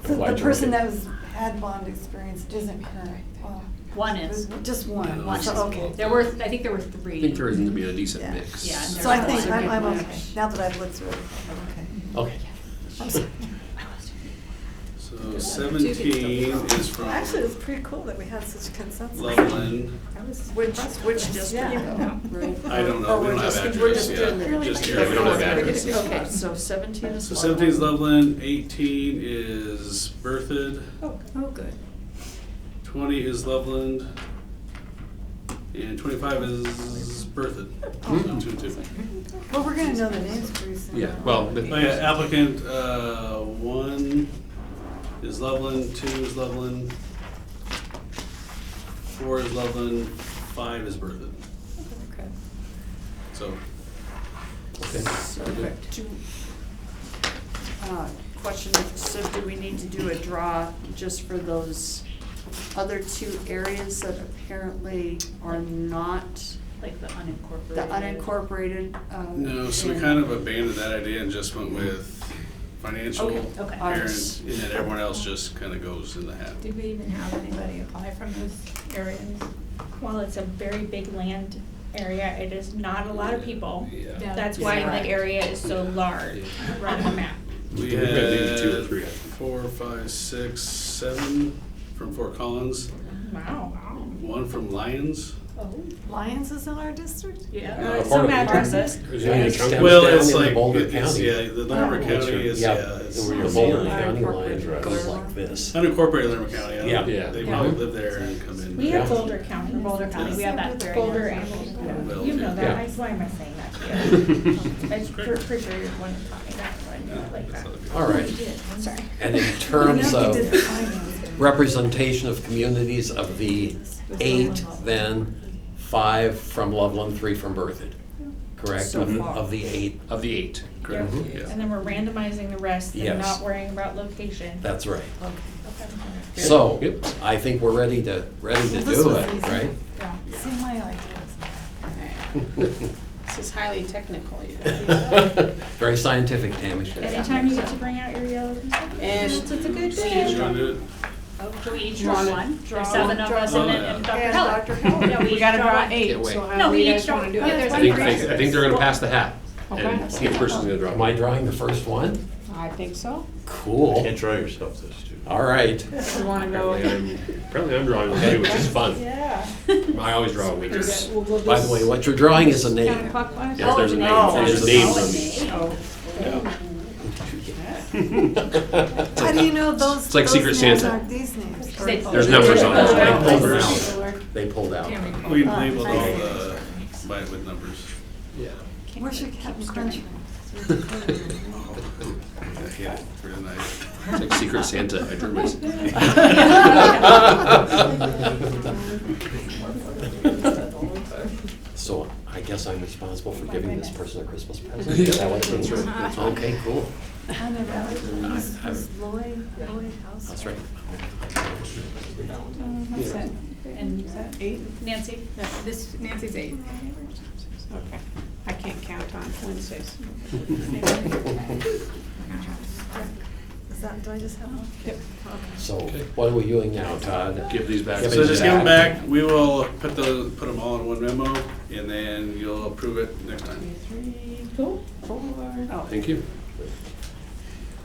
The Why'd you person look that had bond experience isn't current. Well, One it was is. just one. One So, is. okay. I think there were 3. I think there isn't to be a decent Yeah. mix. Yeah, and So I there's think one. I'm okay, now that I've looked through it, I'm okay. Okay. I'm sorry. so 17 is from Actually, it's pretty cool that we had such consensus. Loveland. Which district Yeah. though? Right? I don't know, Or we we're don't have just- we're address just yet. doing the- Just Yeah, we don't have address. Okay, so 17 is So Loveland. 17 is Loveland, 18 is Berthoud, Oh, good. 20 is Loveland, and 25 is Berthoud. So 2 and 2. Well, we're gonna know the names pretty soon. Yeah, well, Oh, yeah, applicant, 1 is Loveland, 2 is Loveland, 4 is Loveland, 5 is Berthoud. Okay. So, okay. So, question, so do we need to do a draw just for those other 2 areas that apparently are not Like the unincorporated. the unincorporated? no, so we and- kind of abandoned that idea and just went with financial, Okay, okay. parent, and then everyone else just kind of goes in the hat. Did we even have anybody apply from those areas? While it's a very big land area, it is not a lot of people. Yeah. That's why Yeah. the area is so large on the map. We We've got maybe 2 or had 3, I think. 4, 5, 6, 7 from Fort Collins, Wow. 1 from Lyons. Lions is in our district? Yeah. Part Some of it. addresses. Is there any chunk of it? Well, down it's in like, Boulder it's, County. yeah, the Larimer County is, Yeah, it's. the it's Boulder not- County line Unincorporated. goes like this. Unincorporated Larimer County, I Yeah. don't, Yeah. they Yeah. probably live there and come in. We have Yeah. Boulder County. Boulder County, we have that very. Boulder nice and one. Boulder. Well, You know okay. that, Yeah. why am I saying that to you? I'm pretty sure you're the one that taught me that, so I knew it like that. All right. Sorry. And in terms of representation of communities of the 8, then 5 from Loveland, 3 from Berthoud, correct? So Of- far. Of the 8, Of the 8. Correct, Mhm. yeah. And then we're randomizing the rest and Yes. not worrying about location. that's right. Okay. So, Yep. I think we're ready to Well, this do was it, easy. right? See my ideas. This is highly technical, Very scientific, Tammy. Anytime you get to bring out your yellow pencil. And- It's a good You day. wanna do it? Do we each Draw draw one. one? Draw There's 7 of one. us Oh, and then yeah. and Dr. And Heller. Dr. Heller. Yeah, we We each gotta draw one. 8, Can't wait. so how No, do we you each guys draw- wanna do yeah, it? there's I one think, for I each of think us. they're gonna pass the hat. Okay. And see if person's gonna draw. Am I drawing the first one? I think so. Cool. Can't draw yourself this too. All right. You wanna go? Apparently I'm drawing one too, which is fun. Yeah. I always draw a weakness. We'll go By the this way, what you're drawing is a name. counterclockwise? Yes, there's a name, Oh, there's no. names on these. Oh. How do you know those, It's like those Secret names Santa. aren't these names? Or- They- There's numbers on it. They Oh, pulled I it see. out. They pulled out. We Oh, labeled I all see. the, by with numbers. Yeah. Where's your Captain Crunch? Yeah, really nice. It's like Secret Santa, I drew myself. So I guess I'm responsible for giving this person a Christmas present? Is that what it is? That's right, that's right. Okay, cool. I know that. Is Lloyd House? That's right. What's that? And is that 8? Nancy? This, Nancy's 8. Okay. I can't count on Wednesdays. Is that, do I just have one? Yep. So what are we doing now, Todd? Give these back. Give So it just give them back, we will put them all in one memo, and then you'll approve it next time. 2, 3, 4. Thank you.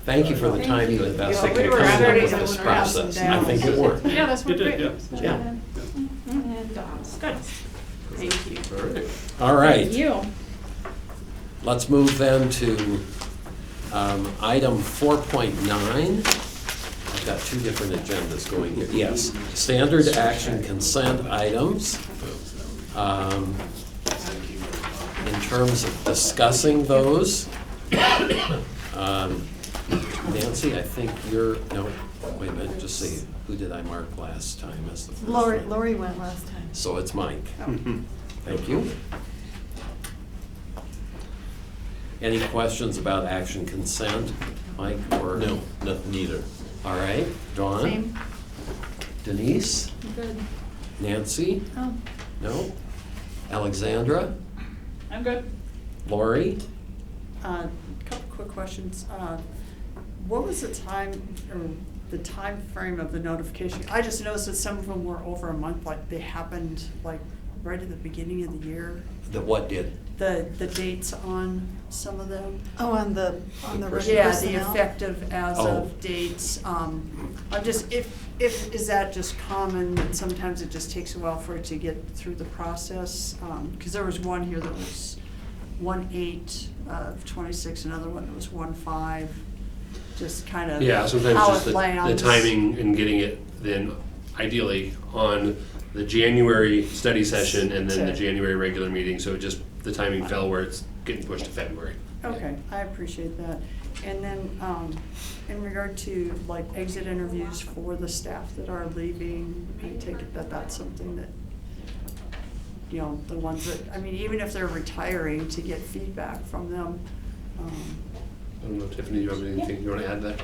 Thank you for the time you invested Yeah, we in were coming up ready with to this run out some process. I think it downs. worked. Yeah, that's It what did, great. yeah. Yeah. And, good. Thank you. All right. All right. Thank you. Let's move then to item 4.9. I've got 2 different agendas going here. Yes, standard action consent items. In terms of discussing those, Nancy, I think you're, no, wait a minute, just see, who did I mark last time as the first one? Lori went last time. So it's Mike. Thank you. Any questions about action consent, Mike, or? No, neither. All right, Dawn? Same. Denise? Good. Nancy? Oh. No? Alexandra? I'm good. Lori? Couple quick questions. What was the time, or the time frame of the notification? I just noticed that some of them were over a month, like they happened like right at the beginning of the year. The what did? The dates on some of them. Oh, on the Yeah, the personnel? effective as Oh. of dates. I'm just, is that just common, that sometimes it just takes a while for it to get through the process? Cause there was one here that was 1/8 of 26, another one that was 1/5, just kind of Yeah, sometimes how just it the lands. timing and getting it then ideally on the January study session and then the To- January regular meeting, so it just, the timing fell where it's getting pushed to February. Okay, I appreciate that. And then, in regard to like exit interviews for the staff that are leaving, I take it that that's something that, you know, the ones that, I mean, even if they're retiring, to get feedback from them. I don't know, Tiffany, do you have anything you wanna add to that?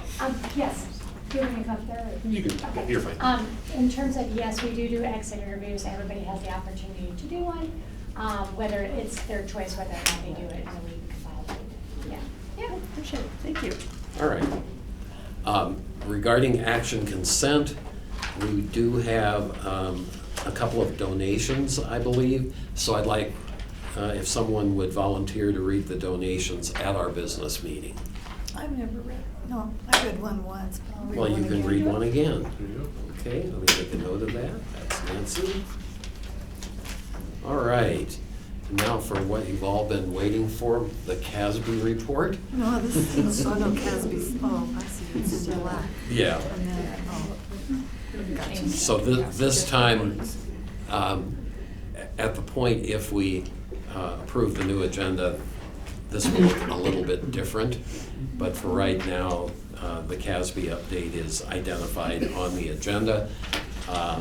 Yes, do you want me to come up there? You can, Okay. you're fine. In terms of, yes, we do exit interviews, everybody has the opportunity to do one, whether it's their choice, whether or not they do it in a week. Yeah. Appreciate it, thank you. All right. Regarding action consent, we do have a couple of donations, I believe. So I'd like, if someone would volunteer to read the donations at our business meeting. I've never read, no, I read one once, but I'll read Well, one you can again. read one again. Okay, let me make a note of that. That's Nancy. All right. Now for what you've all been waiting for, the CASB report. No, this is, oh, no, Casby's, oh, I see, it's in black. Yeah. And then, oh, gotcha. So this time, at the point if we approve the new agenda, this will look a little bit different. But for right now, the CASB update is identified on the agenda. I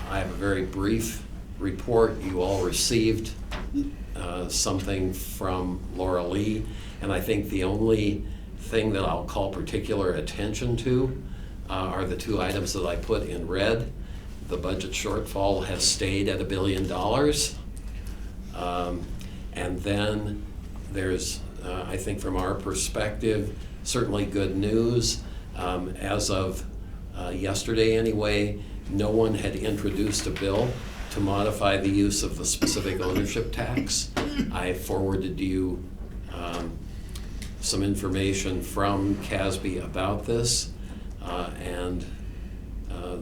have a very brief report. You all received something from Laura Lee, and I think the only thing that I'll call particular attention to are the two items that I put in red. The budget shortfall has stayed at $1 billion. And then there's, I think from our perspective, certainly good news. As of yesterday anyway, no one had introduced a bill to modify the use of the specific ownership tax. I forwarded you some information from CASB about this, and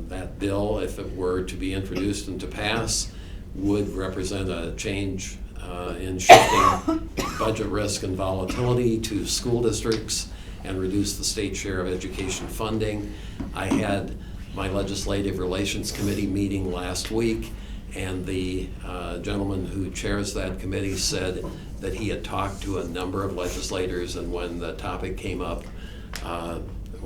that bill, if it were to be introduced and to pass, would represent a change in shifting budget risk and volatility to school districts and reduce the state share of education funding. I had my Legislative Relations Committee meeting last week, and the gentleman who chairs that committee said that he had talked to a number of legislators, and when the topic came up,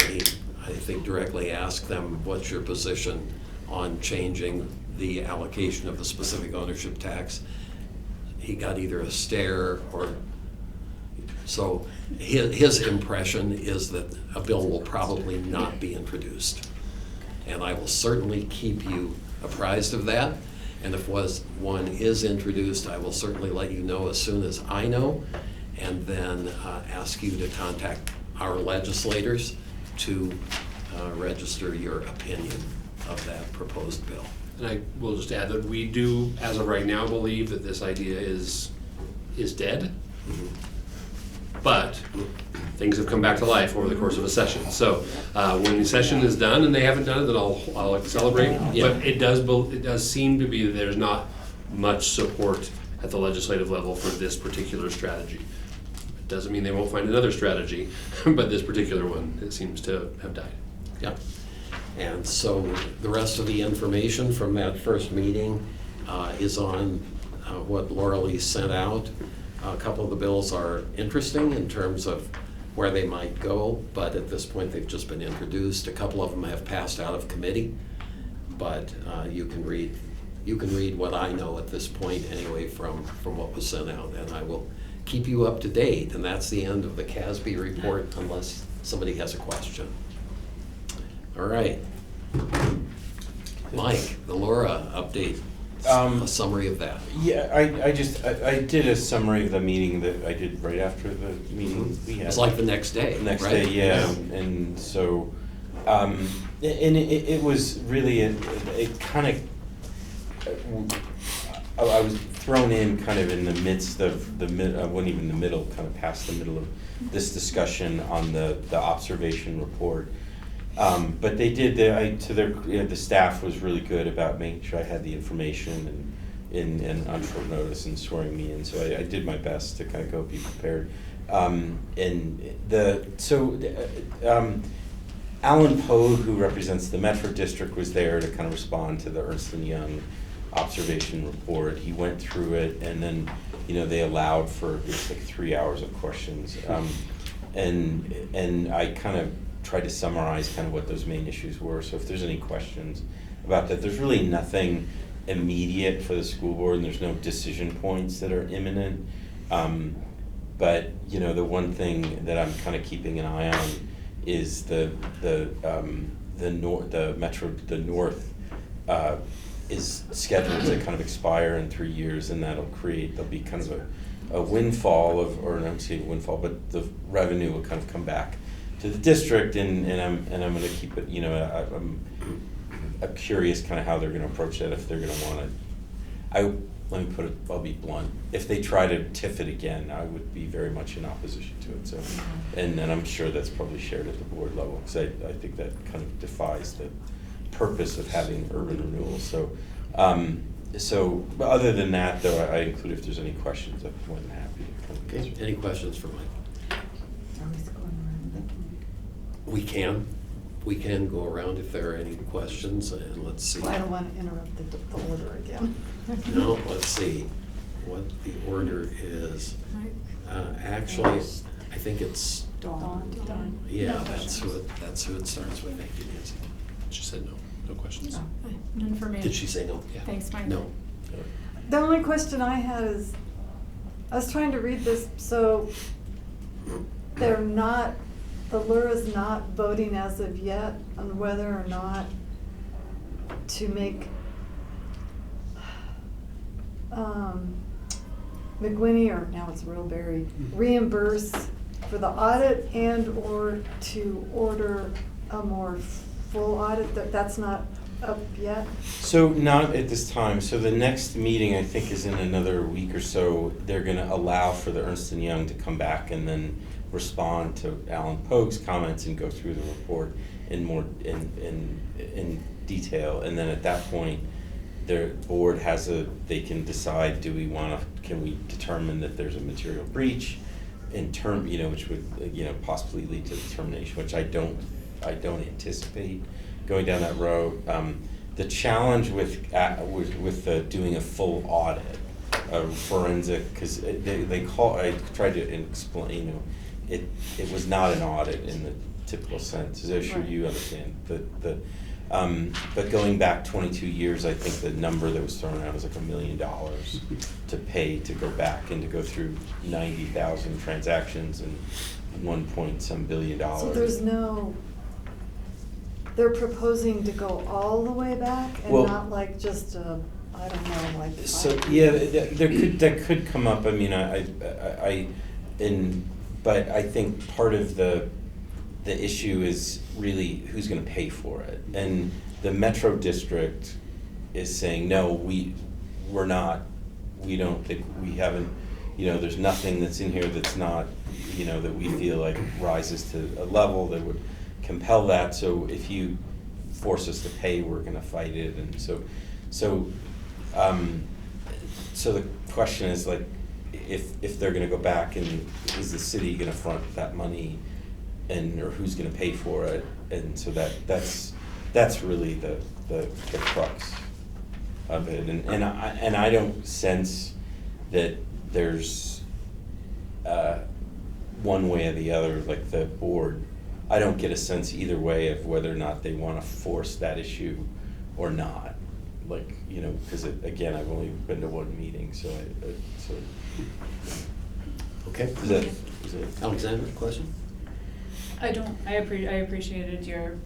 he, I think, directly asked them, what's your position on changing the allocation of the specific ownership tax? He got either a stare or, so his impression is that a bill will probably not be introduced. And I will certainly keep you apprised of that. And if one is introduced, I will certainly let you know as soon as I know, and then ask you to contact our legislators to register your opinion of that proposed bill. And I will just add that we do, as of right now, believe that this idea is dead. But things have come back to life over the course of a session. So when the session is done and they haven't done it, then I'll celebrate. Yeah. But it does seem to be that there's not much support at the legislative level for this particular strategy. It doesn't mean they won't find another strategy, but this particular one, it seems to have died. Yeah. And so the rest of the information from that first meeting is on what Laura Lee sent out. A couple of the bills are interesting in terms of where they might go, but at this point they've just been introduced. A couple of them have passed out of committee, but you can read what I know at this point anyway from what was sent out, and I will keep you up to date. And that's the end of the CASB report, unless somebody has a question. All right. Mike, the Laura update, a summary of that. Yeah, I did a summary of the meeting that I did right after the meeting we had. It's like the next day, Next right? day, yeah, and so, and it was really, it kind of, I was thrown in kind of in the midst of wasn't even the middle, kind of past the middle of this discussion on the observation report. But they did, the staff was really good about making sure I had the information and on short notice and swearing me in, so I did my best to kind of go be prepared. Alan Poe, who represents the Metro District, was there to kind of respond to the Ernst & Young observation report. He went through it, and then, you know, they allowed for, it's like 3 hours of questions. And I kind of tried to summarize kind of what those main issues were. So if there's any questions about that, there's really nothing immediate for the school board, and there's no decision points that are imminent. But, you know, the one thing that I'm kind of keeping an eye on is the North is scheduled to kind of expire in 3 years, and there'll be kind of a windfall of, or not say a windfall, but the revenue will kind of come back to the district, and I'm gonna keep it, you know, I'm curious kind of how they're gonna approach that, if they're gonna wanna, let me put it, I'll be blunt, if they try to TIF it again, I would be very much in opposition to it, so, and I'm sure that's probably shared at the board level, because I think that kind of defies the purpose of having urban renewal, so, but other than that, though, I include if there's any questions, I'm more than happy to come. Okay, any questions for Mike? We can go around if there are any questions, and let's see. I don't want to interrupt the order again. No, let's see what the order is. Actually, I think it's, Dawn. yeah, that's who it starts with. Thank you, Nancy. She said no, no questions. None for me. Did she say no? Yeah. Thanks, Mike. No. The only question I had is, I was trying to read this, so they're not, the LUR is not voting as of yet on whether or not to make McWhinney, or now it's Roeberry, reimburse for the audit and or to order a more full audit. That's not up yet? So not at this time. So the next meeting, I think, is in another week or so. They're gonna allow for the Ernst & Young to come back and then respond to Alan Pogue's comments and go through the report in more, in detail. And then at that point, the board they can decide, can we determine that there's a material breach in term, you know, which would, you know, possibly lead to termination, which I don't anticipate going down that road. The challenge with doing a full audit, forensic, because I tried to explain, you know, it was not an audit in the typical sense, as I'm sure you understand. But going back 22 years, I think the number that was thrown out was like $1 million to pay to go back and to go through 90,000 transactions and $1 billion. So there's no, they're proposing to go all the way back and not like just I don't know, like. So, yeah, that could come up. I mean, but I think part of the issue is really who's gonna pay for it. And the Metro District is saying, no, we're not, we don't think, we haven't, you know, there's nothing that's in here that's not, you know, that we feel like rises to a level that would compel that. So if you force us to pay, we're gonna fight it. And so the question is, like, if they're gonna go back, and is the city gonna front that money, or who's gonna pay for it? And so that's really the crux of it. And I don't sense that there's one way or the other, like the board. I don't get a sense either way of whether or not they want to force that issue or not. Like, you know, because again, I've only been to one meeting, so Okay. Is that Alexander, question? I appreciated your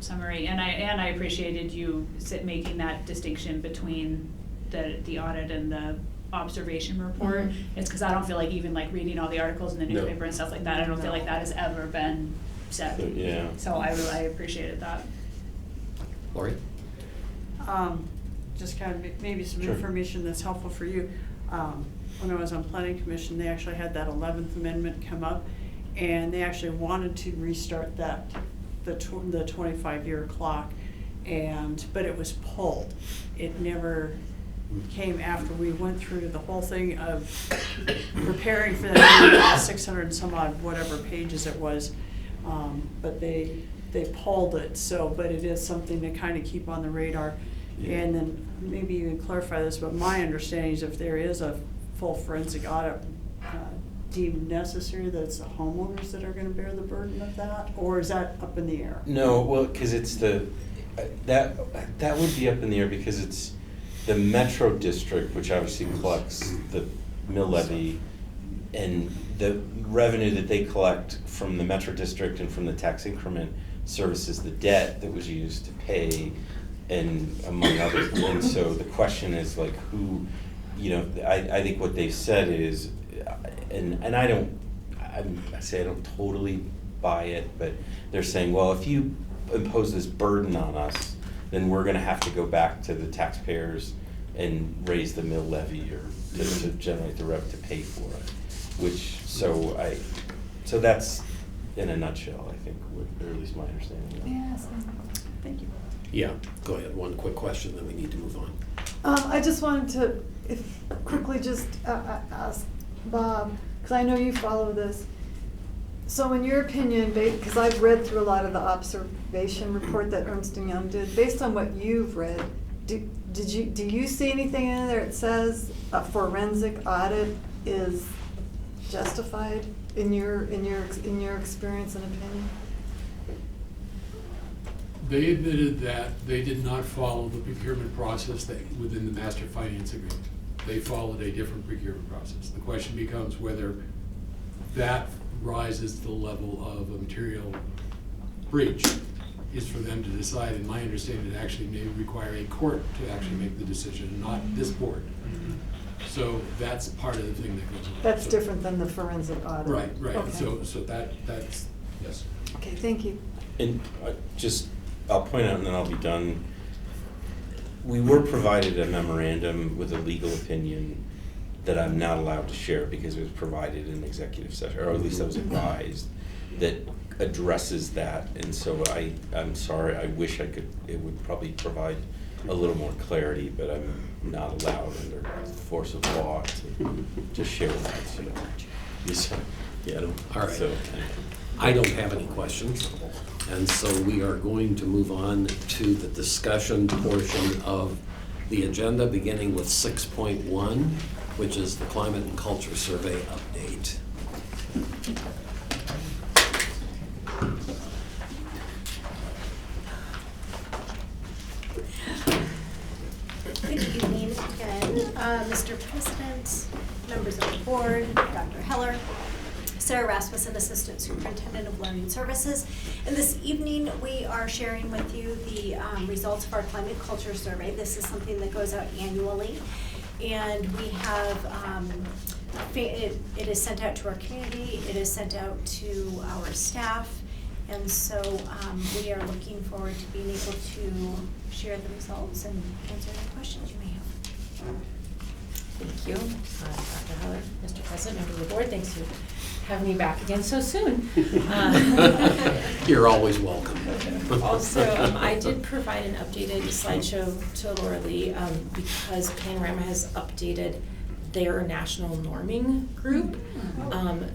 summary, and I appreciated you making that distinction between the audit and the observation report. Mm-hmm. It's because I don't feel like, even like reading all the articles in the newspaper and stuff like that, I don't feel like that has ever been said. Yeah. So I appreciated that. Lori? Just kind of maybe some Sure. information that's helpful for you. When I was on planning commission, they actually had that 11th amendment come up, and they actually wanted to restart the 25-year clock, but it was pulled. It never came after we went through the whole thing of preparing for that 600 and some odd whatever pages it was, but they pulled it. So, but it is something to kind of keep on the radar. Yeah. And then maybe you can clarify this, but my understanding is if there is a full forensic audit deemed necessary, that it's the homeowners that are gonna bear the burden of that, or is that up in the air? No, well, cause it's that would be up in the air because it's the Metro District, which obviously collects the mill levy, and the revenue that they collect from the Metro District and from the tax increment services the debt that was used to pay, and among others. And so the question is like who, you know, I think what they've said is, and I don't totally buy it, but they're saying, well, if you impose this burden on us, then we're gonna have to go back to the taxpayers and raise the mill levy or to generate the revenue to pay for it. Which, so that's in a nutshell, I think, or at least my understanding. Yes. Thank you. Yeah, go ahead, one quick question, then we need to move on. I just wanted to, quickly just ask Bob, because I know you follow this. So in your opinion, because I've read through a lot of the observation report that Ernst & Young did, based on what you've read, do you see anything in there that says a forensic audit is justified in your experience and opinion? They admitted that they did not follow the procurement process that within the master finance agreement. They followed a different procurement process. The question becomes whether that rises to the level of a material breach is for them to decide. And my understanding, it actually may require a court to actually make the decision, not this board. So that's part of the thing that goes on. That's So- different than the forensic audit. Right, right. Okay. So that's, yes. Okay, thank you. And I'll point out and then I'll be done. We were provided a memorandum with a legal opinion that I'm not allowed to share because it was provided in executive session, or at least I was advised, that addresses that. And so I'm sorry, I wish it would probably provide a little more clarity, but I'm not allowed under force of law to share that. So, yeah, All right. so, I don't have any questions, and so we are going to move on to the discussion portion of the agenda, beginning with 6.1, which is the Climate and Culture Survey update. Good evening again, Mr. President, members of the board, Dr. Heller, Sarah Rasmussen, Assistant Superintendent of Learning Services. And this evening, we are sharing with you the results of our Climate Culture Survey. This is something that goes out annually. And we have, it is sent out to our community, it is sent out to our staff. And so we are looking forward to being able to share the results and answer any questions you may have. Thank you, Dr. Heller, Mr. President, members of the board, thanks for having me back again so soon. You're always welcome. Also, I did provide an updated slideshow to Laura Lee because Panorama has updated their national norming group.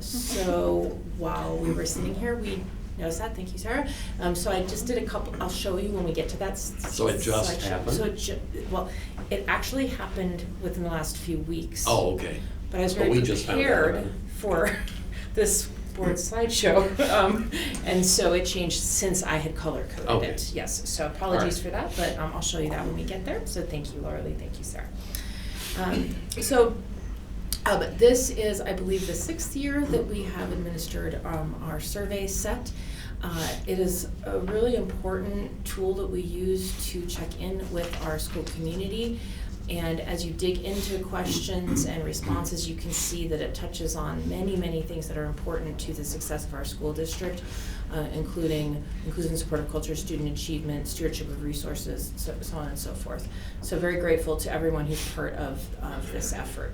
So while we were sitting here, we noticed that. Thank you, Sarah. So I just did a couple. I'll show you when we get to that. So it just slideshow. happened? So it actually happened within the last few weeks. Oh, okay. But I was But very we just found out prepared about it. for this board slideshow. And so it changed since I had color coded Okay. it. Yes, so apologies for that, but I'll show you that when we get there. So thank you, Laura Lee, thank you, Sarah. This is, I believe, the 6th year that we have administered our survey set. It is a really important tool that we use to check in with our school community. And as you dig into questions and responses, you can see that it touches on many, many things that are important to the success of our school district, including inclusion, supportive culture, student achievement, stewardship of resources, so on and so forth. So very grateful to everyone who's part of this effort.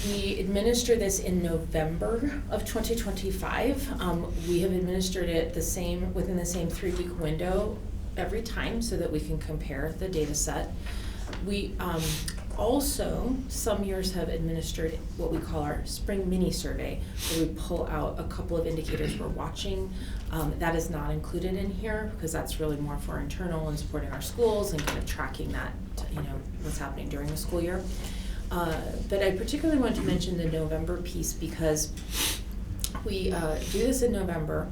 We administered this in November of 2025. We have administered it within the same 3-week window every time so that we can compare the data set. We also, some years have administered what we call our spring mini survey, where we pull out a couple of indicators we're watching. That is not included in here because that's really more for internal and supporting our schools and kind of tracking that, what's happening during the school year. But I particularly want to mention the November piece because we do this in November,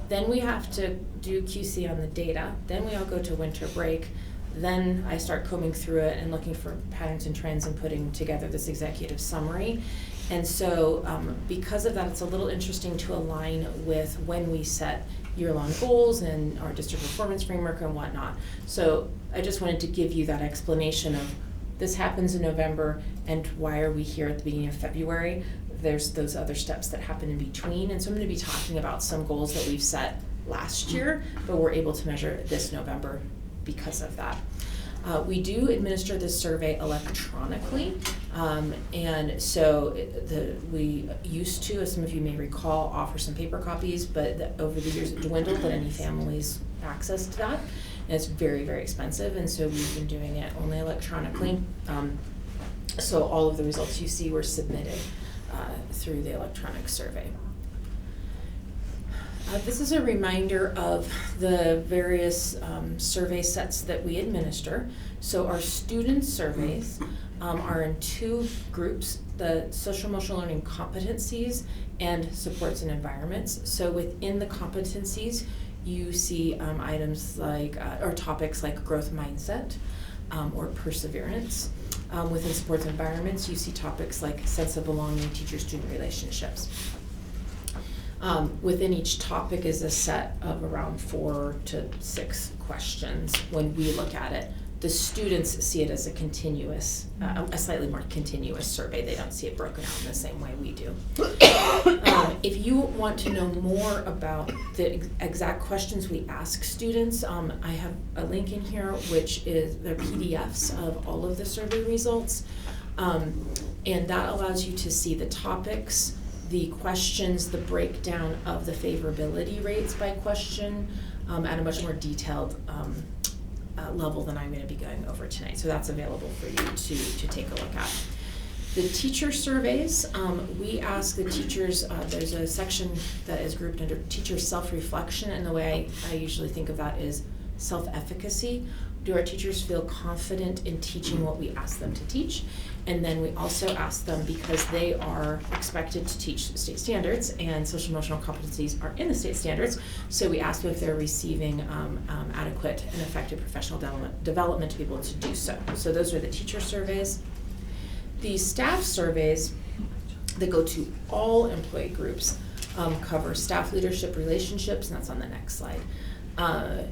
then we have to do QC on the data, then we all go to winter break, then I start combing through it and looking for patterns and trends and putting together this executive summary. And so because of that, it's a little interesting to align with when we set year-long goals and our district performance framework and whatnot. So I just wanted to give you that explanation of this happens in November and why are we here at the beginning of February. There's those other steps that happen in between. And so I'm going to be talking about some goals that we've set last year, but we're able to measure this November because of that. We do administer this survey electronically, and so we used to, as some of you may recall, offer some paper copies, but over the years it dwindled, but any families access to that, and it's very, very expensive, and so we've been doing it only electronically. So all of the results you see were submitted through the electronic survey. This is a reminder of the various survey sets that we administer. So our student surveys are in two groups, the social emotional learning competencies and supports and environments. So within the competencies, you see items like, or topics like growth mindset or perseverance. Within supports and environments, you see topics like sense of belonging, teacher-student relationships. Within each topic is a set of around 4 to 6 questions when we look at it. The students see it as a continuous, a slightly more continuous survey. They don't see it broken out in the same way we do. If you want to know more about the exact questions we ask students, I have a link in here which is the PDFs of all of the survey results. And that allows you to see the topics, the questions, the breakdown of the favorability rates by question at a much more detailed level than I'm going to be going over tonight. So that's available for you to take a look at. The teacher surveys, we ask the teachers, there's a section that is grouped under teacher self-reflection, and the way I usually think of that is self-efficacy. Do our teachers feel confident in teaching what we ask them to teach? And then we also ask them, because they are expected to teach state standards and social emotional competencies are in the state standards, so we ask them if they're receiving adequate and effective professional development to be able to do so. So those are the teacher surveys. The staff surveys that go to all employee groups cover staff leadership relationships, and that's on the next slide.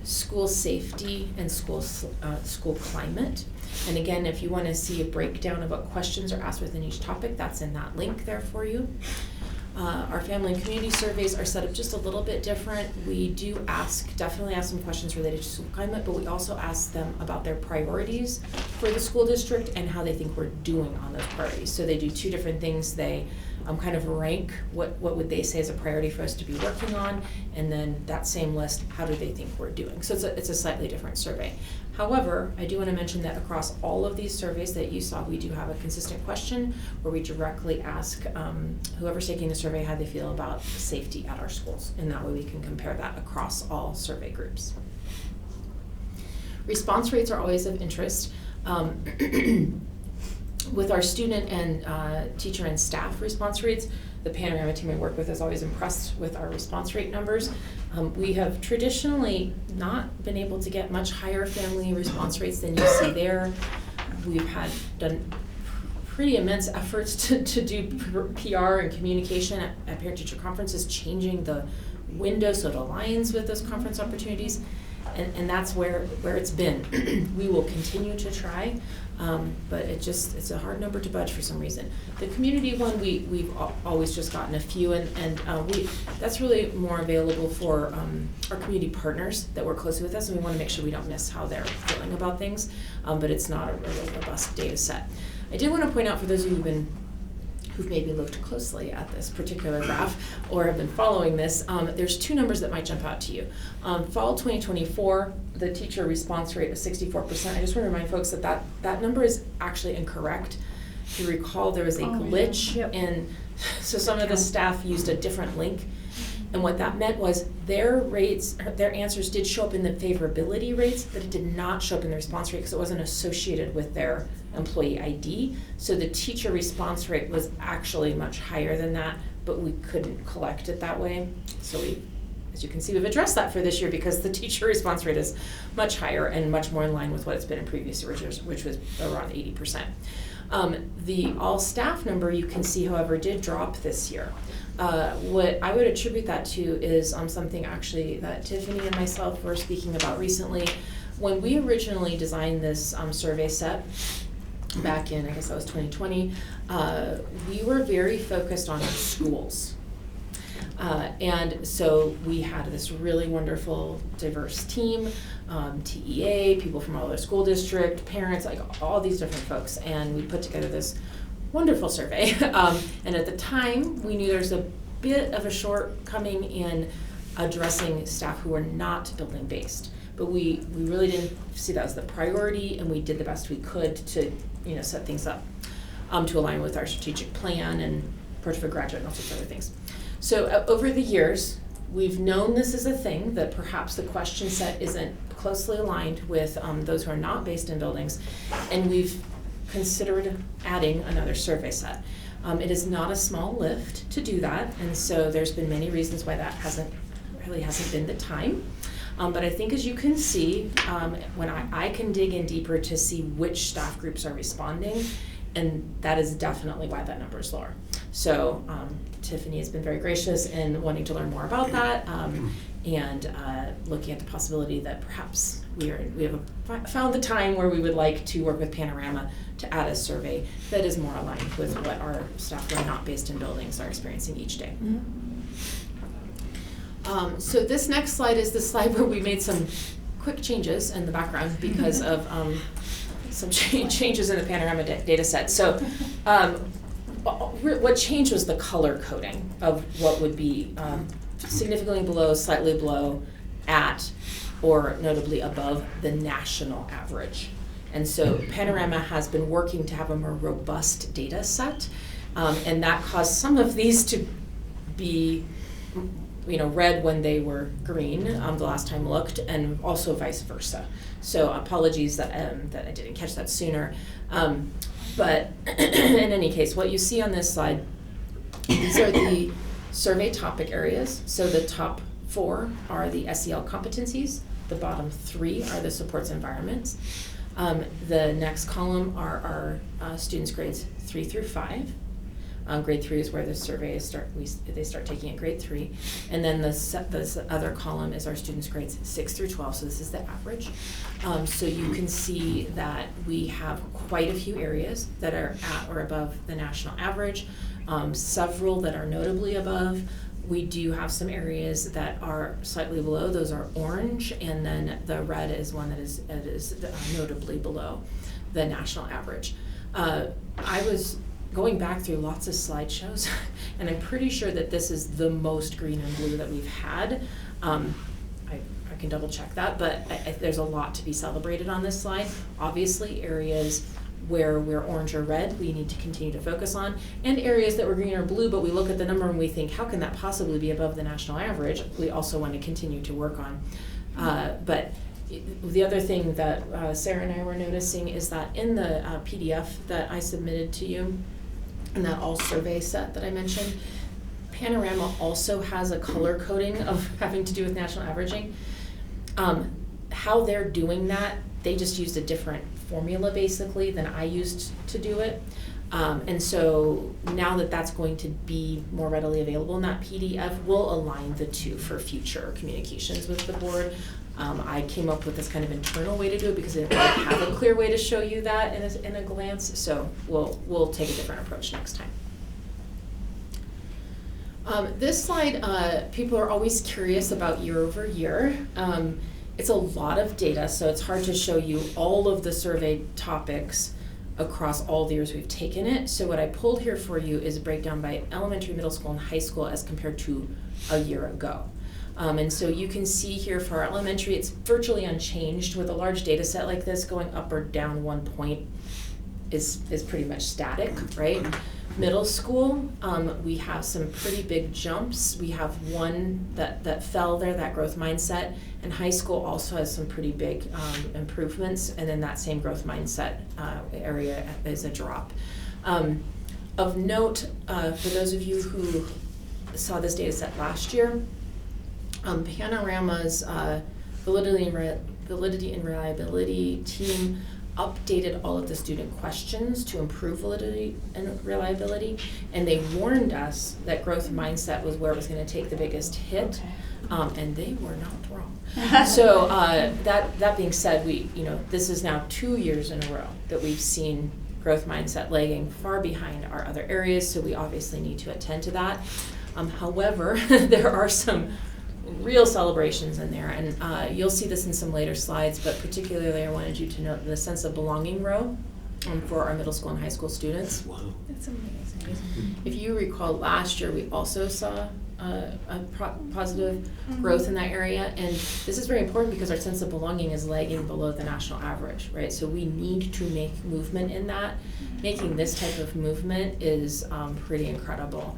School safety and school climate. And again, if you want to see a breakdown of what questions are asked within each topic, that's in that link there for you. Our family and community surveys are set up just a little bit different. We do definitely ask some questions related to school climate, but we also ask them about their priorities for the school district and how they think we're doing on those priorities. So they do two different things. They kind of rank what would they say is a priority for us to be working on, and then that same list, how do they think we're doing? So it's a slightly different survey. However, I do want to mention that across all of these surveys that you saw, we do have a consistent question where we directly ask whoever's taking the survey how they feel about safety at our schools, and that way we can compare that across all survey groups. Response rates are always of interest. With our student and teacher and staff response rates, the Panorama team I work with is always impressed with our response rate numbers. We have traditionally not been able to get much higher family response rates than you see there. We've done pretty immense efforts to do PR and communication at parent-teacher conferences, changing the window so it aligns with those conference opportunities, and that's where it's been. We will continue to try. But it's a hard number to budge for some reason. The community one, we've always just gotten a few, and that's really more available for our community partners that work closely with us, and we want to make sure we don't miss how they're feeling about things, but it's not a really robust data set. I did want to point out for those of you who've maybe looked closely at this particular graph or have been following this, there's two numbers that might jump out to you. Fall 2024, the teacher response rate was 64%. I just want to remind folks that that number is actually incorrect. If you recall, there was a glitch in, so some of the staff used a different link. And what that meant was their rates, their answers did show up in the favorability rates, but it did not show up in the response rate because it wasn't associated with their employee ID. So the teacher response rate was actually much higher than that, but we couldn't collect it that way. So we, as you can see, we've addressed that for this year because the teacher response rate is much higher and much more in line with what it's been in previous years, which was around 80%. The all staff number you can see, however, did drop this year. What I would attribute that to is something actually that Tiffany and myself were speaking about recently. When we originally designed this survey set back in, I guess that was 2020, we were very focused on our schools. And so we had this really wonderful, diverse team, TEA, people from all over the school district, parents, like all these different folks, and we put together this wonderful survey. And at the time, we knew there was a bit of a shortcoming in addressing staff who were not building-based. But we really didn't see that as the priority, and we did the best we could to set things up to align with our strategic plan and Portrait for Graduate and all sorts of other things. So over the years, we've known this is a thing, that perhaps the question set isn't closely aligned with those who are not based in buildings, and we've considered adding another survey set. It is not a small lift to do that, and so there's been many reasons why that hasn't been the time. But I think, as you can see, when I can dig in deeper to see which staff groups are responding, and that is definitely why that number is lower. So Tiffany has been very gracious in wanting to learn more about that, and looking at the possibility that perhaps we have found the time where we would like to work with Panorama to add a survey that is more aligned with what our staff who are not based in buildings are experiencing each day. So this next slide is the slide where we made some quick changes in the background because of some changes in the Panorama data set. So what changed was the color coding of what would be significantly below, slightly below, at, or notably above the national average. And so Panorama has been working to have a more robust data set, and that caused some of these to be red when they were green the last time looked, and also vice versa. So apologies that I didn't catch that sooner. But in any case, what you see on this slide, these are the survey topic areas. So the top 4 are the SEL competencies. The bottom 3 are the supports environments. The next column are our students' grades 3 through 5. Grade 3 is where the survey they start taking at grade 3. And then the other column is our students' grades 6 through 12, so this is the average. So you can see that we have quite a few areas that are at or above the national average, several that are notably above. We do have some areas that are slightly below, those are orange, and then the red is one that is notably below the national average. I was going back through lots of slideshows, and I'm pretty sure that this is the most green and blue that we've had. I can double check that, but there's a lot to be celebrated on this slide. Obviously, areas where we're orange or red, we need to continue to focus on, and areas that were green or blue, but we look at the number and we think, how can that possibly be above the national average? We also want to continue to work on. But the other thing that Sarah and I were noticing is that in the PDF that I submitted to you, in that all survey set that I mentioned, Panorama also has a color coding of having to do with national averaging. How they're doing that, they just used a different formula basically than I used to do it. And so now that that's going to be more readily available in that PDF, we'll align the two for future communications with the board. I came up with this kind of internal way to do it because I didn't really have a clear way to show you that in a glance, so we'll take a different approach next time. This slide, people are always curious about year over year. It's a lot of data, so it's hard to show you all of the survey topics across all the years we've taken it. So what I pulled here for you is a breakdown by elementary, middle school, and high school as compared to a year ago. And so you can see here for our elementary, it's virtually unchanged. With a large data set like this, going up or down 1 point is pretty much static, right? Middle school, we have some pretty big jumps. We have one that fell there, that growth mindset, and high school also has some pretty big improvements, and then that same growth mindset area is a drop. Of note, for those of you who saw this data set last year, Panorama's validity and reliability team updated all of the student questions to improve validity and reliability, and they warned us that growth mindset was where it was going to take the biggest hit, and they were not wrong. So that being said, this is now 2 years in a row that we've seen growth mindset lagging far behind our other areas, so we obviously need to attend to that. However, there are some real celebrations in there, and you'll see this in some later slides, but particularly I wanted you to note the sense of belonging row for our middle school and high school students. Wow. That's amazing. If you recall last year, we also saw positive growth in that area, and this is very important because our sense of belonging is lagging below the national average, right? So we need to make movement in that. Making this type of movement is pretty incredible.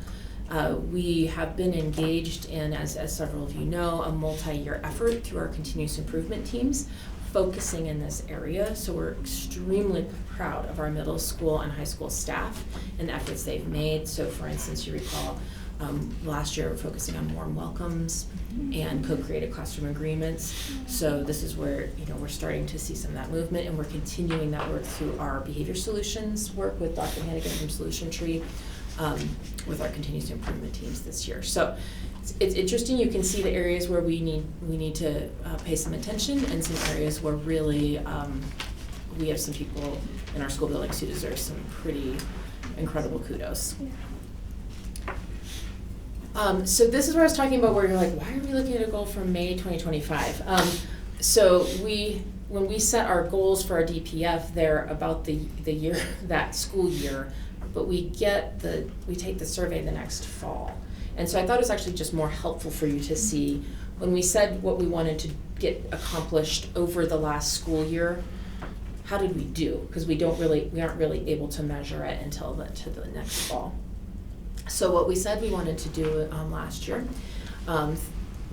We have been engaged in, as several of you know, a multi-year effort through our continuous improvement teams, focusing in this area. So we're extremely proud of our middle school and high school staff and the efforts they've made. So for instance, you recall last year we're focusing on warm welcomes and co-created classroom agreements. So this is where we're starting to see some of that movement, and we're continuing that work through our behavior solutions work with Dr. Hannigan from Solution Tree. With our continuous improvement teams this year. So it's interesting. You can see the areas where we need to pay some attention, and some areas where really we have some people in our school buildings who deserve some pretty incredible kudos. So this is where I was talking about where you're like, why are we looking at a goal from May 2025? So when we set our goals for our DPF, they're about the year, that school year, but we take the survey the next fall. And so I thought it was actually just more helpful for you to see when we said what we wanted to get accomplished over the last school year, how did we do? Because we aren't really able to measure it until to the next fall. So what we said we wanted to do last year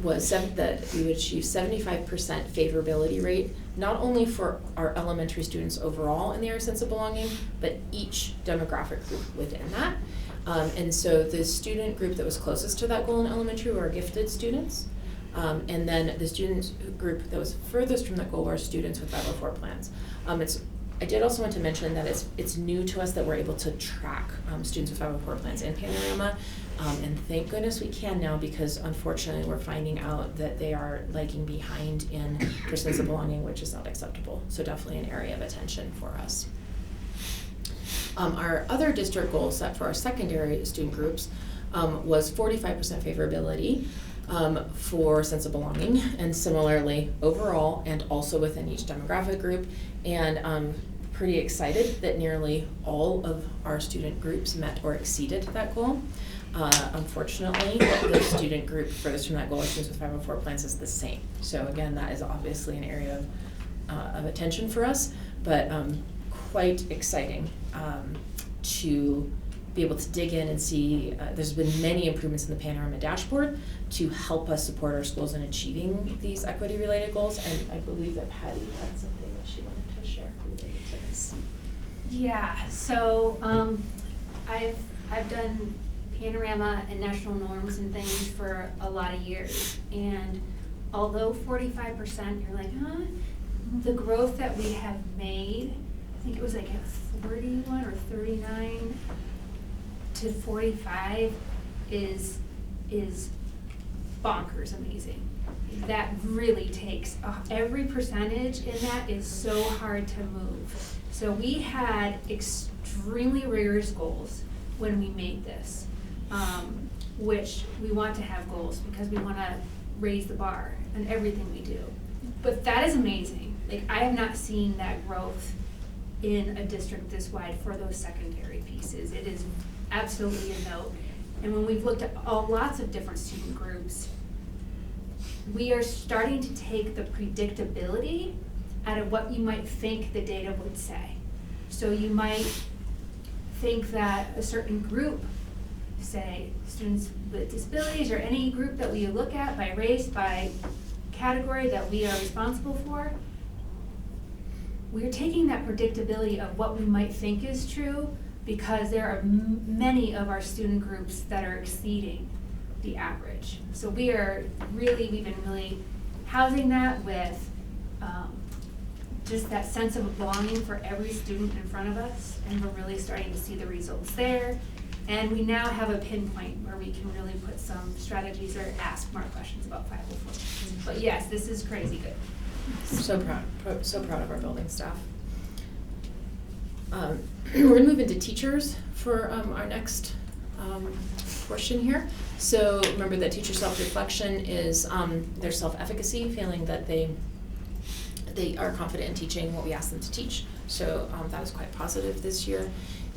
was that we would achieve 75% favorability rate, not only for our elementary students overall in the area of sense of belonging, but each demographic group within that. And so the student group that was closest to that goal in elementary were our gifted students. And then the student group that was furthest from that goal were students with 504 plans. I did also want to mention that it's new to us that we're able to track students with 504 plans in Panorama. And thank goodness we can now, because unfortunately we're finding out that they are lagging behind in their sense of belonging, which is not acceptable. So definitely an area of attention for us. Our other district goal set for our secondary student groups was 45% favorability for sense of belonging, and similarly overall and also within each demographic group. And pretty excited that nearly all of our student groups met or exceeded that goal. Unfortunately, the student group furthest from that goal, students with 504 plans, is the same. So again, that is obviously an area of attention for us, but quite exciting to be able to dig in and see. There's been many improvements in the Panorama dashboard to help us support our schools in achieving these equity-related goals, and I believe that Patty had something that she wanted to share related to this. Yeah, so I've done Panorama and national norms and things for a lot of years, and although 45%, you're like, huh? The growth that we have made, I think it was like at 41 or 39 to 45 is bonkers amazing. That really takes, every percentage in that is so hard to move. So we had extremely rigorous goals when we made this, which we want to have goals because we want to raise the bar in everything we do. But that is amazing. Like, I have not seen that growth in a district this wide for those secondary pieces. It is absolutely a note. And when we've looked at lots of different student groups, we are starting to take the predictability out of what you might think the data would say. So you might think that a certain group, say students with disabilities or any group that we look at by race, by category that we are responsible for, we're taking that predictability of what we might think is true because there are many of our student groups that are exceeding the average. So we've been really housing that with just that sense of belonging for every student in front of us, and we're really starting to see the results there. And we now have a pinpoint where we can really put some strategies or ask more questions about 504. But yes, this is crazy good. So proud of our building staff. We're gonna move into teachers for our next portion here. So remember that teacher self-reflection is their self-efficacy, feeling that they are confident in teaching what we ask them to teach. So that was quite positive this year.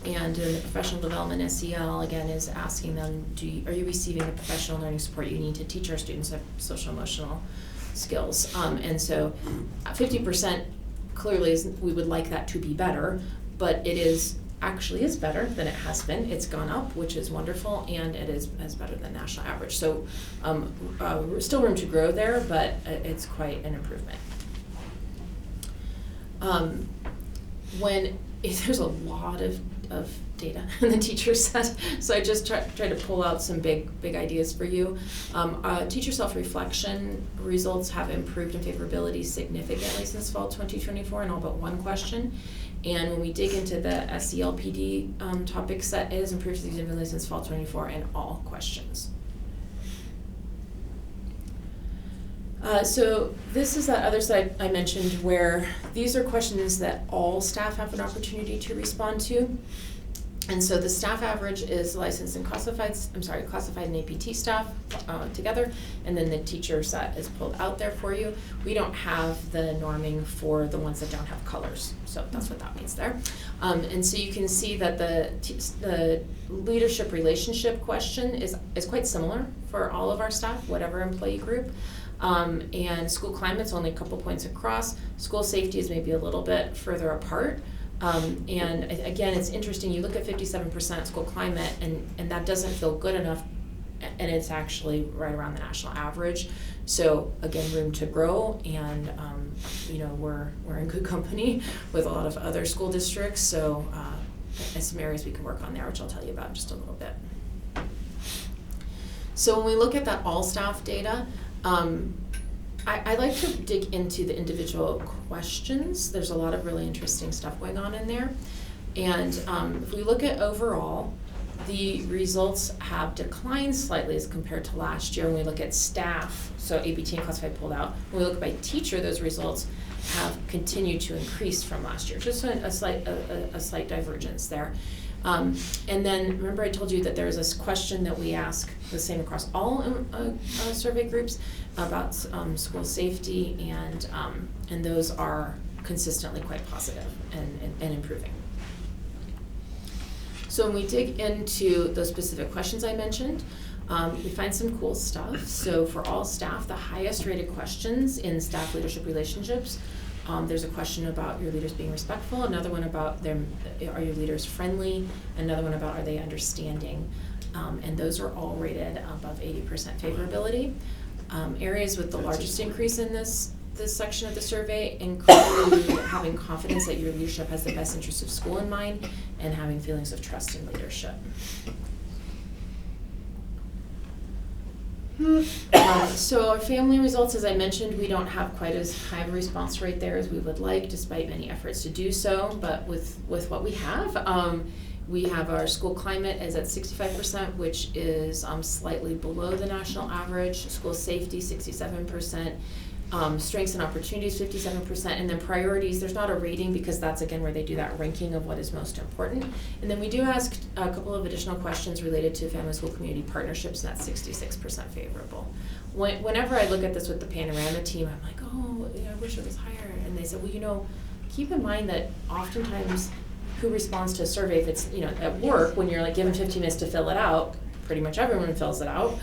And in the professional development, SEL, again, is asking them, are you receiving the professional learning support you need to teach our students social emotional skills? And so 50% clearly we would like that to be better, but it actually is better than it has been. It's gone up, which is wonderful, and it is better than national average. So still room to grow there, but it's quite an improvement. There's a lot of data in the teacher set, so I just tried to pull out some big ideas for you. Teacher self-reflection results have improved in favorability significantly since fall 2024 in all but one question. And when we dig into the SELPD topic set, it has improved significantly since fall 24 in all questions. So this is that other side I mentioned where these are questions that all staff have an opportunity to respond to. And so the staff average is licensed and classified and APT staff together, and then the teacher set is pulled out there for you. We don't have the norming for the ones that don't have colors, so that's what that means there. And so you can see that the leadership relationship question is quite similar for all of our staff, whatever employee group. And school climate's only a couple points across. School safety is maybe a little bit further apart. And again, it's interesting, you look at 57% school climate and that doesn't feel good enough, and it's actually right around the national average. So again, room to grow, and we're in good company with a lot of other school districts, so there's some areas we can work on there, which I'll tell you about in just a little bit. So when we look at that all staff data, I like to dig into the individual questions. There's a lot of really interesting stuff going on in there. And if we look at overall, the results have declined slightly as compared to last year. When we look at staff, so ABT and classified pulled out. When we look by teacher, those results have continued to increase from last year. Just a slight divergence there. And then remember I told you that there's this question that we ask the same across all survey groups about school safety, and those are consistently quite positive and improving. So when we dig into those specific questions I mentioned, we find some cool stuff. So for all staff, the highest rated questions in staff leadership relationships, there's a question about your leaders being respectful, another one about are your leaders friendly, another one about are they understanding, and those are all rated above 80% favorability. Areas with the largest increase in this section of the survey include having confidence that your leadership has the best interest of school in mind and having feelings of trust in leadership. So our family results, as I mentioned, we don't have quite as high of a response rate there as we would like, despite many efforts to do so. But with what we have our school climate is at 65%, which is slightly below the national average. School safety, 67%. Strengths and opportunities, 57%, and then priorities, there's not a rating because that's again where they do that ranking of what is most important. And then we do ask a couple of additional questions related to family school community partnerships, and that's 66% favorable. Whenever I look at this with the Panorama team, I'm like, oh, I wish it was higher. And they said, well, keep in mind that oftentimes who responds to a survey, if it's, you know, at work, when you're like given 15 minutes to fill it out, pretty much everyone fills it out.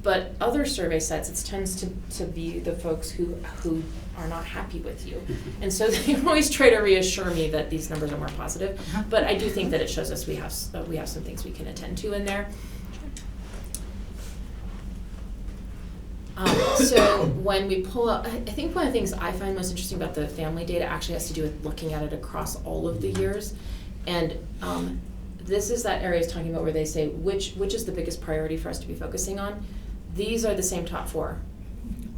But other survey sets, it tends to be the folks who are not happy with you. And so they always try to reassure me that these numbers are more positive. But I do think that it shows us we have some things we can attend to in there. So when we pull up, I think one of the things I find most interesting about the family data actually has to do with looking at it across all of the years. And this is that area I was talking about where they say, which is the biggest priority for us to be focusing on? These are the same top 4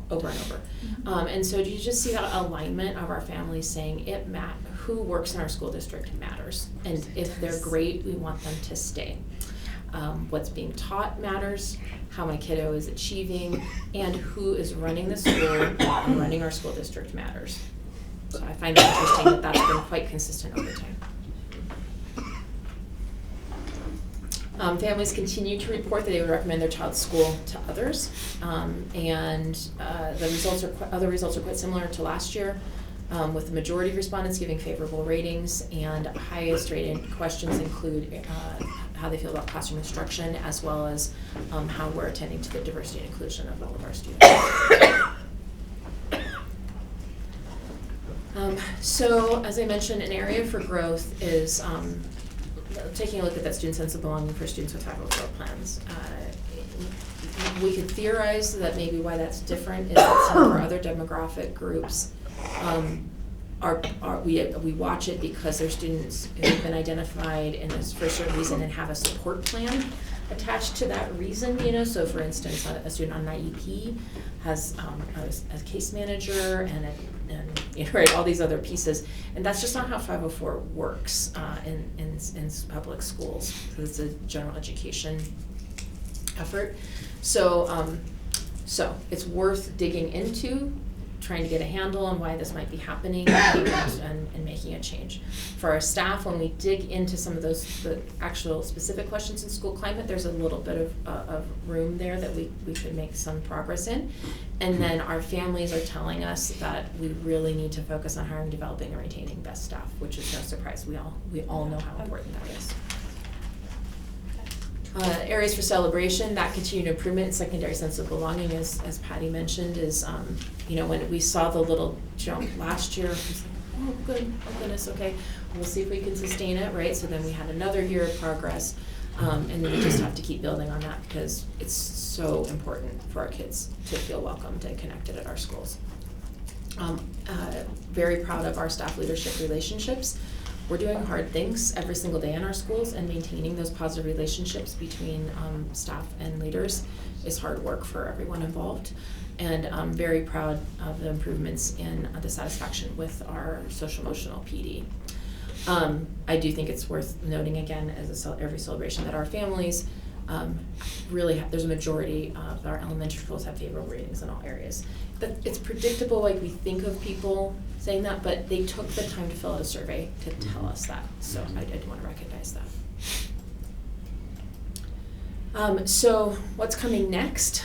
over and over. And so do you just see that alignment of our families saying who works in our school district matters. And if they're great, we want them to stay. What's being taught matters, how my kiddo is achieving, and who is running the school and running our school district matters. So I find it interesting that that's been quite consistent over time. Families continue to report that they would recommend their child's school to others, and other results are quite similar to last year, with the majority of respondents giving favorable ratings, and highest rated questions include how they feel about classroom instruction, as well as how we're attending to the diversity and inclusion of all of our students. So, as I mentioned, an area for growth is taking a look at that student sense of belonging for students with 504 plans. We could theorize that maybe why that's different is that some of our other demographic groups we watch it because they're students who have been identified for a certain reason and have a support plan attached to that reason, you know. So for instance, a student on an IEP has a case manager and you know, right, all these other pieces, and that's just not how 504 works in public schools, because it's a general education effort. So so it's worth digging into, trying to get a handle on why this might be happening and making a change. For our staff, when we dig into some of the actual specific questions in school climate, there's a little bit of room there that we could make some progress in. And then our families are telling us that we really need to focus on hiring, developing, and retaining best staff, which is no surprise. We all know how important that is. Areas for celebration, that continued improvement in secondary sense of belonging, as Patty mentioned, is, you know, when we saw the little jump last year, it was like, oh goodness, okay, we'll see if we can sustain it, right? So then we had another year of progress, and then we just have to keep building on that because it's so important for our kids to feel welcomed and connected at our schools. Very proud of our staff leadership relationships. We're doing hard things every single day in our schools, and maintaining those positive relationships between staff and leaders is hard work for everyone involved. And I'm very proud of the improvements in the satisfaction with our social emotional PD. I do think it's worth noting again, as every celebration, that our families really there's a majority of our elementary schools have favorable ratings in all areas. But it's predictable, like we think of people saying that, but they took the time to fill out a survey to tell us that. So I do want to recognize that. So what's coming next?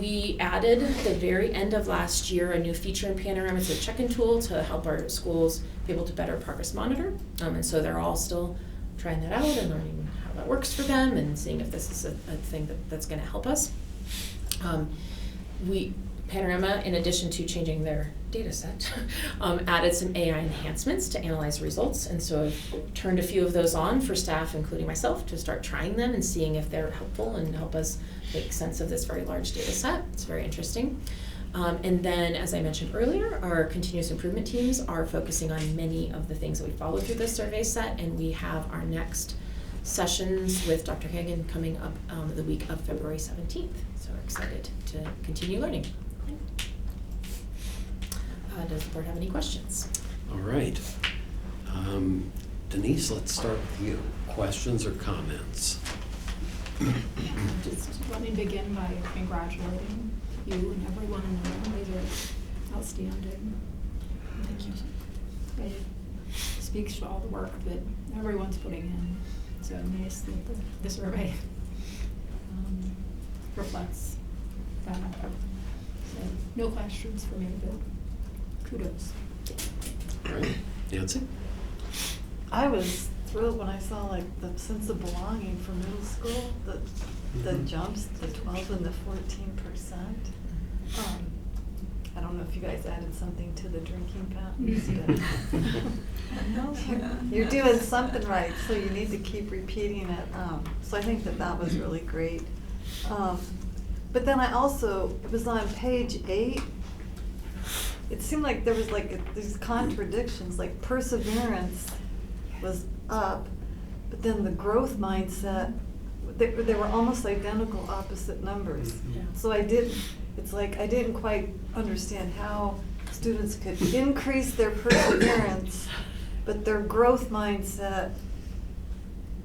We added at the very end of last year a new feature in Panorama. It's a check-in tool to help our schools be able to better progress monitor. And so they're all still trying that out and learning how that works for them and seeing if this is a thing that's going to help us. Panorama, in addition to changing their data set, added some AI enhancements to analyze results. And so I've turned a few of those on for staff, including myself, to start trying them and seeing if they're helpful and help us make sense of this very large data set. It's very interesting. And then, as I mentioned earlier, our continuous improvement teams are focusing on many of the things that we followed through this survey set, and we have our next sessions with Dr. Hagan coming up the week of February 17th. So we're excited to continue learning. Does the board have any questions? All right. Denise, let's start with you. Questions or comments? Just let me begin by congratulating you and everyone in the room. These are outstanding. Thank you. It speaks to all the work that everyone's putting in. So nice that the survey reflects that. So no questions for me, but kudos. All right. Nancy? I was thrilled when I saw like the sense of belonging for middle school, the jumps, the 12 and the 14%. I don't know if you guys added something to the drinking fountains, but you're doing something right, so you need to keep repeating it. So I think that was really great. But then I also, it was on page 8. It seemed like there was like these contradictions, like perseverance was up, but then the growth mindset, they were almost identical opposite numbers. Yeah. So I didn't quite understand how students could increase their perseverance, but their growth mindset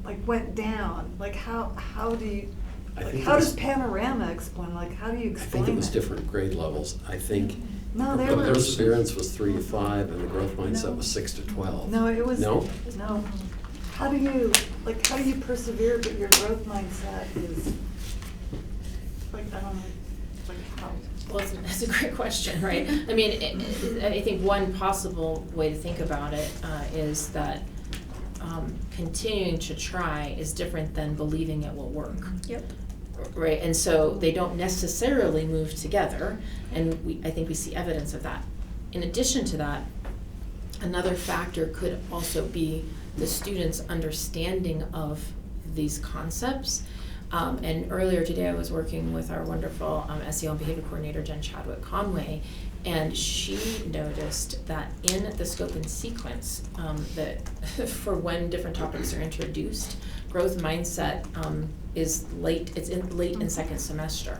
like went down. Like how do you, I like think how it was- does Panorama explain, like how do you I explain think it was it? different grade levels. I think No, they the were. perseverance was 3 to 5 and the growth mindset was 6 to 12. No, it was. No? No. How do you persevere, but your growth mindset is, like, I don't know, like how? Well, that's a great question, right? I mean, I think one possible way to think about it is that continuing to try is different than believing it will work. Yep. Right, and so they don't necessarily move together, and I think we see evidence of that. In addition to that, another factor could also be the students' understanding of these concepts. And earlier today, I was working with our wonderful SEL and behavior coordinator, Jen Chadwick-Conway, and she noticed that in the scope and sequence, that for when different topics are introduced, growth mindset is late in second semester.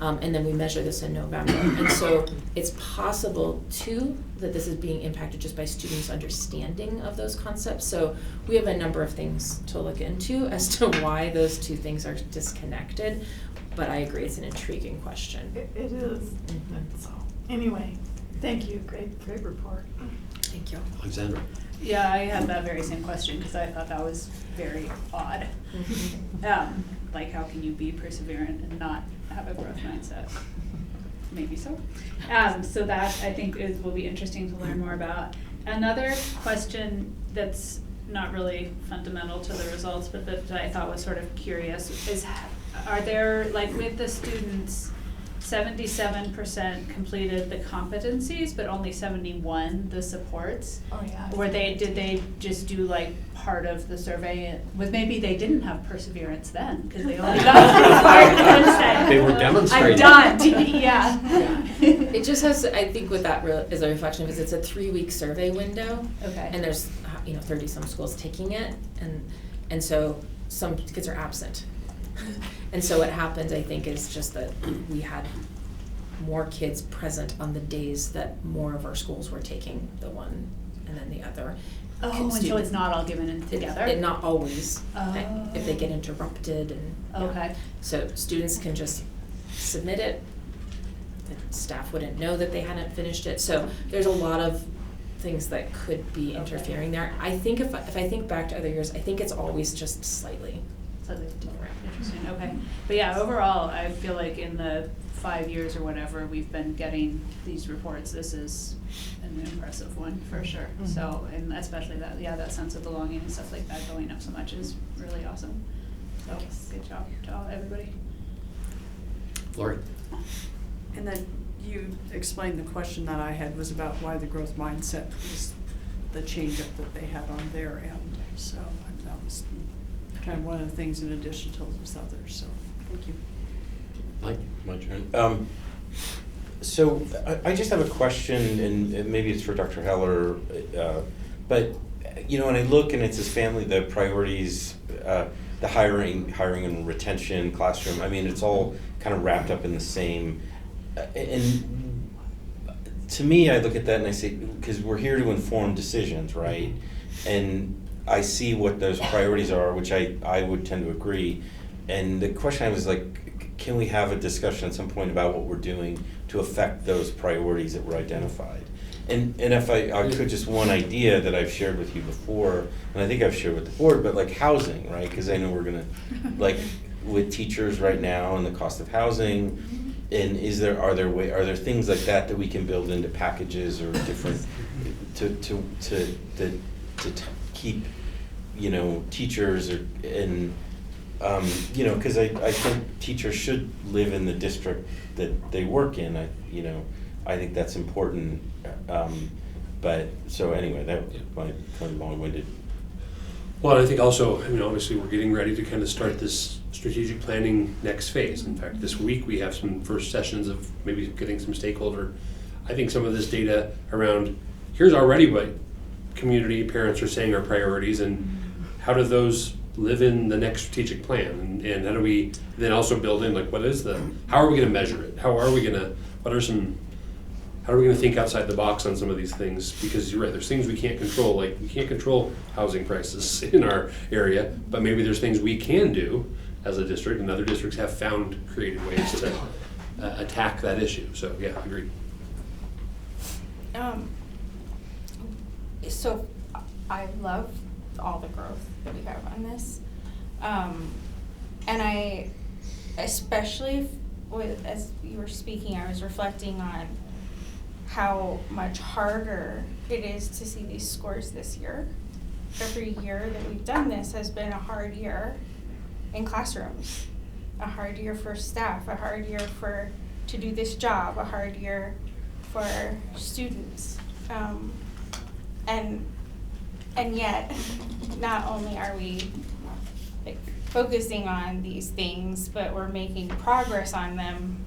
And then we measure this in November. And so it's possible too that this is being impacted just by students' understanding of those concepts. So we have a number of things to look into as to why those two things are disconnected. But I agree, it's an intriguing question. It is. So, anyway, thank you, great report. Thank you. Alexandra? Yeah, I had that very same question, because I thought that was very odd. Like, how can you be perseverant and not have a growth mindset? Maybe so. So that, I think, will be interesting to learn more about. Another question that's not really fundamental to the results, but that I thought was sort of curious, is are there, like with the students, 77% completed the competencies, but only 71 the supports? Oh, yeah. Did they just do like part of the survey, maybe they didn't have perseverance then, because they only got part Wednesday. They were demonstrating. I'm done, yeah. It just has, I think what that is a reflection of is it's a 3-week survey window. Okay. And there's, 30 some schools taking it, and so some kids are absent. And so what happens, I think, is just that we had more kids present on the days that more of our schools were taking the one and then the other. Oh, and so it's not all given in together? Not always. Oh. If they get interrupted and. Okay. So students can just submit it. The staff wouldn't know that they hadn't finished it. So there's a lot of things that could be interfering there. I think if I think back to other years, I think it's always just slightly. Slightly different. Interesting, okay. But yeah, overall, I feel like in the 5 years or whatever we've been getting these reports, this is an impressive one for sure. Mhm. So, and especially that sense of belonging and stuff like that going up so much is really awesome. So, good job to everybody. Lori? And then you explained the question that I had was about why the growth mindset was the change up that they had on their end. So that was kind of one of the things in addition to those others, so thank you. Mike? My turn. So I just have a question, and maybe it's for Dr. Heller, but and I look and it says family, the priorities, the hiring and retention, classroom. I mean, it's all kind of wrapped up in the same. And to me, I look at that and I say, because we're here to inform decisions, right? And I see what those priorities are, which I would tend to agree. And the question I was like, can we have a discussion at some point about what we're doing to affect those priorities that were identified? And if I could, just one idea that I've shared with you before, and I think I've shared with the board, but like housing, right? Because I know we're gonna, like with teachers right now and the cost of housing, and are there things like that we can build into packages or different keep, you know, teachers and, you know, cause I think teachers should live in the district that they work in, I think that's important, but, so anyway, that was my kind of long-winded. Well, and I think also, I mean, obviously, we're getting ready to kind of start this strategic planning next phase. In fact, this week, we have some first sessions of maybe getting some stakeholder, I think some of this data around, here's already what community parents are saying are priorities, and how do those live in the next strategic plan? And how do we then also build in, like, how are we gonna measure it? How are we gonna think outside the box on some of these things? Because you're right, there's things we can't control, like we can't control housing prices in our area, but maybe there's things we can do as a district, and other districts have found creative ways to attack that issue. So yeah, I agree. So I love all the growth that we have on this. And I, especially as you were speaking, I was reflecting on how much harder it is to see these scores this year. Every year that we've done this has been a hard year in classrooms, a hard year for staff, a hard year to do this job, a hard year for students. And yet, not only are we like focusing on these things, but we're making progress on them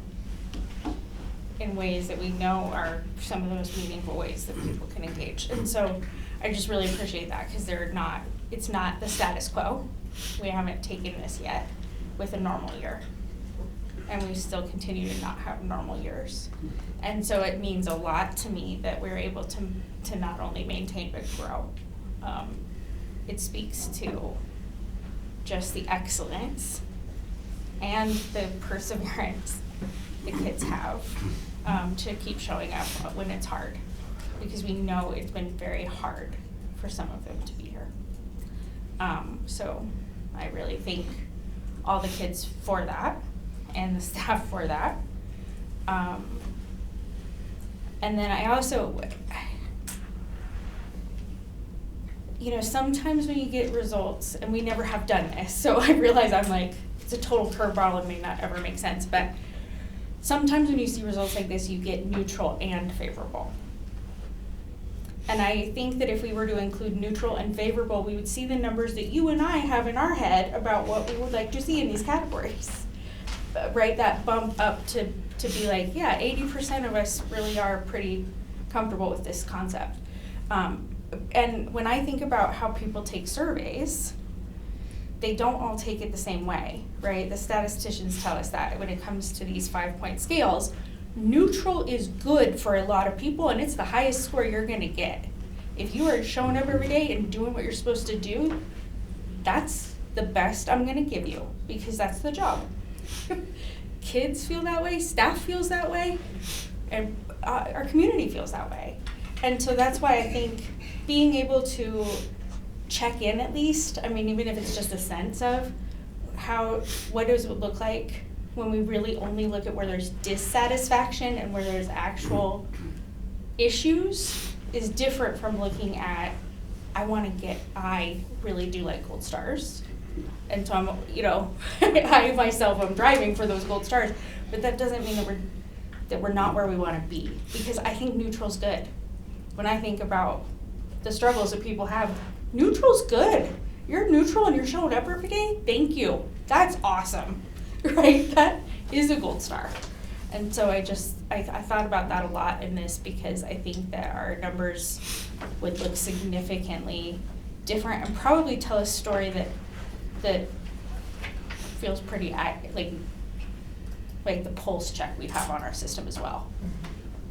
in ways that we know are some of the most meaningful ways that people can engage. And so I just really appreciate that, because it's not the status quo. We haven't taken this yet with a normal year. And we still continue to not have normal years. And so it means a lot to me that we're able to not only maintain but grow. It speaks to just the excellence and the perseverance the kids have to keep showing up when it's hard, because we know it's been very hard for some of them to be here. So I really thank all the kids for that and the staff for that. And then I also, you know, sometimes when you get results, and we never have done this, so I realize I'm like, it's a total curveball and may not ever make sense, but sometimes when you see results like this, you get neutral and favorable. And I think that if we were to include neutral and favorable, we would see the numbers that you and I have in our head about what we would like to see in these categories, right? That bump up to be like, yeah, 80% of us really are pretty comfortable with this concept. And when I think about how people take surveys, they don't all take it the same way, right? The statisticians tell us that when it comes to these 5-point scales, neutral is good for a lot of people, and it's the highest score you're gonna get. If you are showing up every day and doing what you're supposed to do, that's the best I'm gonna give you, because that's the job. Kids feel that way, staff feels that way, and our community feels that way. And so that's why I think being able to check in at least, I mean, even if it's just a sense of what does it look like when we really only look at where there's dissatisfaction and where there's actual issues, is different from looking at, I really do like gold stars. And so I'm, you know, I myself am driving for those gold stars, but that doesn't mean that we're not where we want to be, because I think neutral's good. When I think about the struggles that people have, neutral's good. You're neutral and you're showing up every day, thank you. That's awesome, right? That is a gold star. And so I thought about that a lot in this, because I think that our numbers would look significantly different and probably tell a story that feels pretty like the pulse check we have on our system as well.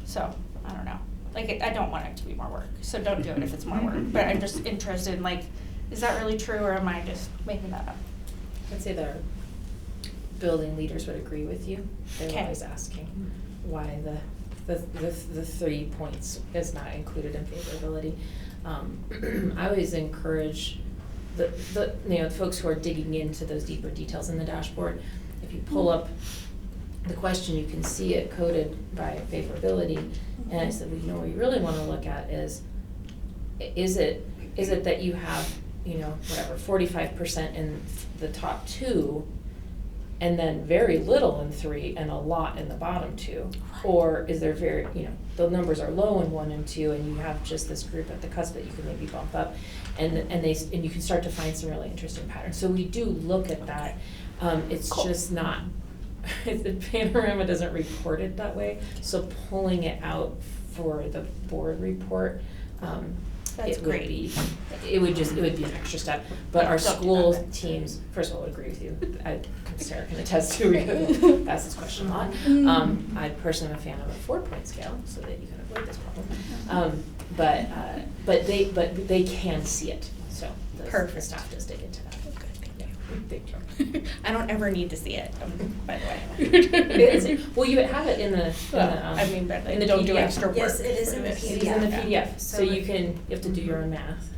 So I don't know. Like, I don't want it to be more work, so don't do it if it's more work. But I'm just interested in, like, is that really true, or am I just making that up? I'd say the building leaders would agree with you. They're Okay. always asking why the 3 points is not included in favorability. I always encourage the folks who are digging into those deeper details in the dashboard. If you pull up the question, you can see it coded by favorability. And I said, well, what you really want to look at is is it that you have, you know, whatever, 45% in the top 2, and then very little in 3 and a lot in the bottom 2? Or is there very, you know, the numbers are low in 1 and 2, and you have just this group at the cusp that you can maybe bump up, and you can start to find some really interesting patterns. So we do look at that. It's just not, the Panorama doesn't report it that way, so pulling it out for the board report, That's it would great. be, it would be an extra step. But our Don't do that school then. teams, first of all, I would agree with you. Sarah can attest to, we ask this question a lot. I personally am a fan of a 4-point scale so that you can avoid this problem. But they can see it, so the Perfect. staff does dig into that. I don't ever need to see it, by the way. Well, you have it in the, I mean, but in the don't do PDF. extra work. Yes, it is in the It's PDF. in the PDF, so you have to do your own math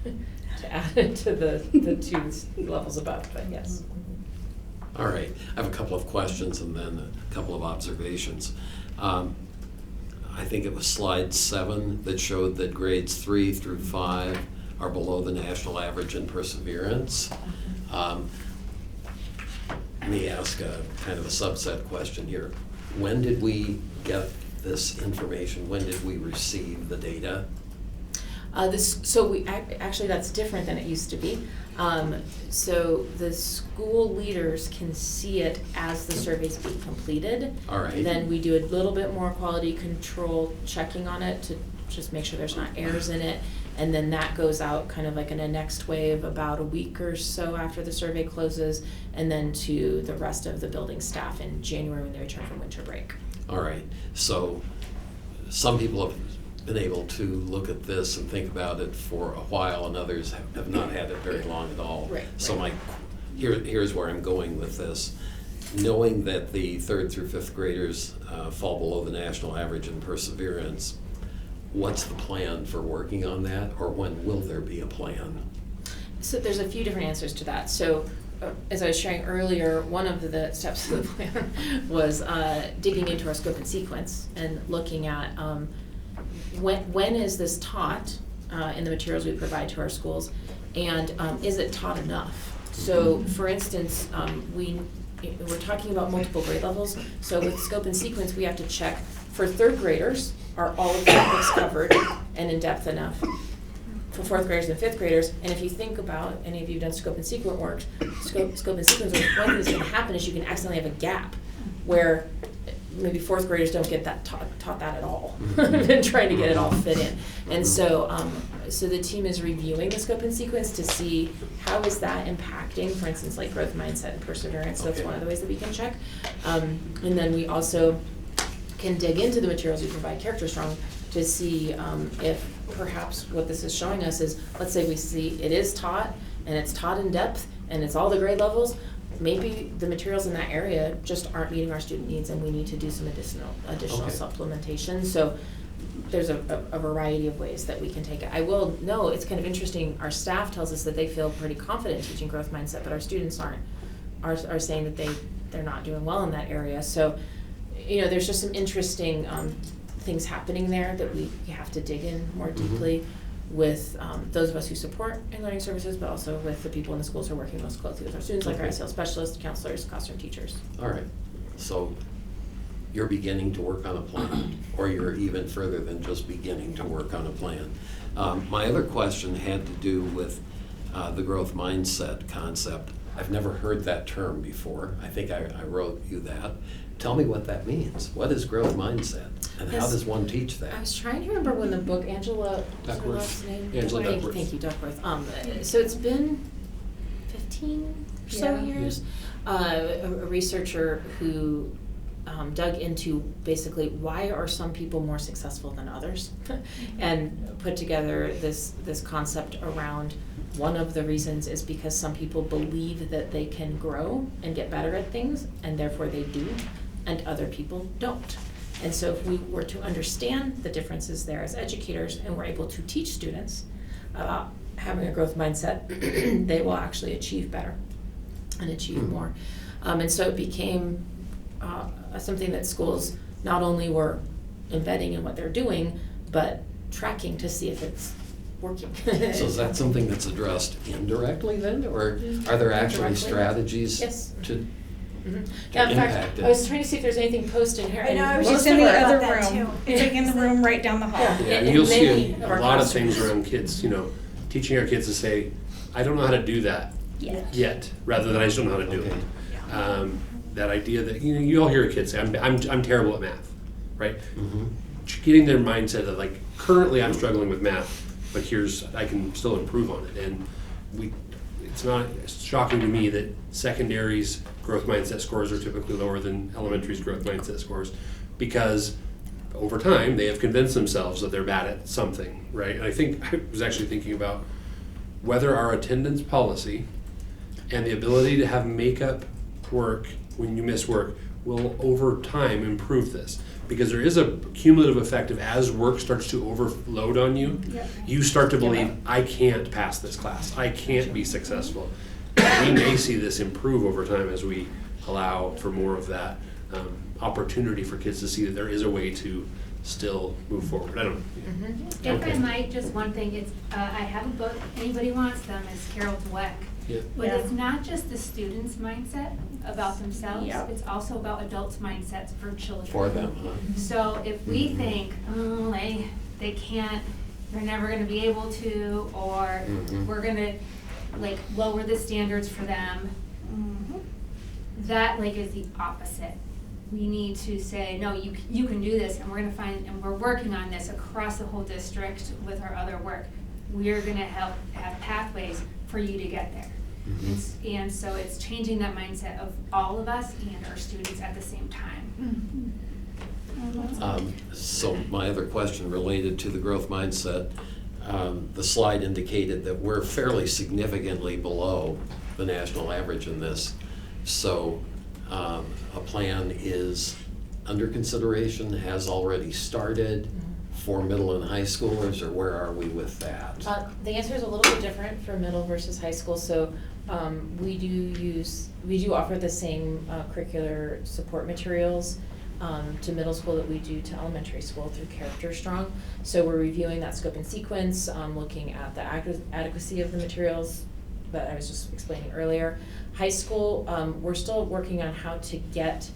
to add it to the 2 levels above, but yes. All right, I have a couple of questions and then a couple of observations. I think it was slide 7 that showed that grades 3 through 5 are below the national average in perseverance. Let me ask a kind of a subset question here. When did we get this information? When did we receive the data? Actually, that's different than it used to be. So the school leaders can see it as the survey's being completed. All right. Then we do a little bit more quality control checking on it to just make sure there's not errors in it. And then that goes out kind of like in a next wave about a week or so after the survey closes, and then to the rest of the building staff in January when they return from winter break. All right, so some people have been able to look at this and think about it for a while, and others have not had it very long at all. Right, So right. here's where I'm going with this. Knowing that the 3rd through 5th graders fall below the national average in perseverance, what's the plan for working on that, or when will there be a plan? So there's a few different answers to that. So as I was sharing earlier, one of the steps of the plan was digging into our scope and sequence and looking at when is this taught in the materials we provide to our schools, and is it taught enough? So for instance, we're talking about multiple grade levels, so with scope and sequence we have to check for 3rd graders, are all of the topics covered and in depth enough? For 4th graders and 5th graders, and if you think about, any of you have done scope and sequence work, scope and sequence work, one thing that's gonna happen is you can accidentally have a gap where maybe 4th graders don't get that taught that at all, and trying to get it all fit in. And so, so the team is reviewing the scope and sequence to see how is that impacting, for instance, like growth mindset and perseverance. So that's Okay. one of the ways that we can check. And then we also can dig into the materials we provide, Character Strong, to see if perhaps what this is showing us is, let's say we see it is taught, and it's taught in depth, and it's all the grade levels, maybe the materials in that area just aren't meeting our student needs, and we need to do some additional Okay. supplementation. So there's a variety of ways that we can take it. I will know, it's kind of interesting, our staff tells us that they feel pretty confident teaching growth mindset, but our students are saying that they're not doing well in that area. So, you know, there's just some interesting things happening there that we have to dig in more deeply with those of us who support in-learning services, but also with the people in the schools who are working most closely with our students, like our Okay. SEL specialists, counselors, classroom teachers. All right, so you're beginning to work on a plan, or you're even further than just beginning to work on a plan. My other question had to do with the growth mindset concept. I've never heard that term before. I think I wrote you that. Tell me what that means. What is growth mindset, and how Yes. does one teach that? I was trying to remember when the book, Angela, what's her Duckworth. last name? Angela Duckworth. Thank you, Duckworth. So it's been 15 or so Yeah. years. A researcher who dug into basically why are some people more successful than others, and put together this concept around one of the reasons is because some people believe that they can grow and get better at things, and therefore they do, and other people don't. And so if we were to understand the differences there as educators, and we're able to teach students about having a growth mindset, they will actually achieve better and achieve more. And so it became something that schools not only were embedding in what they're doing, but tracking to see if it's working. So is that something that's addressed indirectly then, or are there actually Directly. strategies Yes. to Yeah, in fact, impact it? I was trying to see if there's anything posted here. I know, and I was most just of thinking our- about that too. It's like in the room right down the hall. Yeah, in and you'll see many of a our lot of things classrooms. around kids, teaching our kids to say, I don't know how to do that yet, rather than I just don't know how to do it. That idea that, you all hear kids say, I'm terrible at math, right? Mhm. Getting their mindset of like, currently I'm struggling with math, but I can still improve on it. And it's not shocking to me that secondary's growth mindset scores are typically lower than elementary's growth mindset scores, because over time, they have convinced themselves that they're bad at something, right? And I was actually thinking about whether our attendance policy and the ability to have makeup work when you miss work will over time improve this. Because there is a cumulative effect of as work starts to overload on you, you start to believe, I can't pass this class, I can't be successful. We may see this improve over time as we allow for more of that opportunity for kids to see that there is a way to still move forward. I don't know. If I might, just one thing, it's, I have a book, anybody wants them, it's Carol Dweck. Yeah. But it's not just the student's mindset about themselves, Yep. it's also about adults' mindsets for children. For them, huh? So if we think, oh, they can't, they're never gonna be able to, or Mhm. we're gonna like lower the standards for them, that like is the opposite. We need to say, no, you can do this, and we're gonna find, and we're working on this across the whole district with our other work. We're gonna have pathways for you to get there. Mhm. And so it's changing that mindset of all of us and our students at the same time. So my other question related to the growth mindset, the slide indicated that we're fairly significantly below the national average in this. So a plan is under consideration, has already started for middle and high schoolers, or where are we with that? The answer is a little bit different for middle versus high school, so, we do offer the same, curricular support materials, to middle school that we do to elementary school through Character Strong. So we're reviewing that scope and sequence, looking at the adequacy of the materials that I was just explaining earlier. High school, we're still working on how to get,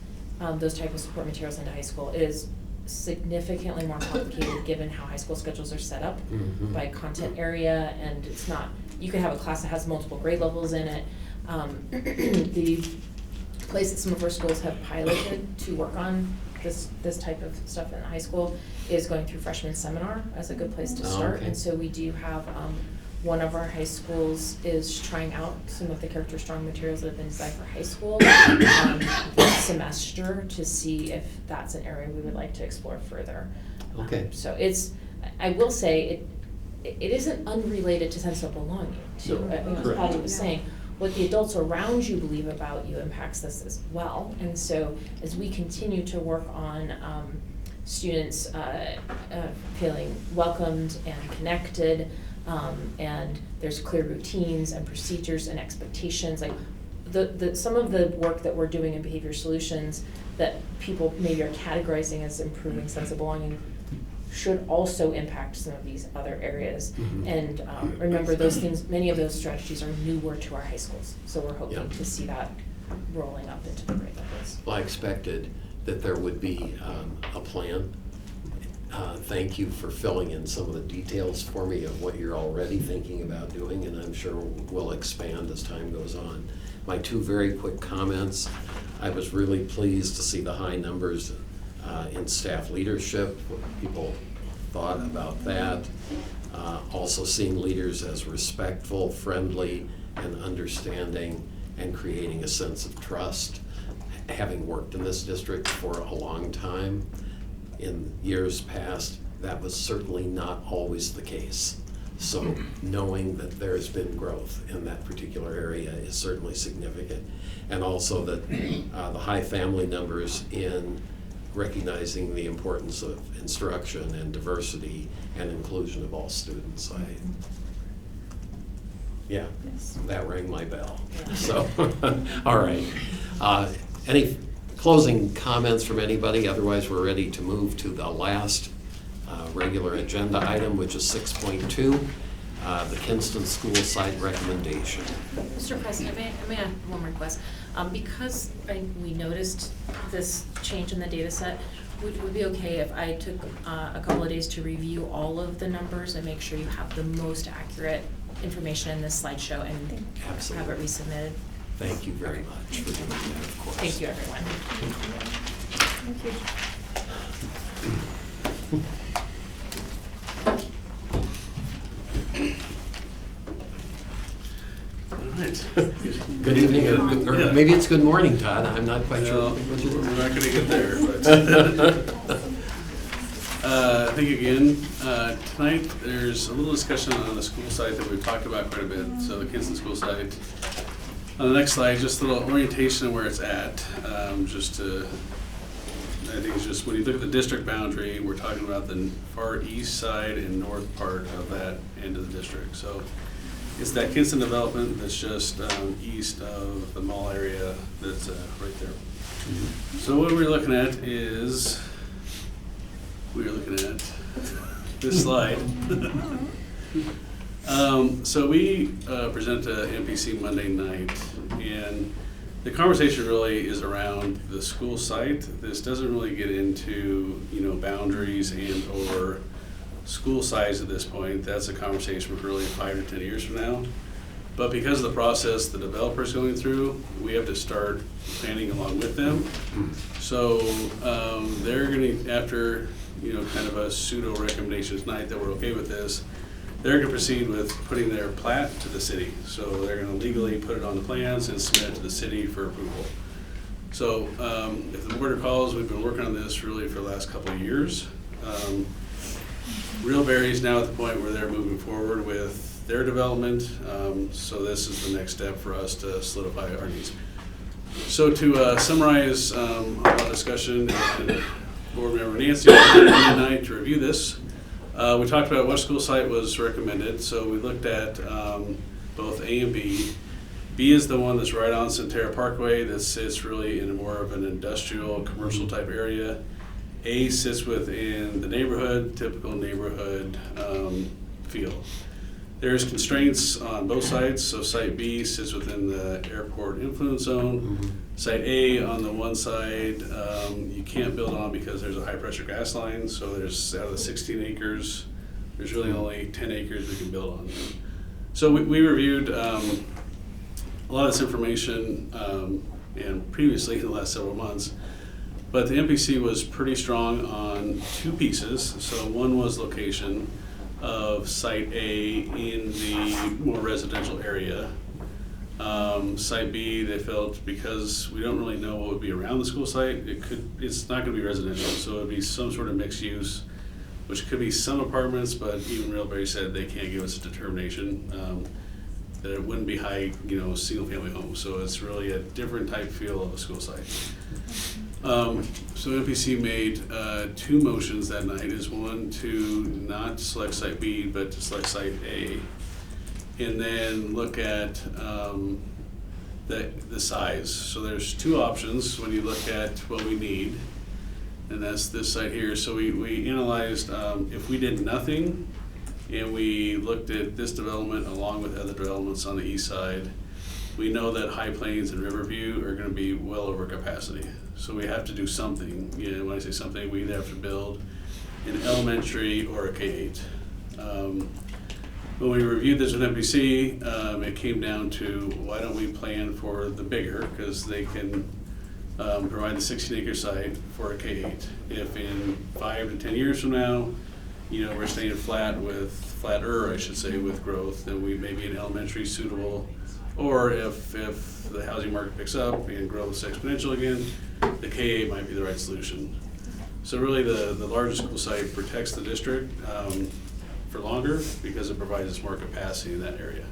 those type of support materials into high school. It is significantly more complicated given how high school schedules are set up Mhm. by content area, and it's not, you could have a class that has multiple grade levels in it. The place that some of our schools have piloted to work on this type of stuff in high school is going through freshman seminar as a good place to Oh, start. okay. And so we do have, one of our high schools is trying out some of the Character Strong materials that have been designed for high school this semester to see if that's an area we would like to explore further. Okay. So I will say, it isn't unrelated to sense of belonging, too. No, As correct. Patty was saying, what the adults around you believe about you impacts this as well. And so as we continue to work on students feeling welcomed and connected, and there's clear routines and procedures and expectations, like some of the work that we're doing in behavior solutions that people maybe are categorizing as improving sense of belonging should also impact some of these other areas. Mhm. And remember, those things, many of those strategies are newer to our high schools, so we're hoping Yeah. to see that rolling up into the grade levels. Well, I expected that there would be a plan. Thank you for filling in some of the details for me of what you're already thinking about doing, and I'm sure we'll expand as time goes on. My two very quick comments: I was really pleased to see the high numbers in staff leadership, what people thought about that. Also seeing leaders as respectful, friendly, and understanding, and creating a sense of trust. Having worked in this district for a long time, in years past, that was certainly not always the case. So knowing that there's been growth in that particular area is certainly significant. And also that the high family numbers in recognizing the importance of instruction and diversity and inclusion of all students. That rang my bell. So, all right. Any closing comments from anybody? Otherwise, we're ready to move to the last regular agenda item, which is 6.2. the Kinston School Site recommendation. Mr. President, may I have one more request? Because we noticed this change in the data set, would it be okay if I took a couple of days to review all of the numbers and make sure you have the most accurate information in this slideshow and have it resubmitted? Thank you very much for doing that, of course. Thank you, everyone. Thank you. All right. Good evening, or Yeah. maybe it's good morning, Todd, I'm not quite sure. Well, what you're doing. we're not gonna get there, but. Thank you again. Tonight, there's a little discussion on the school site that we've talked about quite a bit, so the Kinston School site. On the next slide, just a little orientation of where it's at, just to, I think it's just, when you look at the district boundary, we're talking about the far east side and north part of that end of the district. So it's that Kinston development that's just east of the mall area that's right there. So what we're looking at is, this slide. So we present to MPC Monday night, and the conversation really is around the school site. This doesn't really get into, boundaries and or school size at this point. That's a conversation for really 5 to 10 years from now. But because of the process the developer's going through, we have to start planning along with them. So they're gonna, after kind of a pseudo recommendation tonight that we're okay with this, they're gonna proceed with putting their plat to the city. So they're gonna legally put it on the plans and submit it to the city for approval. So if the board recalls, we've been working on this really for the last couple of years. Realberry's now at the point where they're moving forward with their development. So this is the next step for us to solidify our needs. So to summarize our discussion, and Board Member Nancy tonight to review this. We talked about what school site was recommended. So we looked at both A and B. B is the one that's right on Centerra Parkway that sits really in more of an industrial, commercial type area. A sits within the neighborhood, typical neighborhood feel. There's constraints on both sites. So site B sits within the airport influence zone. Site A on the one side, you can't build on because there's a high pressure gas line. So there's, out of the 16 acres, there's really only 10 acres we can build on. So we reviewed a lot of this information and previously in the last several months. But the MPC was pretty strong on two pieces. So one was location of site A in the more residential area. Site B, they felt because we don't really know what would be around the school site, it's not gonna be residential, so it'd be some sort of mixed use, which could be some apartments, but even Realberry said they can't give us a determination, that it wouldn't be high, single family homes, so it's really a different type feel of a school site. So MPC made two motions that night, is one to not select site B, but to select site A. And then look at the size. So there's two options when you look at what we need, and that's this site here. So we analyzed if we did nothing and we looked at this development along with other developments on the east side, we know that High Plains and Riverview are gonna be well over capacity. So we have to do something. When I say something, we either have to build an elementary or a K-8. When we reviewed this with MPC, it came down to why don't we plan for the bigger, because they can provide the 16-acre site for a K-8. If in 5 to 10 years from now, we're staying flatter, I should say, with growth, then we may be an elementary suitable. Or if the housing market picks up and growth is exponential again, the K-8 might be the right solution. So really the larger school site protects the district for longer because it provides us more capacity in that area.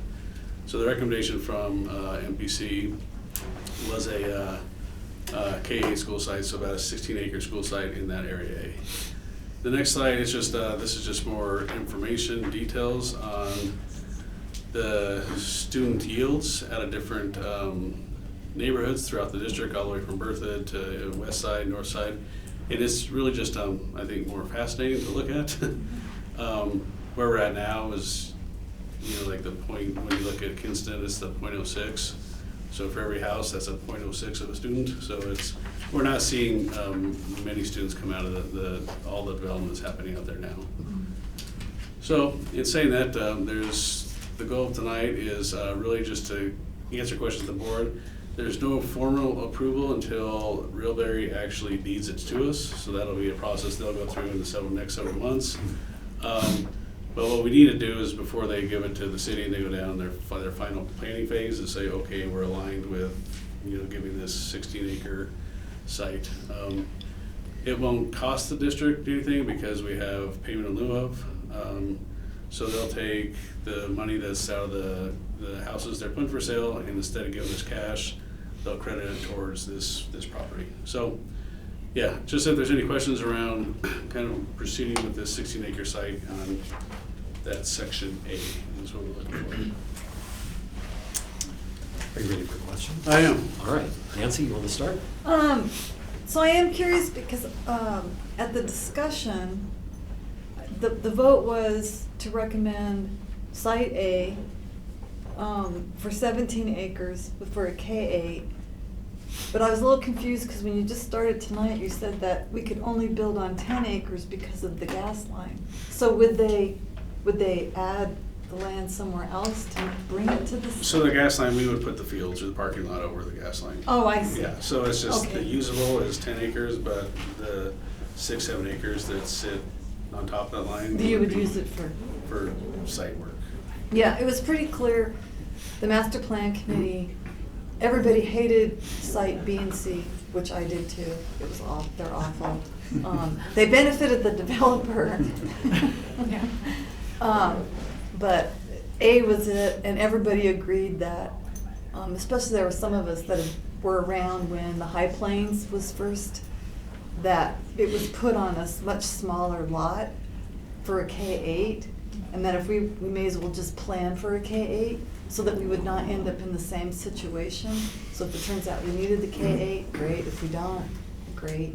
So the recommendation from MPC was a K-8 school site, so about a 16-acre school site in that area A. The next slide is just, this is just more information, details on the student yields out of different neighborhoods throughout the district, all the way from Berthoud to west side, north side. It is really just, I think, more fascinating to look at. Where we're at now is you know, like the point, when you look at Kinston, it's the .06. So for every house, that's a .06 of a student, so we're not seeing, many students come out of all the development that's happening out there now. So, in saying that, the goal of tonight is, really just to answer questions of the board. There's no formal approval until Realberry actually deeds it to us, so that'll be a process they'll go through in the next several months. But what we need to do is, before they give it to the city and they go down their final planning phase, is say, okay, we're aligned with, you know, giving this 16-acre site. It won't cost the district anything because we have payment in lieu of. So they'll take the money that's out of the houses they're putting for sale, and instead of giving us cash, they'll credit it towards this property. So, yeah, just if there's any questions around kind of proceeding with this 16-acre site on that section A, is what we're looking for. Are you ready for questions? I am. All right, Nancy, you want to start? So I am curious because, at the discussion, the vote was to recommend Site A, for 17 acres for a K-8. But I was a little confused because when you just started tonight, you said that we could only build on 10 acres because of the gas line. So would they add the land somewhere else to bring it to the? So the gas line, we would put the fields or the parking lot over the gas line. Oh, I see. Yeah, so it's just, the Okay. usable is 10 acres, but the 6-7 acres that sit on top of that line. You would be use it for site work. Yeah, it was pretty clear, the master plan committee, everybody hated site B and C, which I did too. It was they're awful. They benefited the developer. But A was it, and everybody agreed that, especially there were some of us that were around when the High Plains was first, that it was put on a much smaller lot for a K-8, and that if we may as well just plan for a K-8 so that we would not end up in the same situation. So if it turns out we needed the K-8, great. If we don't, great.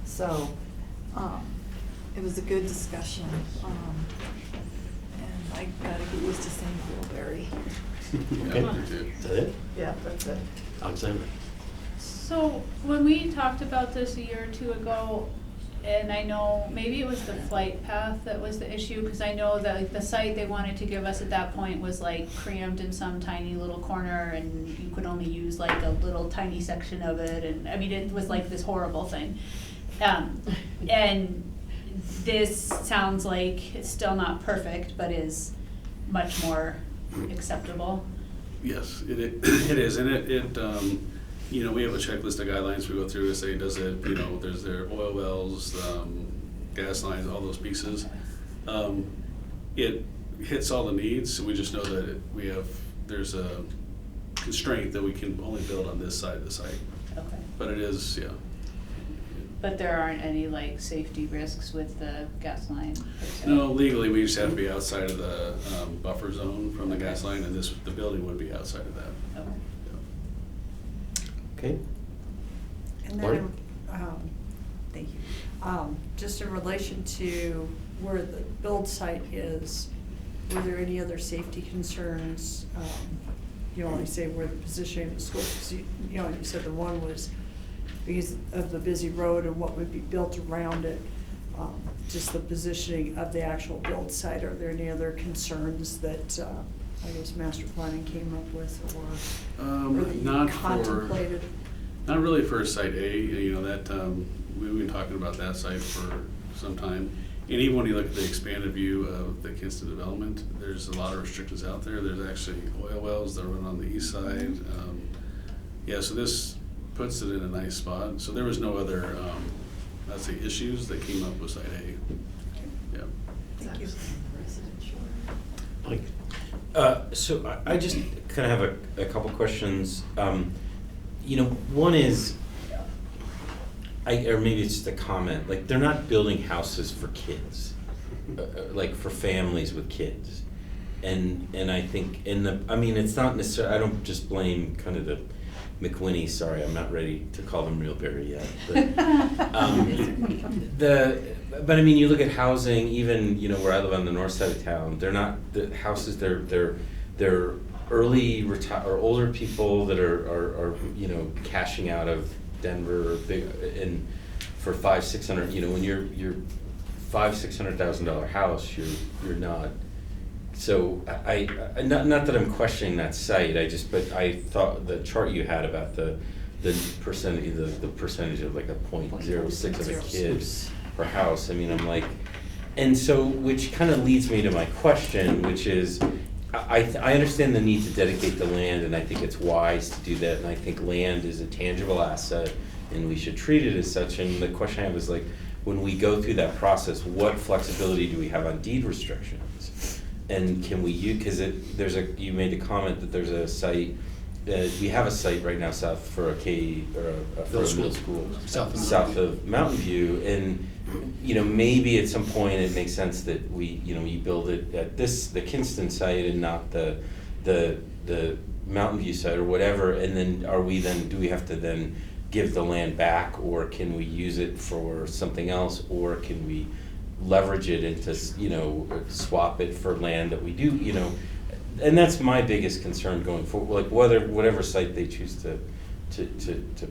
So, it was a good discussion. And I gotta get used to saying Wheelberry. Okay, is that it? Yeah, that's it. Alexander? So when we talked about this a year or two ago, and I know maybe it was the flight path that was the issue, because I know that like, the site they wanted to give us at that point was like crammed in some tiny little corner, and you could only use like a little tiny section of it, and I mean it was like this horrible thing. And this sounds like it's still not perfect, but is much more acceptable. Yes, it is, and you know, we have a checklist of guidelines we go through to say, does it, you know, there's their oil wells, gas lines, all those pieces. It hits all the needs, so we just know that there's a constraint that we can only build on this side of the site. Okay. But it is, yeah. But there aren't any like safety risks with the gas line? per se? No, legally, we just have to be outside of the buffer zone from the gas line, and the building would be outside of that. Okay. And Lori? then, thank you. Just in relation to where the build site is, were there any other safety concerns? You know, like say where the positioning of the school, because you know, you said the one was because of the busy road and what would be built around it. Just the positioning of the actual build site. Are there any other concerns that, I guess master planning came up with or that you Not contemplated? Not really for site A, you know, that, we've been talking about that site for some time. And even when you look at the expanded view of the Kinston development, there's a lot of restrictions out there. There's actually oil wells that run on the east side. Yeah, so this puts it in a nice spot. So there was no other, I'd say, issues that came up with site A. Yeah. Thank you. Mike? So I just kind of have a couple questions. You know, one is, or maybe it's just a comment, like they're not building houses for kids, like for families with kids. And I think I mean, it's not necessarily, I don't just blame kind of the McWhinney, sorry, I'm not ready to call them Realberry yet. But, but I mean, you look at housing, even, you know, where I live on the north side of town, they're not, the houses, they're early or older people that are, you know, cashing out of Denver, and for $500-600, you know, when you're $500,000-600,000 house, you're not. So I not that I'm questioning that site, but I thought the chart you had about the percentage, the percentage of like a 0.06 of a kid per house, I mean, I'm like, and so, which kind of leads me to my question, which is, I understand the need to dedicate the land, and I think it's wise to do that, and I think land is a tangible asset, and we should treat it as such, and the question I have is like, when we go through that process, what flexibility do we have on deed restrictions? And can we use, because you made the comment that there's a site, we have a site right now south for a middle school, south of Mountain View, and you know, maybe at some point it makes sense that we, you know, you build it at the Kinston site and not the Mountain View site or whatever, and then do we have to then give the land back, or can we use it for something else, or can we leverage it into, you know, swap it for land that we do, you know, and that's my biggest concern going forward, like whatever site they choose to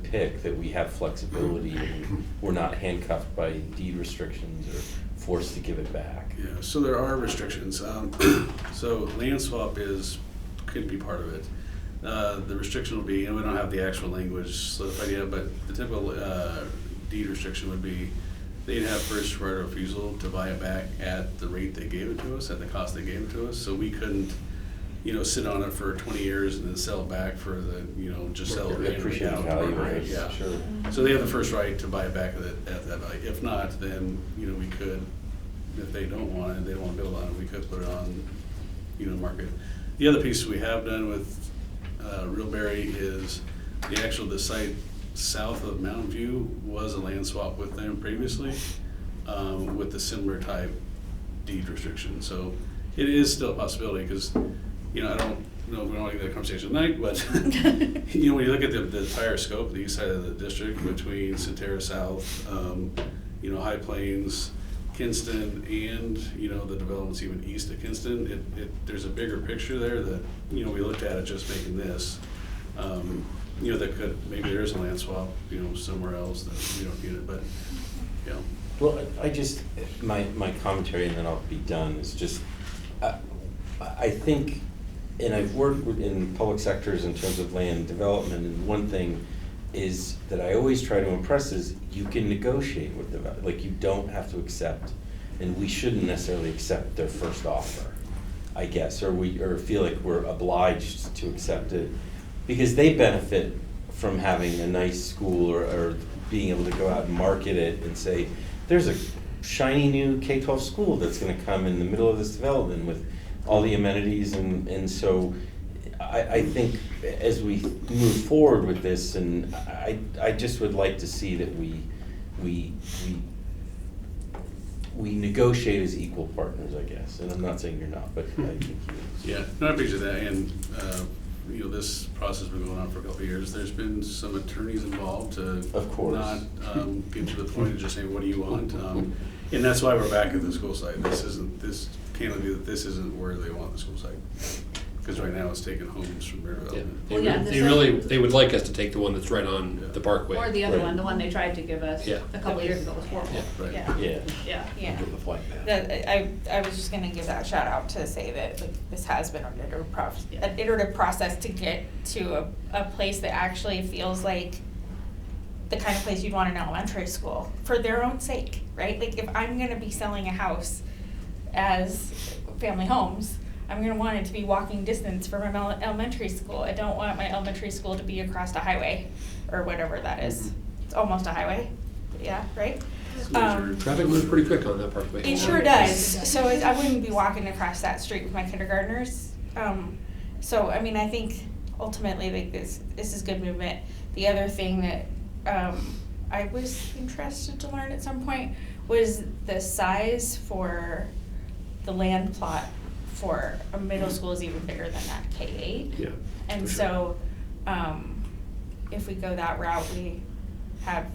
pick, that we have flexibility and we're not handcuffed by deed restrictions or forced to give it back. Yeah, so there are restrictions. So land swap could be part of it. The restriction will be, and we don't have the actual language solidified yet, but the typical deed restriction would be they'd have first right of refusal to buy it back at the rate they gave it to us, at the cost they gave it to us. So we couldn't, you know, sit on it for 20 years and then sell it back for the, you know, just sell it. Appreciate the value, right? Yeah, Sure. So they have the first right to buy it back at that value. If not, then, you know, we could, if they don't want it, they don't want to build on it, we could put it on, you know, market. The other piece we have done with Reelberry is the site south of Mountain View was a land swap with them previously, with a similar type deed restriction. So it is still a possibility, because, you know, I don't know if we don't want to get that conversation tonight, but you know, when you look at the entire scope, the east side of the district between Centerra South, you know, High Plains, Kinston, and, you know, the developments even east of Kinston, there's a bigger picture there that, you know, we looked at it just making this, you know, that maybe there is a land swap, you know, somewhere else that we don't need it, but, you know. Well, I just, my commentary, and then I'll be done, is just, I think, and I've worked in public sectors in terms of land development, and one thing is that I always try to impress is you can negotiate with them, like you don't have to accept, and we shouldn't necessarily accept their first offer, I guess, or feel like we're obliged to accept it, because they benefit from having a nice school, or being able to go out and market it and say, there's a shiny new K-12 school that's gonna come in the middle of this development with all the amenities, and so I think as we move forward with this, and I just would like to see that we negotiate as equal partners, I guess, and I'm not saying you're not, but I think you. Yeah, no, I appreciate that, and you know, this process has been going on for a couple of years. There's been some attorneys involved to not get to the point of just saying, what do you want? And that's why we're back at the school site. This can't be that this isn't where they want the school site. Because right now it's taking homes from their development. They would like us to take the one that's right on the Parkway. Or the other one, the one they tried to give us a couple of years ago was horrible. Yeah. I was just gonna give that shout out to say that, like, this has been an iterative process to get to a place that actually feels like the kind of place you'd want in elementary school for their own sake, right? Like, if I'm gonna be selling a house as family homes, I'm gonna want it to be walking distance from my elementary school. I don't want my elementary school to be across a highway or whatever that is. It's almost a highway, yeah, right? Traffic moves pretty quick on that Parkway. It sure does. So I wouldn't be walking across that street with my kindergartners. So I mean, I think ultimately, like, this is good movement. The other thing that I was interested to learn at some point was the size for the land plot for a middle school is even bigger than that K-8. Yeah. And so, if we go that route, we have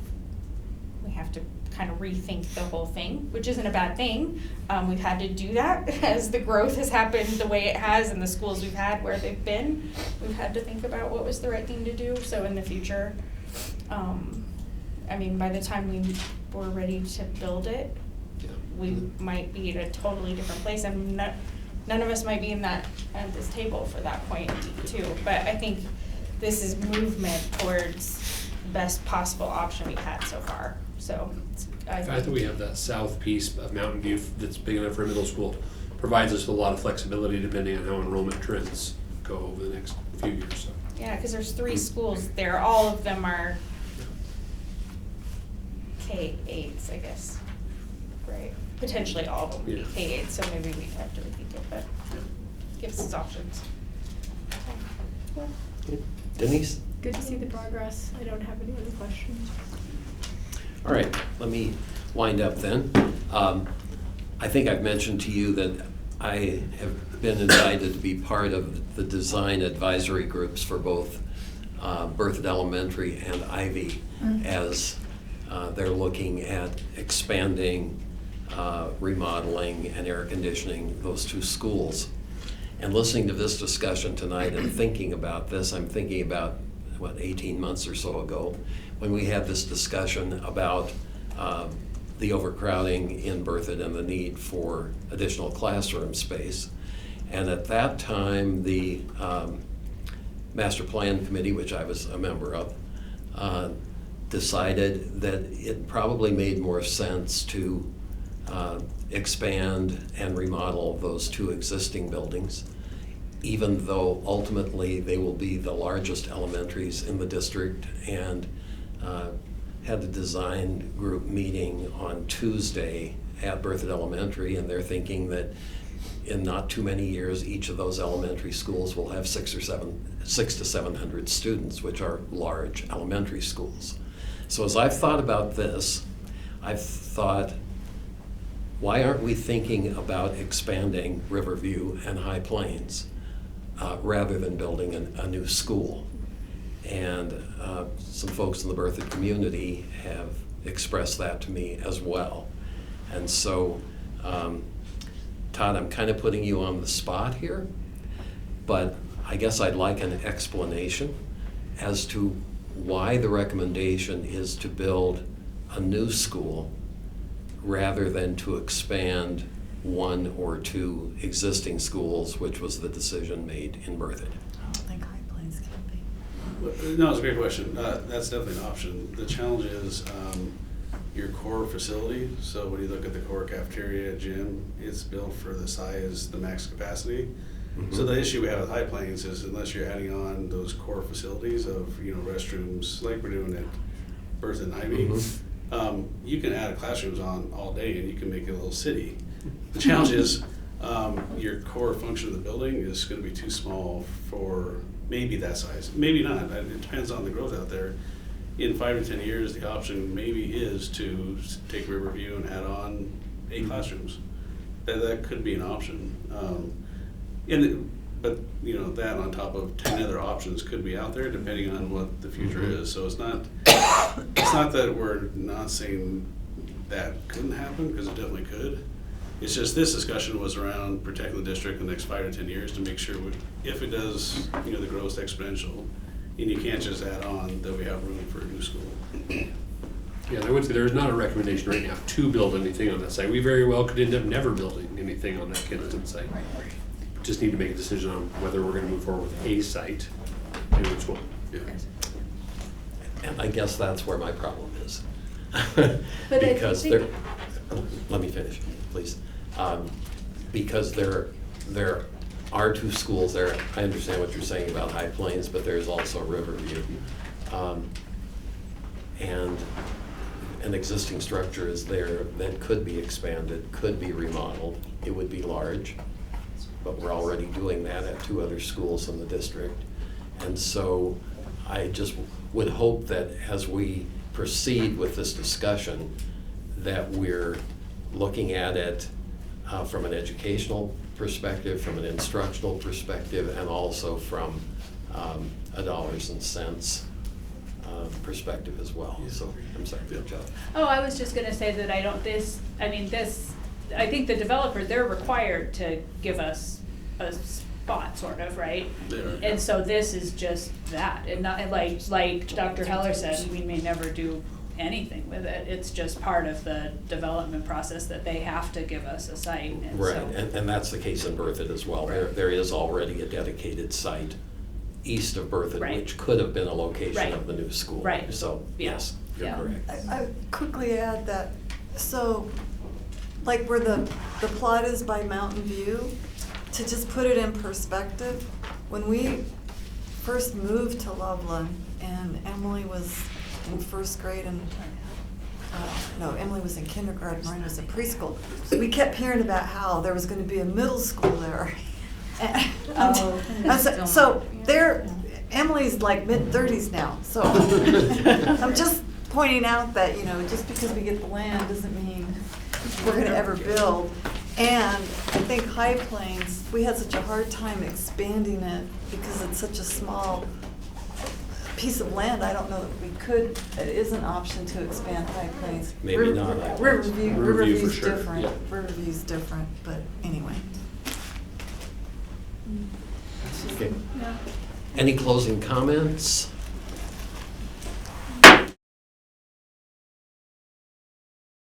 to kind of rethink the whole thing, which isn't a bad thing. We've had to do that as the growth has happened the way it has in the schools we've had where they've been. We've had to think about what was the right thing to do. So in the future, I mean, by the time we're ready to build it, we might be at a totally different place. I'm not, none of us might be in that, at this table for that point too. But I think this is movement towards the best possible option we've had so far. So I The fact that we have that south piece of Mountain View that's big enough for middle school provides us with a lot of flexibility depending on how enrollment trends go over the next few years. So. Yeah, because there's 3 schools there. All of them are K-8s, I guess. Right. Potentially all of them would be K-8s, so maybe we'd have to rethink it, but gives us options. Denise? Good to see the progress. I don't have any other questions. All right, let me wind up then. I think I've mentioned to you that I have been invited to be part of the design advisory groups for both Berthoud Elementary and Ivy as they're looking at expanding, remodeling, and air conditioning those 2 schools. And listening to this discussion tonight and thinking about this, I'm thinking about, 18 months or so ago, when we had this discussion about the overcrowding in Berthoud and the need for additional classroom space. And at that time, the Master Plan Committee, which I was a member of, decided that it probably made more sense to expand and remodel those 2 existing buildings, even though ultimately they will be the largest elementaries in the district, and had the design group meeting on Tuesday at Berthoud Elementary, and they're thinking that in not too many years, each of those elementary schools will have 600 to 700 students, which are large elementary schools. So as I've thought about this, I've thought, why aren't we thinking about expanding Riverview and High Plains rather than building a new school? And some folks in the Berthoud community have expressed that to me as well. And so, Todd, I'm kind of putting you on the spot here, but I guess I'd like an explanation as to why the recommendation is to build a new school rather than to expand 1 or 2 existing schools, which was the decision made in Berthoud. No, it's a great question. That's definitely an option. The challenge is your core facility. So when you look at the core cafeteria, gym, it's built for the size, the max capacity. Mm-hmm. So the issue we have with High Plains is unless you're adding on those core facilities of, restrooms like we're doing at Berthoud and Ivy, you can add classrooms on all day and you can make it a little city. The challenge is your core function of the building is going to be too small for maybe that size, maybe not. It depends on the growth out there. In 5 to 10 years, the option maybe is to take Riverview and add on 8 classrooms. That could be an option. But that on top of 10 other options could be out there depending on what the future is. So it's not that we're not saying that couldn't happen, because it definitely could. It's just this discussion was around protecting the district in the next 5 to 10 years to make sure if it does, the growth exponential, and you can't just add on, that we have room for a new school. Yeah, I would say there's not a recommendation right now to build anything on that site. We very well could end up never building anything on that Kinnison site. Just need to make a decision on whether we're going to move forward with a site and which one. Yeah. And I guess that's where my problem is. But Because I there, think, let me finish, please. Because there are 2 schools there. I understand what you're saying about High Plains, but there's also Riverview. And an existing structure is there that could be expanded, could be remodeled. It would be large, but we're already doing that at 2 other schools in the district. And so I just would hope that as we proceed with this discussion, that we're looking at it from an educational perspective, from an instructional perspective, and also from a dollars and cents perspective as well, so, I'm sorry, good job. Oh, I was just gonna say that I think the developer, they're required to give us a spot, sort of, right? They are. And so this is just that, and not, and like Dr. Heller said, we may never do anything with it, it's just part of the development process that they have to give us a site, and so. Right, and that's the case in Berthoud as well. There is already a dedicated site east of Berthoud, Right. which could have been a location Right. of the new school. Right. So, Yeah. yes, you're Yeah. correct. I quickly add that, so, like where the plot is by Mountain View, to just put it in perspective, when we first moved to Loveland and Emily was in first grade and, no, Emily was in kindergarten, Ryan was in preschool, we kept hearing about how there was gonna be a middle school there. And so there, Emily's like mid-30s now, so I'm just pointing out that, you know, just because we get the land doesn't mean we're gonna ever build. And I think High Plains, we had such a hard time expanding it because it's such a small piece of land. I don't know that we could, it is an option to expand High Plains. Maybe not High Plains. Riverview, Riverview for Riverview's sure, different, yeah. Riverview's different, but anyway. Okay. Any closing comments?